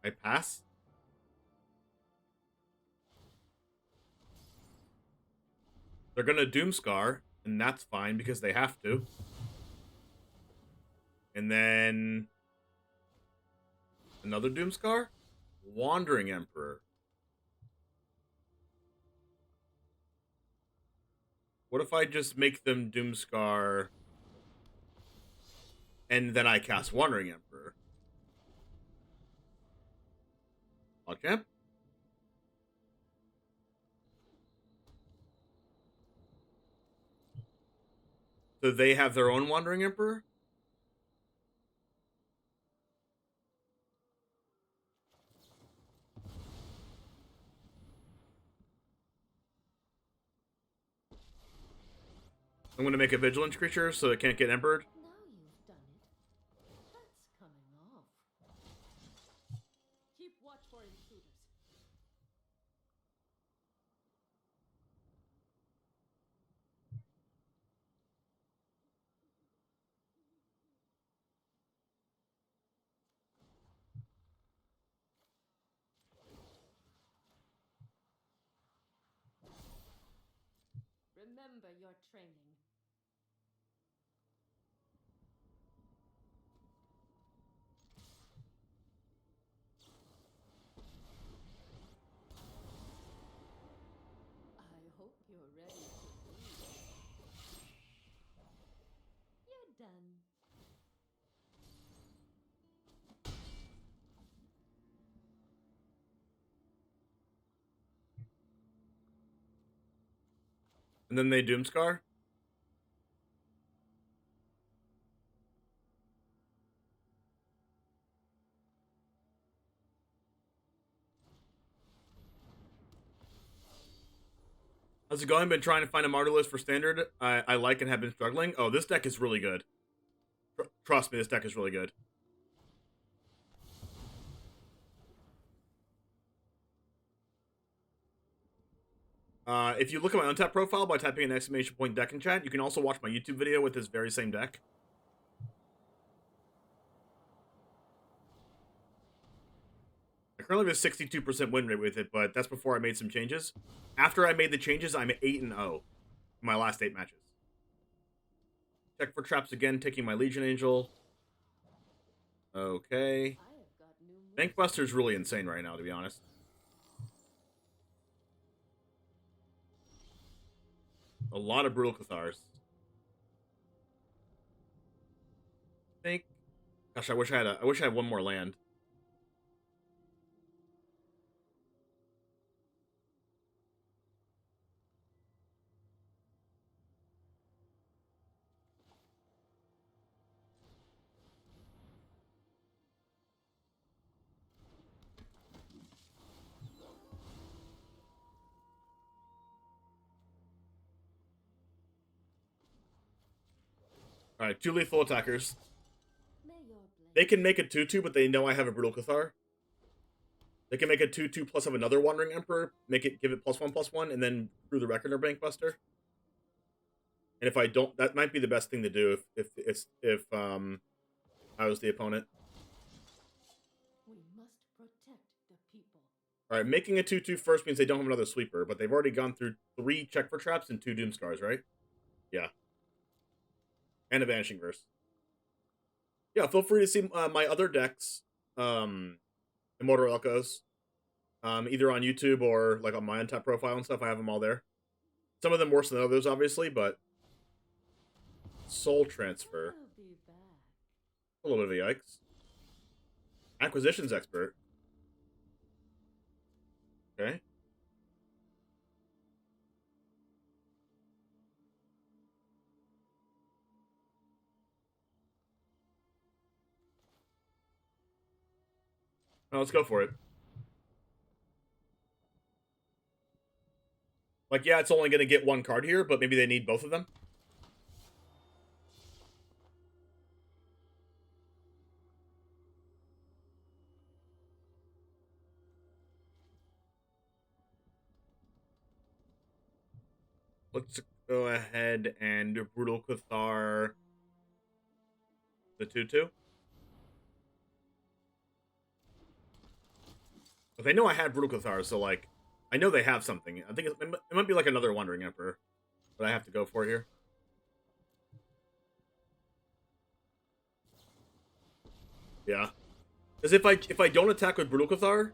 I pass? They're gonna Doomscar, and that's fine because they have to. And then... Another Doomscar? Wandering Emperor. What if I just make them Doomscar, and then I cast Wandering Emperor? Champ? So they have their own Wandering Emperor? I'm going to make a Vigilance creature so it can't get Empered. Now you've done it. That's coming off. Keep watch for intruders. Remember your training. I hope you're ready to leave. You're done. And then they Doomscar? How's it going? Been trying to find a Martyr list for Standard I like and have been struggling. Oh, this deck is really good. Trust me, this deck is really good. If you look at my Untap profile by typing an exclamation point deck in chat, you can also watch my YouTube video with this very same deck. I currently have a 62% win rate with it, but that's before I made some changes. After I made the changes, I'm 8-0 in my last 8 matches. Check for traps again, taking my Legion Angel. Okay. Bankbuster's really insane right now, to be honest. A lot of Brutal Cathars. Gosh, I wish I had one more land. Alright, 2 lethal attackers. They can make a 2-2, but they know I have a Brutal Cathar. They can make a 2-2 plus have another Wandering Emperor, give it +1/+1, and then through the Reckoner Bankbuster. And if I don't, that might be the best thing to do if I was the opponent. We must protect the people. All right, making a 2/2 first means they don't have another sweeper, but they've already gone through 3 check for traps and 2 doom scars, right? Yeah. And a vanishing verse. Yeah, feel free to see my other decks, Immortal Echoes, either on YouTube or like on my Untap profile and stuff. I have them all there. Some of them worse than others, obviously, but Soul Transfer. I'll be back. A little bit of a yikes. Acquisitions Expert. Okay. Oh, let's go for it. Like, yeah, it's only going to get 1 card here, but maybe they need both of them. Let's go ahead and Brutal Cathar the 2/2. But they know I had Brutal Cathar, so, like, I know they have something. I think it might be like another Wandering Emperor that I have to go for here. Yeah. Because if I don't attack with Brutal Cathar,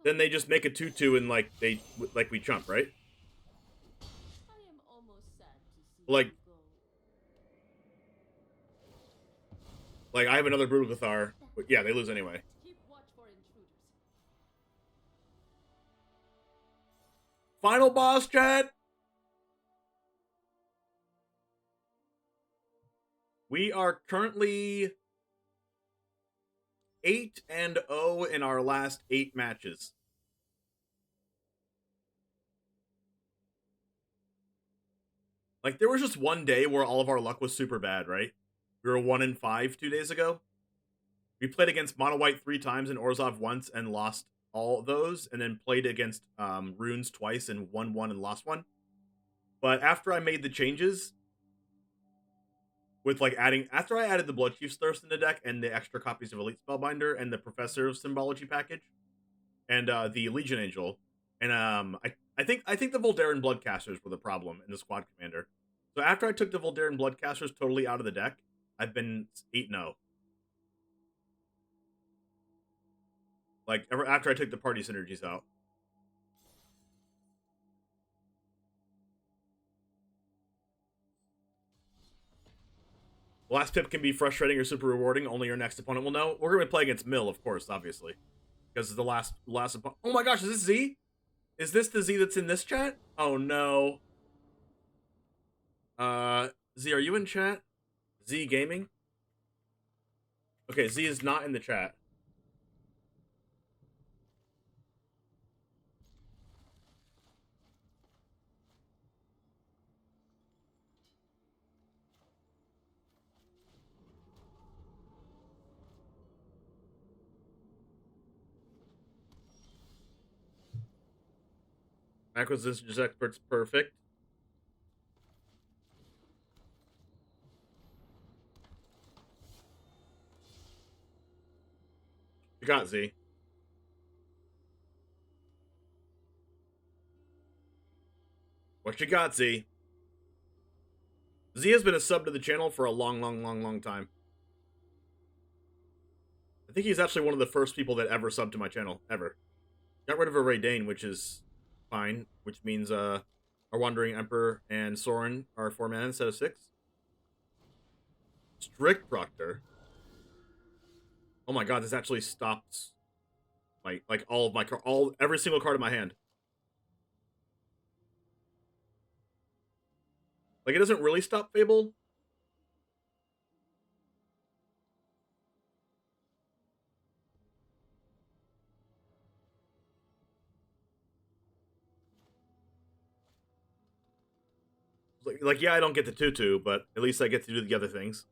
then they just make a 2/2 and, like, we chump, right? I am almost sad to see Like, you go. like I have another Brutal Cathar, but yeah, they lose anyway. Keep watch for intruders. Final boss, chat. We are currently 8-0 in our last 8 matches. Like, there was just one day where all of our luck was super bad, right? We were 1-5 2 days ago. We played against Mono White 3 times and Orzhov once and lost all of those, and then played against Runes twice and won 1 and lost 1. But after I made the changes, with like after I added the Blood Chief's Thirst in the deck and the extra copies of Elite Spellbinder and the Professor of Symbology package and the Legion Angel, and I think the Voldaren Bloodcasters were the problem in the Squad Commander. So after I took the Voldaren Bloodcasters totally out of the deck, I've been 8-0. Like, after I took the party synergies out. The last tip can be frustrating or super rewarding. Only your next opponent will know. We're going to play against Mill, of course, obviously. Because it's the last opponent. Oh my gosh, is this Z? Is this the Z that's in this chat? Oh no. Z, are you in chat? Z Gaming? Okay, Z is not in the chat. Acquisitions Expert's perfect. You got Z. What you got, Z? Z has been a sub to the channel for a long time. I think he's actually one of the first people that ever subbed to my channel, ever. Got rid of a Raydane, which is fine, which means our Wandering Emperor and Soren are 4 mana instead of 6. Strict Proctor. Oh my god, this actually stops like all of my every single card in my hand. Like, it doesn't really stop Fable. Like, yeah, I don't get the 2/2, but at least I get to do the other things.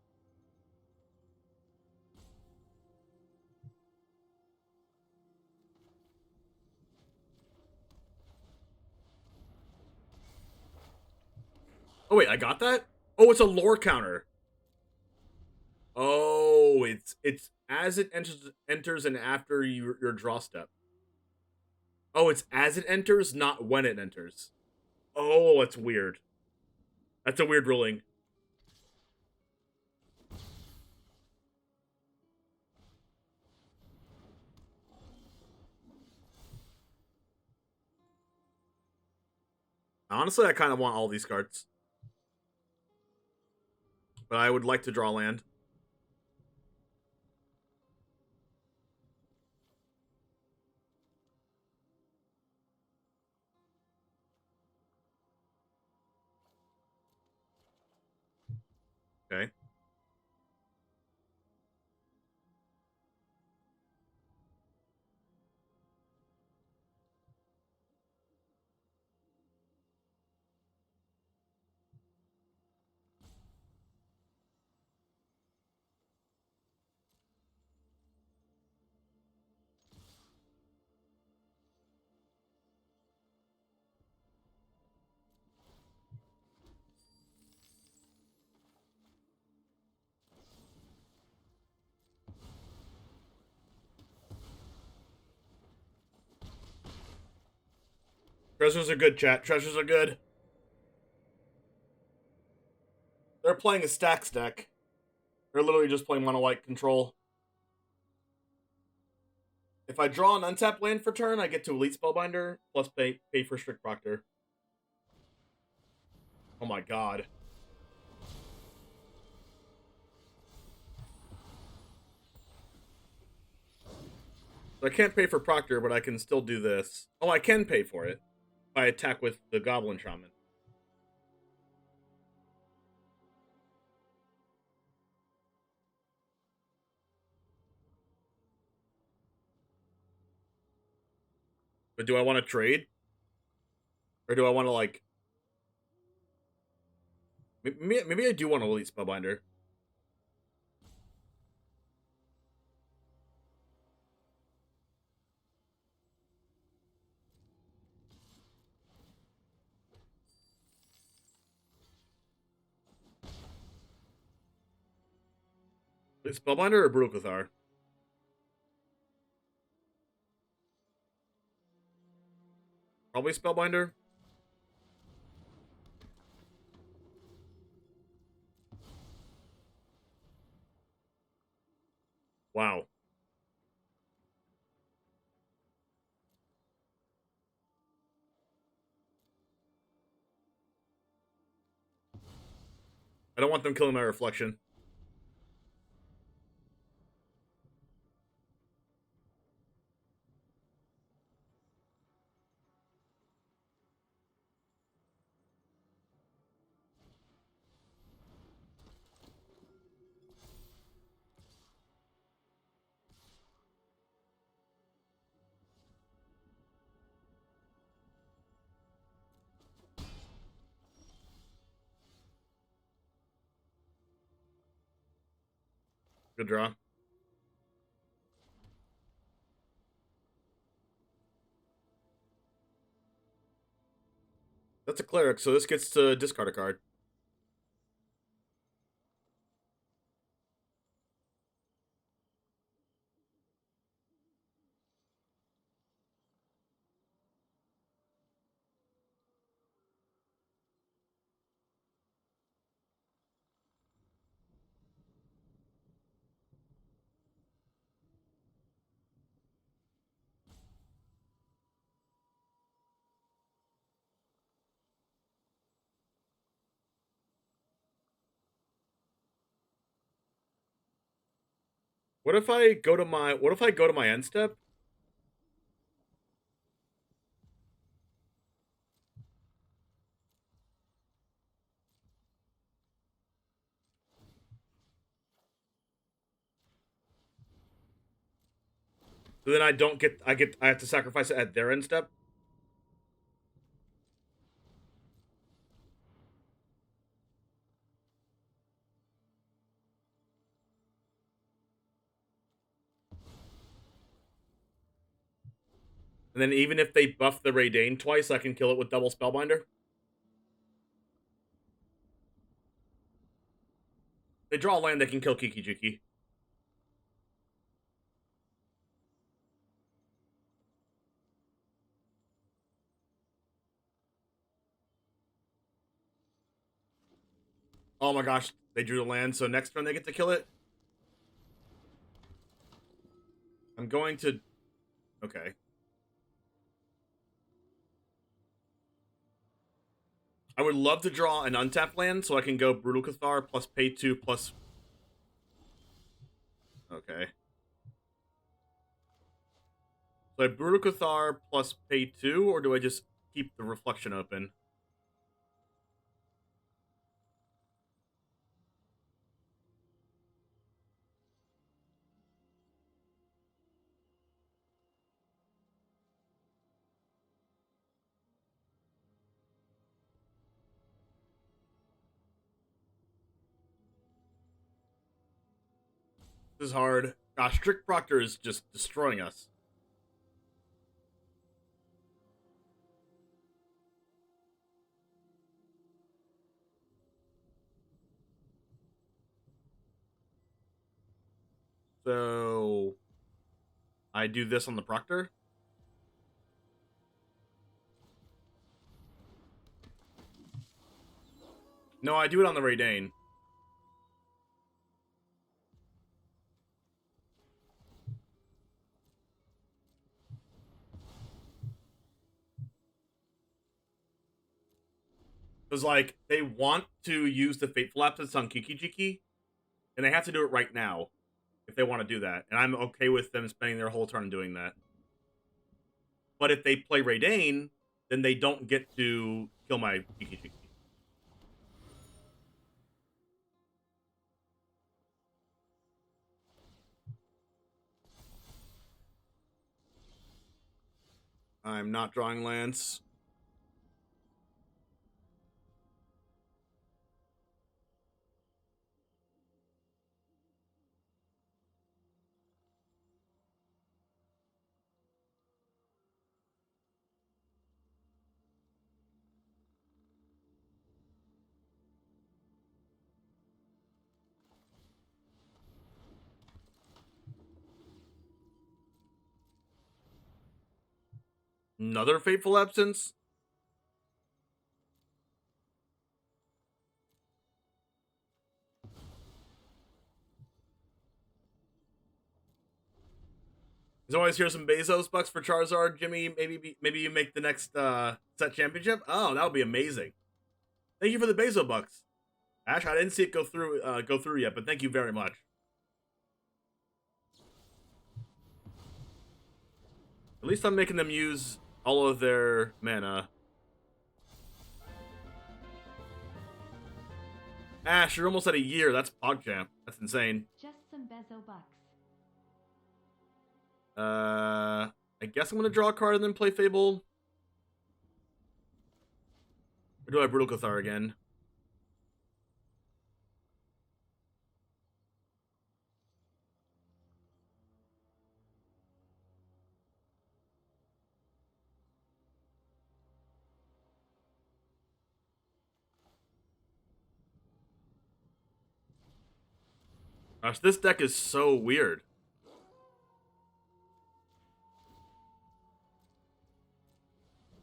Oh wait, I got that? Oh, it's a lore counter. Oh, it's as it enters and after your draw step. Oh, it's as it enters, not when it enters. Oh, that's weird. That's a weird ruling. Honestly, I kind of want all these cards. But I would like to draw land. Okay. Treasures are good, chat. Treasures are good. They're playing a stacks deck. They're literally just playing mono white control. If I draw an untapped land for turn, I get to Elite Spellbinder, plus pay for Strict Proctor. Oh my god. So I can't pay for Proctor, but I can still do this. Oh, I can pay for it. If I attack with the Goblin Shaman. But do I want to trade? Or do I want to, like... Maybe I do want to Elite Spellbinder. Elite Spellbinder or Brutal Cathar? Probably Spellbinder. Wow. I don't want them killing my reflection. Good draw. That's a cleric, so this gets to discard a card. What if I go to my end step? So then I don't get I have to sacrifice it at their end step? And then even if they buff the Raydane twice, I can kill it with double Spellbinder? They draw a land that can kill Kiki Jiki. Oh my gosh, they drew the land, so next turn they get to kill it? I'm going to... Okay. I would love to draw an untapped land so I can go Brutal Cathar plus pay 2 plus... Okay. So I Brutal Cathar plus pay 2, or do I just keep the Reflection open? This is hard. Gosh, Strict Proctor is just destroying us. So... I do this on the Proctor? No, I do it on the Raydane. Because, like, they want to use the Fateful Absence on Kiki-Jiki, and they have to do it right now if they want to do that. And I'm okay with them spending their whole turn doing that. But if they play Raydane, then they don't get to kill my Kiki-Jiki. I'm not drawing lands. Another Fateful Absence? There's always here some Bezos bucks for Charizard, Jimmy. Maybe you make the next set championship. Oh, that would be amazing. Thank you for the Bezos bucks, Ash. I didn't see it go through yet, but thank you very much. At least I'm making them use all of their mana. Ash, you're almost at a year. That's PogChamp. That's insane. Just some Bezo bucks. I guess I'm gonna draw a card and then play Fable. Or do I Brutal Cathar again? Gosh, this deck is so weird.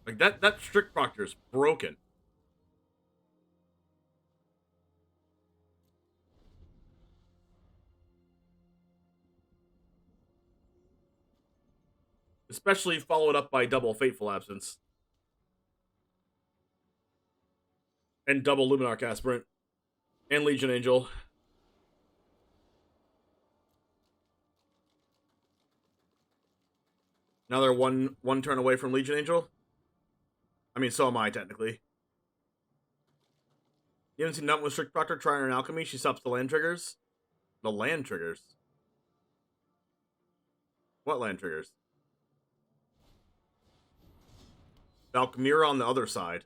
Like, that Strict Proctor is broken. Especially followed up by double Fateful Absence. And double Luminarch Aspirant. And Legion Angel. Now they're one turn away from Legion Angel. I mean, so am I, technically. You haven't seen nothing with Strict Proctor trying her Alchemy? She stops the land triggers? The land triggers? What land triggers? Valkmira on the other side.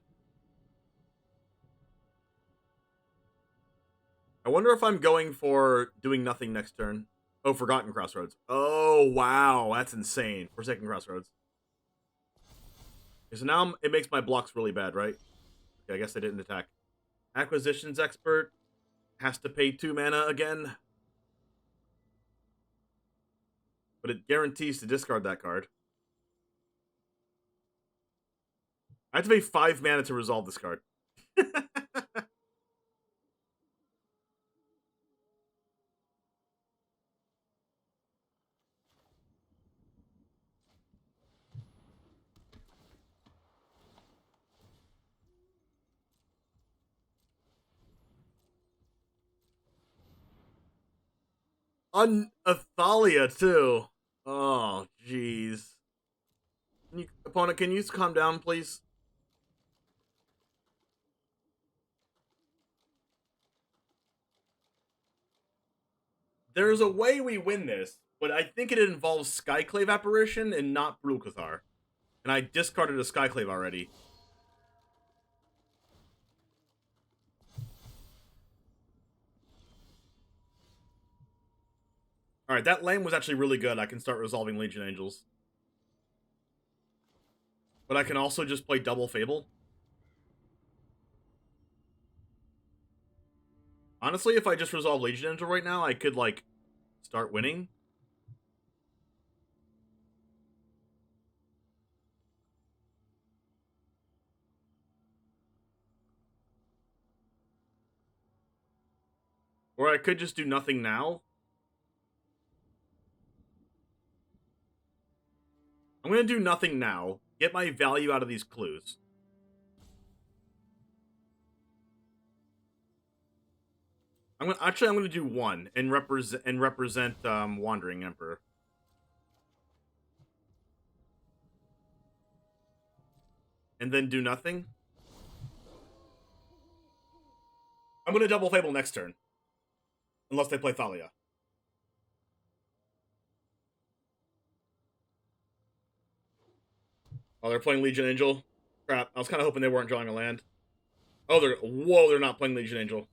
I wonder if I'm going for doing nothing next turn. Oh, Forgotten Crossroads. Oh, wow. That's insane. Forsaken Crossroads. Okay, so now it makes my blocks really bad, right? Okay, I guess I didn't attack. Acquisitions Expert has to pay 2 mana again. But it guarantees to discard that card. I have to pay 5 mana to resolve this card. On Athalia, too. Oh, jeez. Opponent, can you calm down, please? There's a way we win this, but I think it involves Skyclave Apparition and not Brulkathar. And I discarded a Skyclave already. Alright, that lane was actually really good. I can start resolving Legion Angels. But I can also just play double Fable. Honestly, if I just resolve Legion Angel right now, I could, like, start winning. Or I could just do nothing now. I'm going to do nothing now. Get my value out of these clues. I'm going to do one and represent Wandering Emperor. And then do nothing. I'm going to double Fable next turn. Unless they play Thalia. Oh, they're playing Legion Angel. Crap, I was kind of hoping they weren't drawing a land. Oh, they're not playing Legion Angel.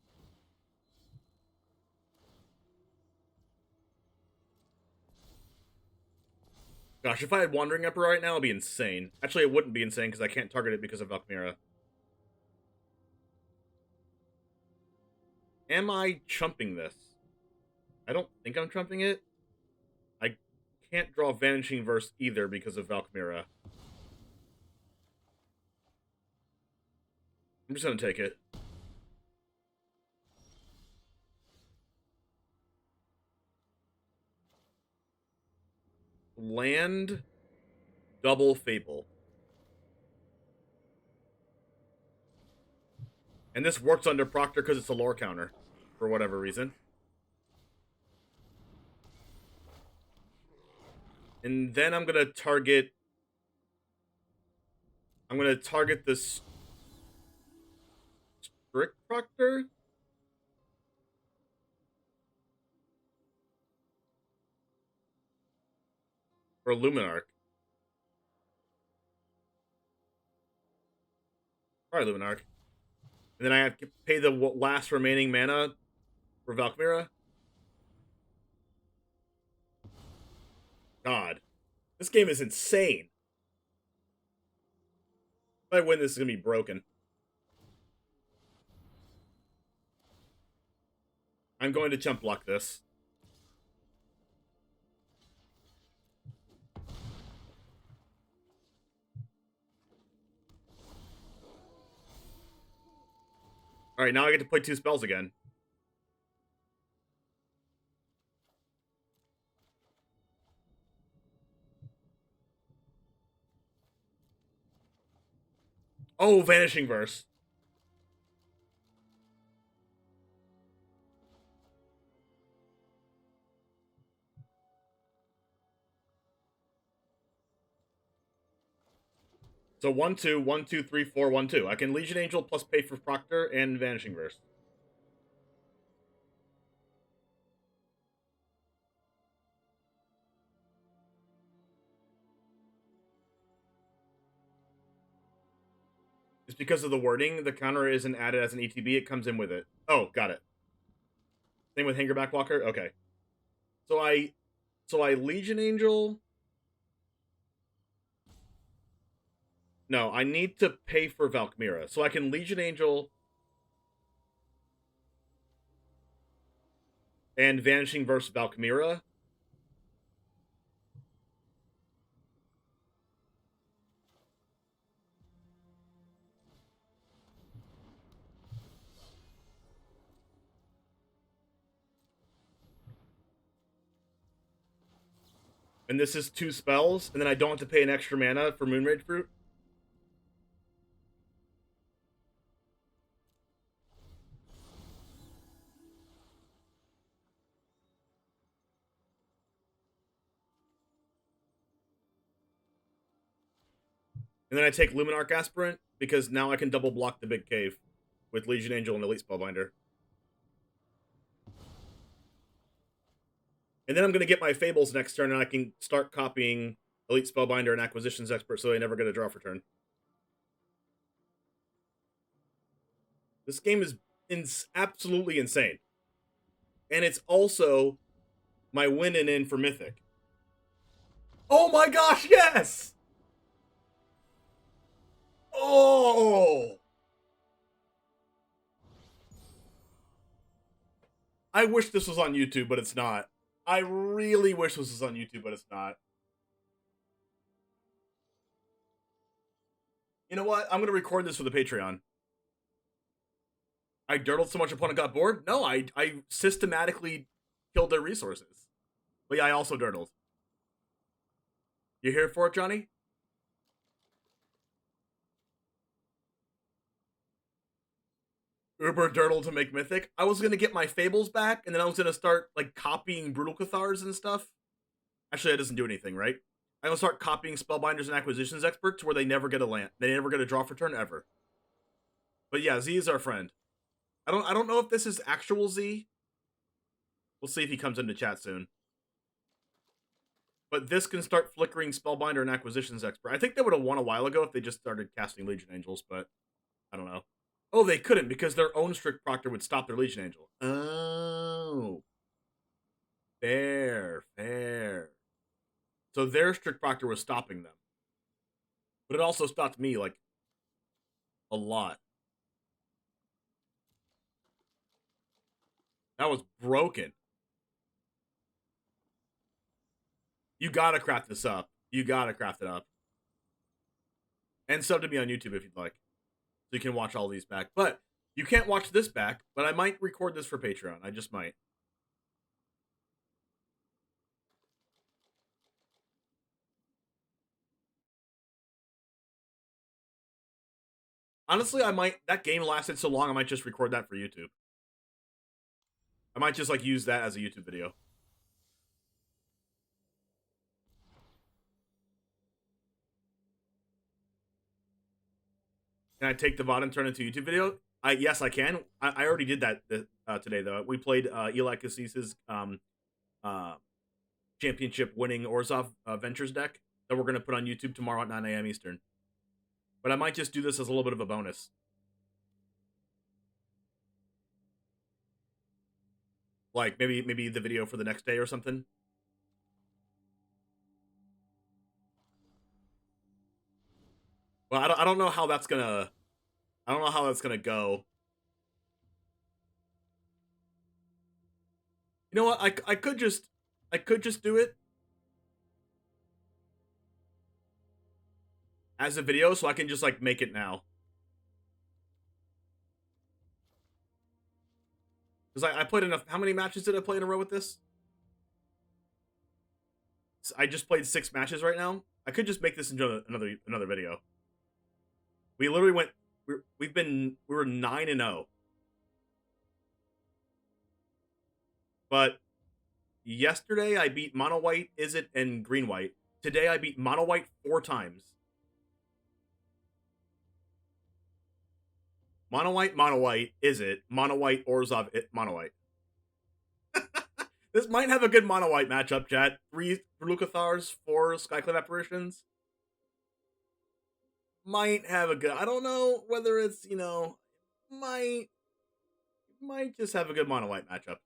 Gosh, if I had Wandering Emperor right now, it'd be insane. Actually, it wouldn't be insane because I can't target it because of Alchemy. Am I chumping this? I don't think I'm trumping it. I can't draw Vanishing Verse either because of Valkyria. I'm just gonna take it. Land, double Fable. And this works under Proctor because it's a lore counter, for whatever reason. And then I'm gonna target this Strict Proctor. Or Luminarch. Probably Luminarch. And then I have to pay the last remaining mana for Valkyria. God. This game is insane. If I win, this is going to be broken. I'm going to jump block this. Alright, now I get to play 2 spells again. Oh, Vanishing Verse. So 1, 2, 1, 2, 3, 4, 1, 2. I can Legion Angel plus pay for Proctor and Vanishing Verse. It's because of the wording. The counter isn't added as an ETB. It comes in with it. Oh, got it. Same with Hangerback Walker? Okay. So I Legion Angel. No, I need to pay for Valkyria. So I can Legion Angel and Vanishing Verse Valkyria. And this is 2 spells, and then I don't have to pay an extra mana for Moonrage Fruit. And then I take Luminarch Aspirant, because now I can double block the big cave with Legion Angel and Elite Spellbinder. And then I'm going to get my Fables next turn, and I can start copying Elite Spellbinder and Acquisitions Expert so I never get a draw for turn. This game is absolutely insane. And it's also my win and in for Mythic. Oh my gosh, yes! Oh! I wish this was on YouTube, but it's not. I really wish this was on YouTube, but it's not. You know what? I'm going to record this for the Patreon. I dirtled so much opponent got bored? No, I systematically killed their resources. But yeah, I also dirtled. You here for it, Johnny? Uber dirtle to make Mythic. I was going to get my Fables back, and then I was going to start, like, copying Brutal Cathars and stuff. Actually, that doesn't do anything, right? I'm going to start copying Spellbinders and Acquisitions Expert to where they never get a land. They never get a draw for turn, ever. But yeah, Z is our friend. I don't know if this is actual Z. We'll see if he comes into chat soon. But this can start flickering Spellbinder and Acquisitions Expert. I think they would have won a while ago if they just started casting Legion Angels, but I don't know. Oh, they couldn't because their own Strict Proctor would stop their Legion Angel. Oh. Fair. So their Strict Proctor was stopping them. But it also stopped me, like, a lot. That was broken. You gotta craft this up. You gotta craft it up. And sub to me on YouTube if you'd like. So you can watch all these back. But you can't watch this back, but I might record this for Patreon. I just might. Honestly, I might. That game lasted so long, I might just record that for YouTube. I might just, like, use that as a YouTube video. Can I take the VOD and turn it into a YouTube video? Yes, I can. I already did that today, though. We played Eli Kassis's championship-winning Orzhov Ventures deck that we're going to put on YouTube tomorrow at 9 a.m. Eastern. But I might just do this as a little bit of a bonus. Like, maybe the video for the next day or something. Well, I don't know how that's gonna... I don't know how that's gonna go. You know what? I could just do it as a video, so I can just, like, make it now. Because I played enough... How many matches did I play in a row with this? I just played 6 matches right now. I could just make this into another video. We literally went... We were 9-0. But yesterday I beat Mono White, Izzet, and Green White. Today I beat Mono White 4 times. Mono White, Izzet, Mono White, Orzhov, Mono White. This might have a good Mono White matchup, chat. 3 Brutal Cathars, 4 Skyclave Apparitions. Might have a good... I don't know whether it's, you know... Might just have a good Mono White matchup.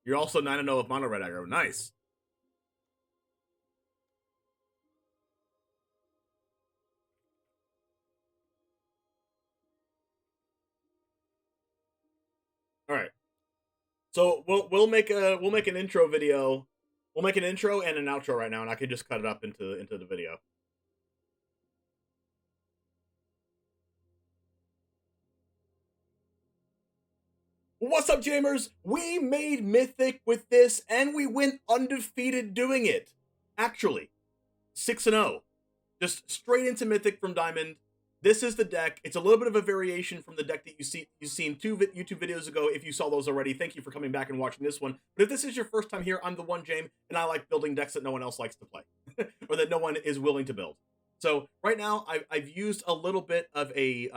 You're also 9-0 with Mono Red Aggro. Nice. All right. So we'll make an intro video. We'll make an intro and an outro right now, and I can just cut it up into the video. What's up, Jamers? We made Mythic with this, and we went undefeated doing it. Actually, 6-0. Just straight into Mythic from Diamond. This is the deck. It's a little bit of a variation from the deck that you've seen two YouTube videos ago. If you saw those already, thank you for coming back and watching this one. But if this is your first time here, I'm the one James, and I like building decks that no one else likes to play, or that no one is willing to build. So right now, I've used a little bit of a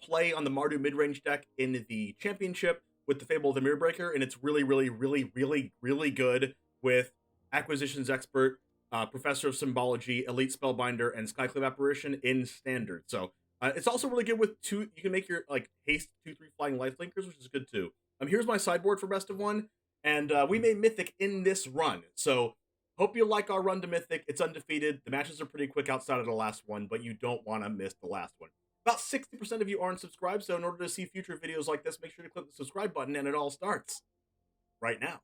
play on the Mardu mid-range deck in the championship with the Fable of the Mirror Breaker, and it's really, really, really, really, really good with Acquisitions Expert, Professor of Symbology, Elite Spellbinder, and Skyclave Apparition in Standard. So it's also really good with two. You can make your like haste 2/3 flying Lifelinkers, which is good too. Here's my sideboard for Best of One, and we made Mythic in this run. So hope you like our run to Mythic. It's undefeated. The matches are pretty quick outside of the last one, but you don't want to miss the last one. About 60% of you aren't subscribed, so in order to see future videos like this, make sure to click the subscribe button, and it all starts right now.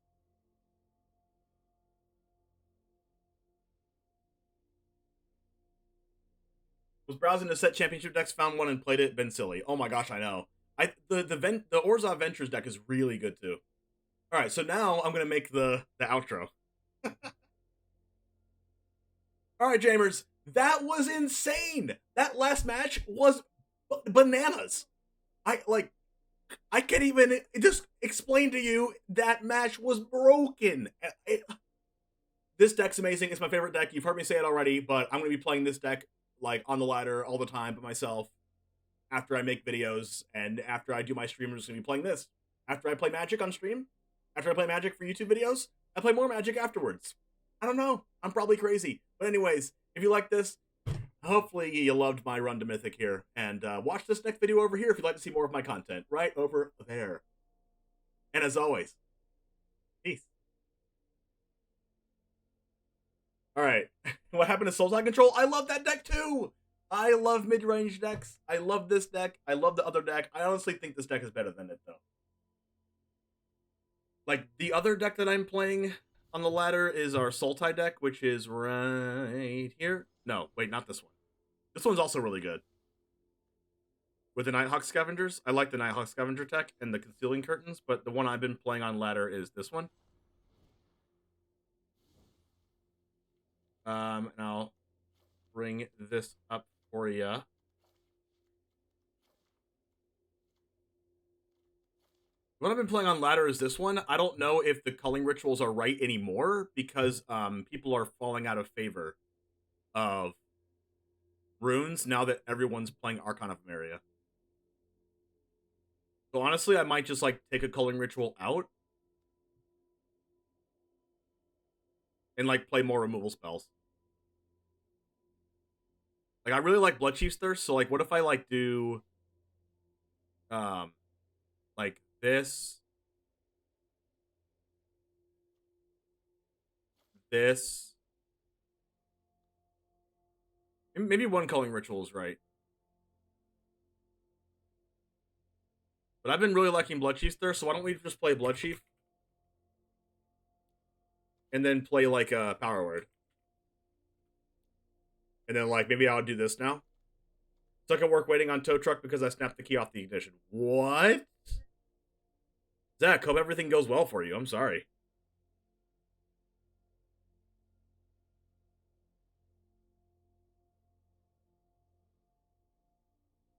Was browsing the set championship decks, found one and played it. Been silly. Oh my gosh, I know. The Orzhov Ventures deck is really good too. All right, so now I'm gonna make the outro. All right, Jamers, that was insane. That last match was bananas. I can't even just explain to you that match was broken. This deck's amazing. It's my favorite deck. You've heard me say it already, but I'm gonna be playing this deck like on the ladder all the time by myself after I make videos, and after I do my stream, I'm just gonna be playing this. After I play Magic on stream, after I play Magic for YouTube videos, I play more Magic afterwards. I don't know. I'm probably crazy. But anyways, if you like this, hopefully you loved my run to Mythic here, and watch this next video over here if you'd like to see more of my content, right over there. And as always, peace. All right, what happened to Soultide Control? I love that deck too. I love mid-range decks. I love this deck. I love the other deck. I honestly think this deck is better than it though. Like the other deck that I'm playing on the ladder is our Soultide deck, which is right here. No, wait, not this one. This one's also really good. With the Nighthawk Scavengers. I like the Nighthawk Scavenger tech and the Concealing Curtains, but the one I've been playing on ladder is this one. And I'll bring this up for you. The one I've been playing on ladder is this one. I don't know if the culling rituals are right anymore because people are falling out of favor of runes now that everyone's playing Archon of Meria. So honestly, I might just like take a culling ritual out and like play more removal spells. Like I really like Bloodchief's Thirst, so like what if I like do like this, maybe one culling ritual is right. But I've been really liking Bloodchief's Thirst, so why don't we just play Bloodchief? And then play like a Power Word. And then like maybe I'll do this now. Stuck at work waiting on tow truck because I snapped the key off the ignition. What? Zach, hope everything goes well for you. I'm sorry.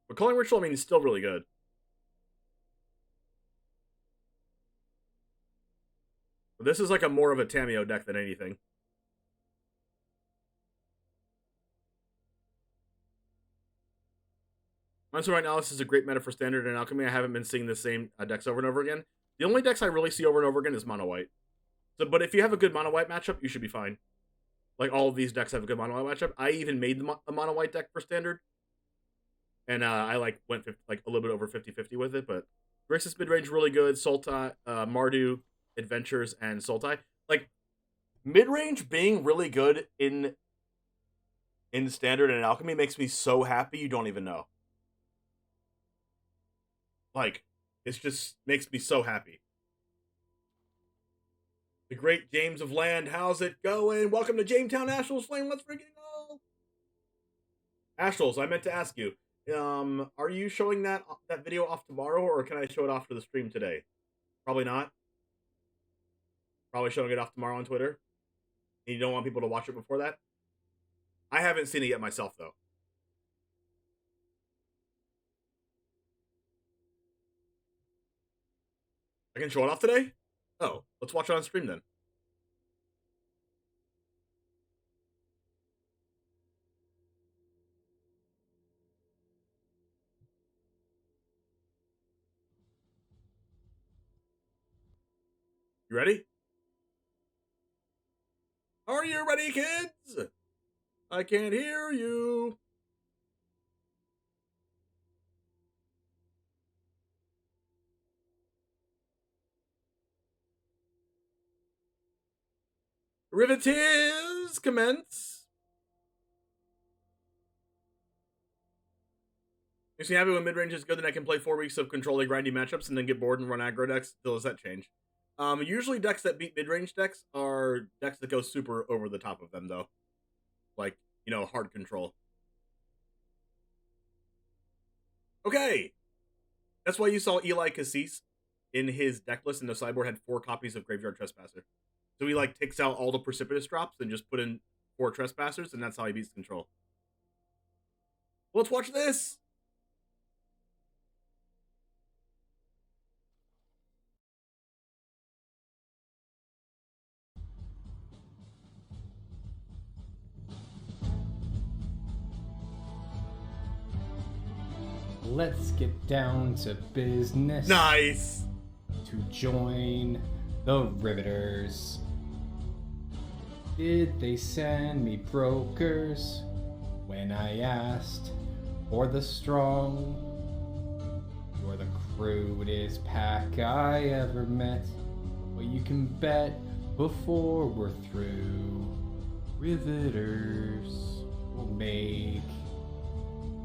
But Culling Ritual, I mean, is still really good. But this is like a more of a Tameo deck than anything. So right now, this is a great meta for Standard and Alchemy. I haven't been seeing the same decks over and over again. The only decks I really see over and over again is Mono White. So, but if you have a good Mono White matchup, you should be fine. Like, all of these decks have a good Mono White matchup. I even made a Mono White deck for Standard. And I like went like a little bit over 50-50 with it. But Grixis midrange really good. Sultai, Mardu, Adventures, and Sultai. Like, midrange being really good in Standard and Alchemy makes me so happy you don't even know. Like, it just makes me so happy. The great James of Land, how's it going? Welcome to Jamestown Astrals Flame. Let's freaking go! Astrals, I meant to ask you, are you showing that video off tomorrow, or can I show it off to the stream today? Probably not. Probably showing it off tomorrow on Twitter. And you don't want people to watch it before that? I haven't seen it yet myself, though. I can show it off today? Oh, let's watch it on stream then. You ready? Are you ready, kids? I can't hear you. Riveteers, commence. Makes me happy when mid-range is good, then I can play 4 weeks of controlling grindy matchups and then get bored and run aggro decks. Still, does that change? Usually decks that beat mid-range decks are decks that go super over the top of them, though. Like, you know, hard control. Okay! That's why you saw Eli Kassis in his deck list in the sideboard had 4 copies of Graveyard Trespasser. So he, like, takes out all the precipitous drops and just put in 4 Trespassers, and that's how he beats control. Let's watch this! Let's get down to business. Nice! To join the Riveters. Did they send me brokers when I asked for the strong? You're the crudest pack I ever met, but you can bet before we're through, Riveters will make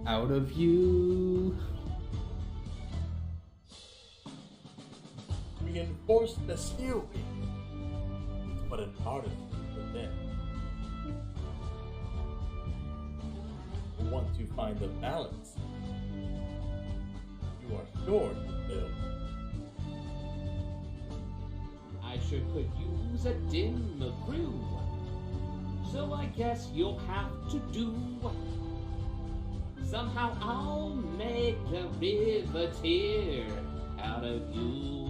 out of you. Reinforce the skill. But an artist within. You want to find the balance. You are sure to build. I sure could use a dim crew, so I guess you'll have to do. Somehow I'll make a riveteer out of you.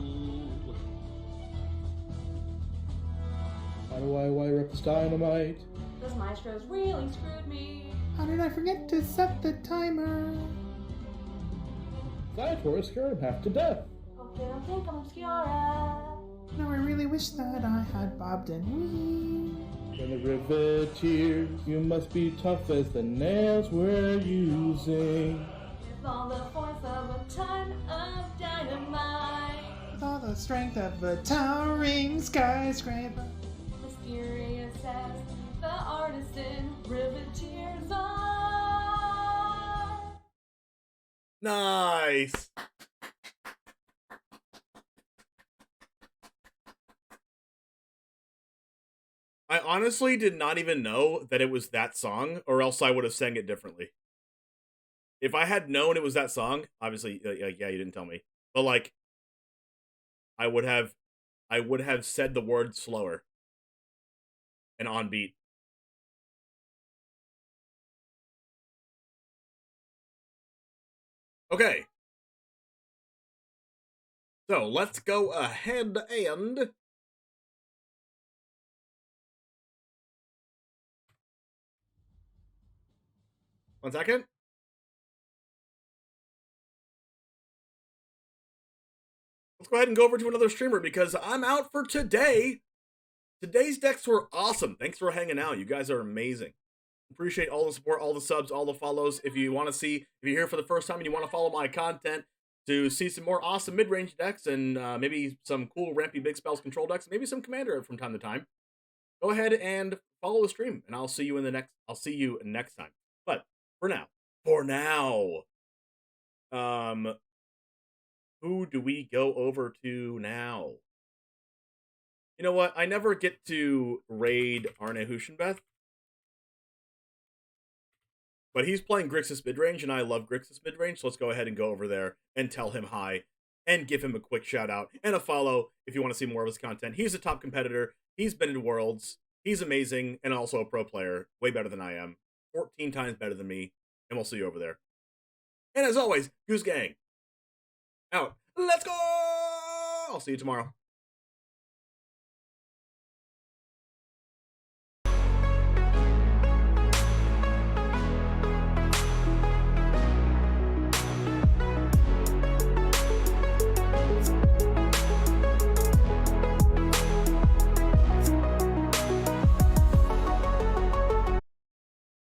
How do I wire up this dynamite? Those maestros really screwed me. How did I forget to set the timer? Cytor scared him half to death. Hope they don't think I'm Obscura. Now I really wish that I had bobbed and weaved. When the riveteers, you must be tough as the nails we're using. With all the force of a ton of dynamite. With all the strength of a towering skyscraper. Mysterious as the artisan riveteers are. Nice! I honestly did not even know that it was that song, or else I would have sang it differently. If I had known it was that song, obviously, yeah, you didn't tell me, but like, I would have said the word slower and on beat. Okay. So let's go ahead and one second. Let's go ahead and go over to another streamer because I'm out for today. Today's decks were awesome. Thanks for hanging out. You guys are amazing. Appreciate all the support, all the subs, all the follows. If you want to see, if you're here for the first time and you want to follow my content to see some more awesome mid-range decks and maybe some cool rampy big spells control decks, maybe some commander from time to time, go ahead and follow the stream and I'll see you next time. But for now, who do we go over to now? You know what? I never get to raid Arne Huschenbeth. But he's playing Grixis midrange, and I love Grixis midrange, so let's go ahead and go over there and tell him hi and give him a quick shout out and a follow if you want to see more of his content. He's a top competitor. He's been in Worlds. He's amazing and also a pro player. Way better than I am. 14 times better than me. And we'll see you over there. And as always, Goose Gang. Out. Let's go! I'll see you tomorrow.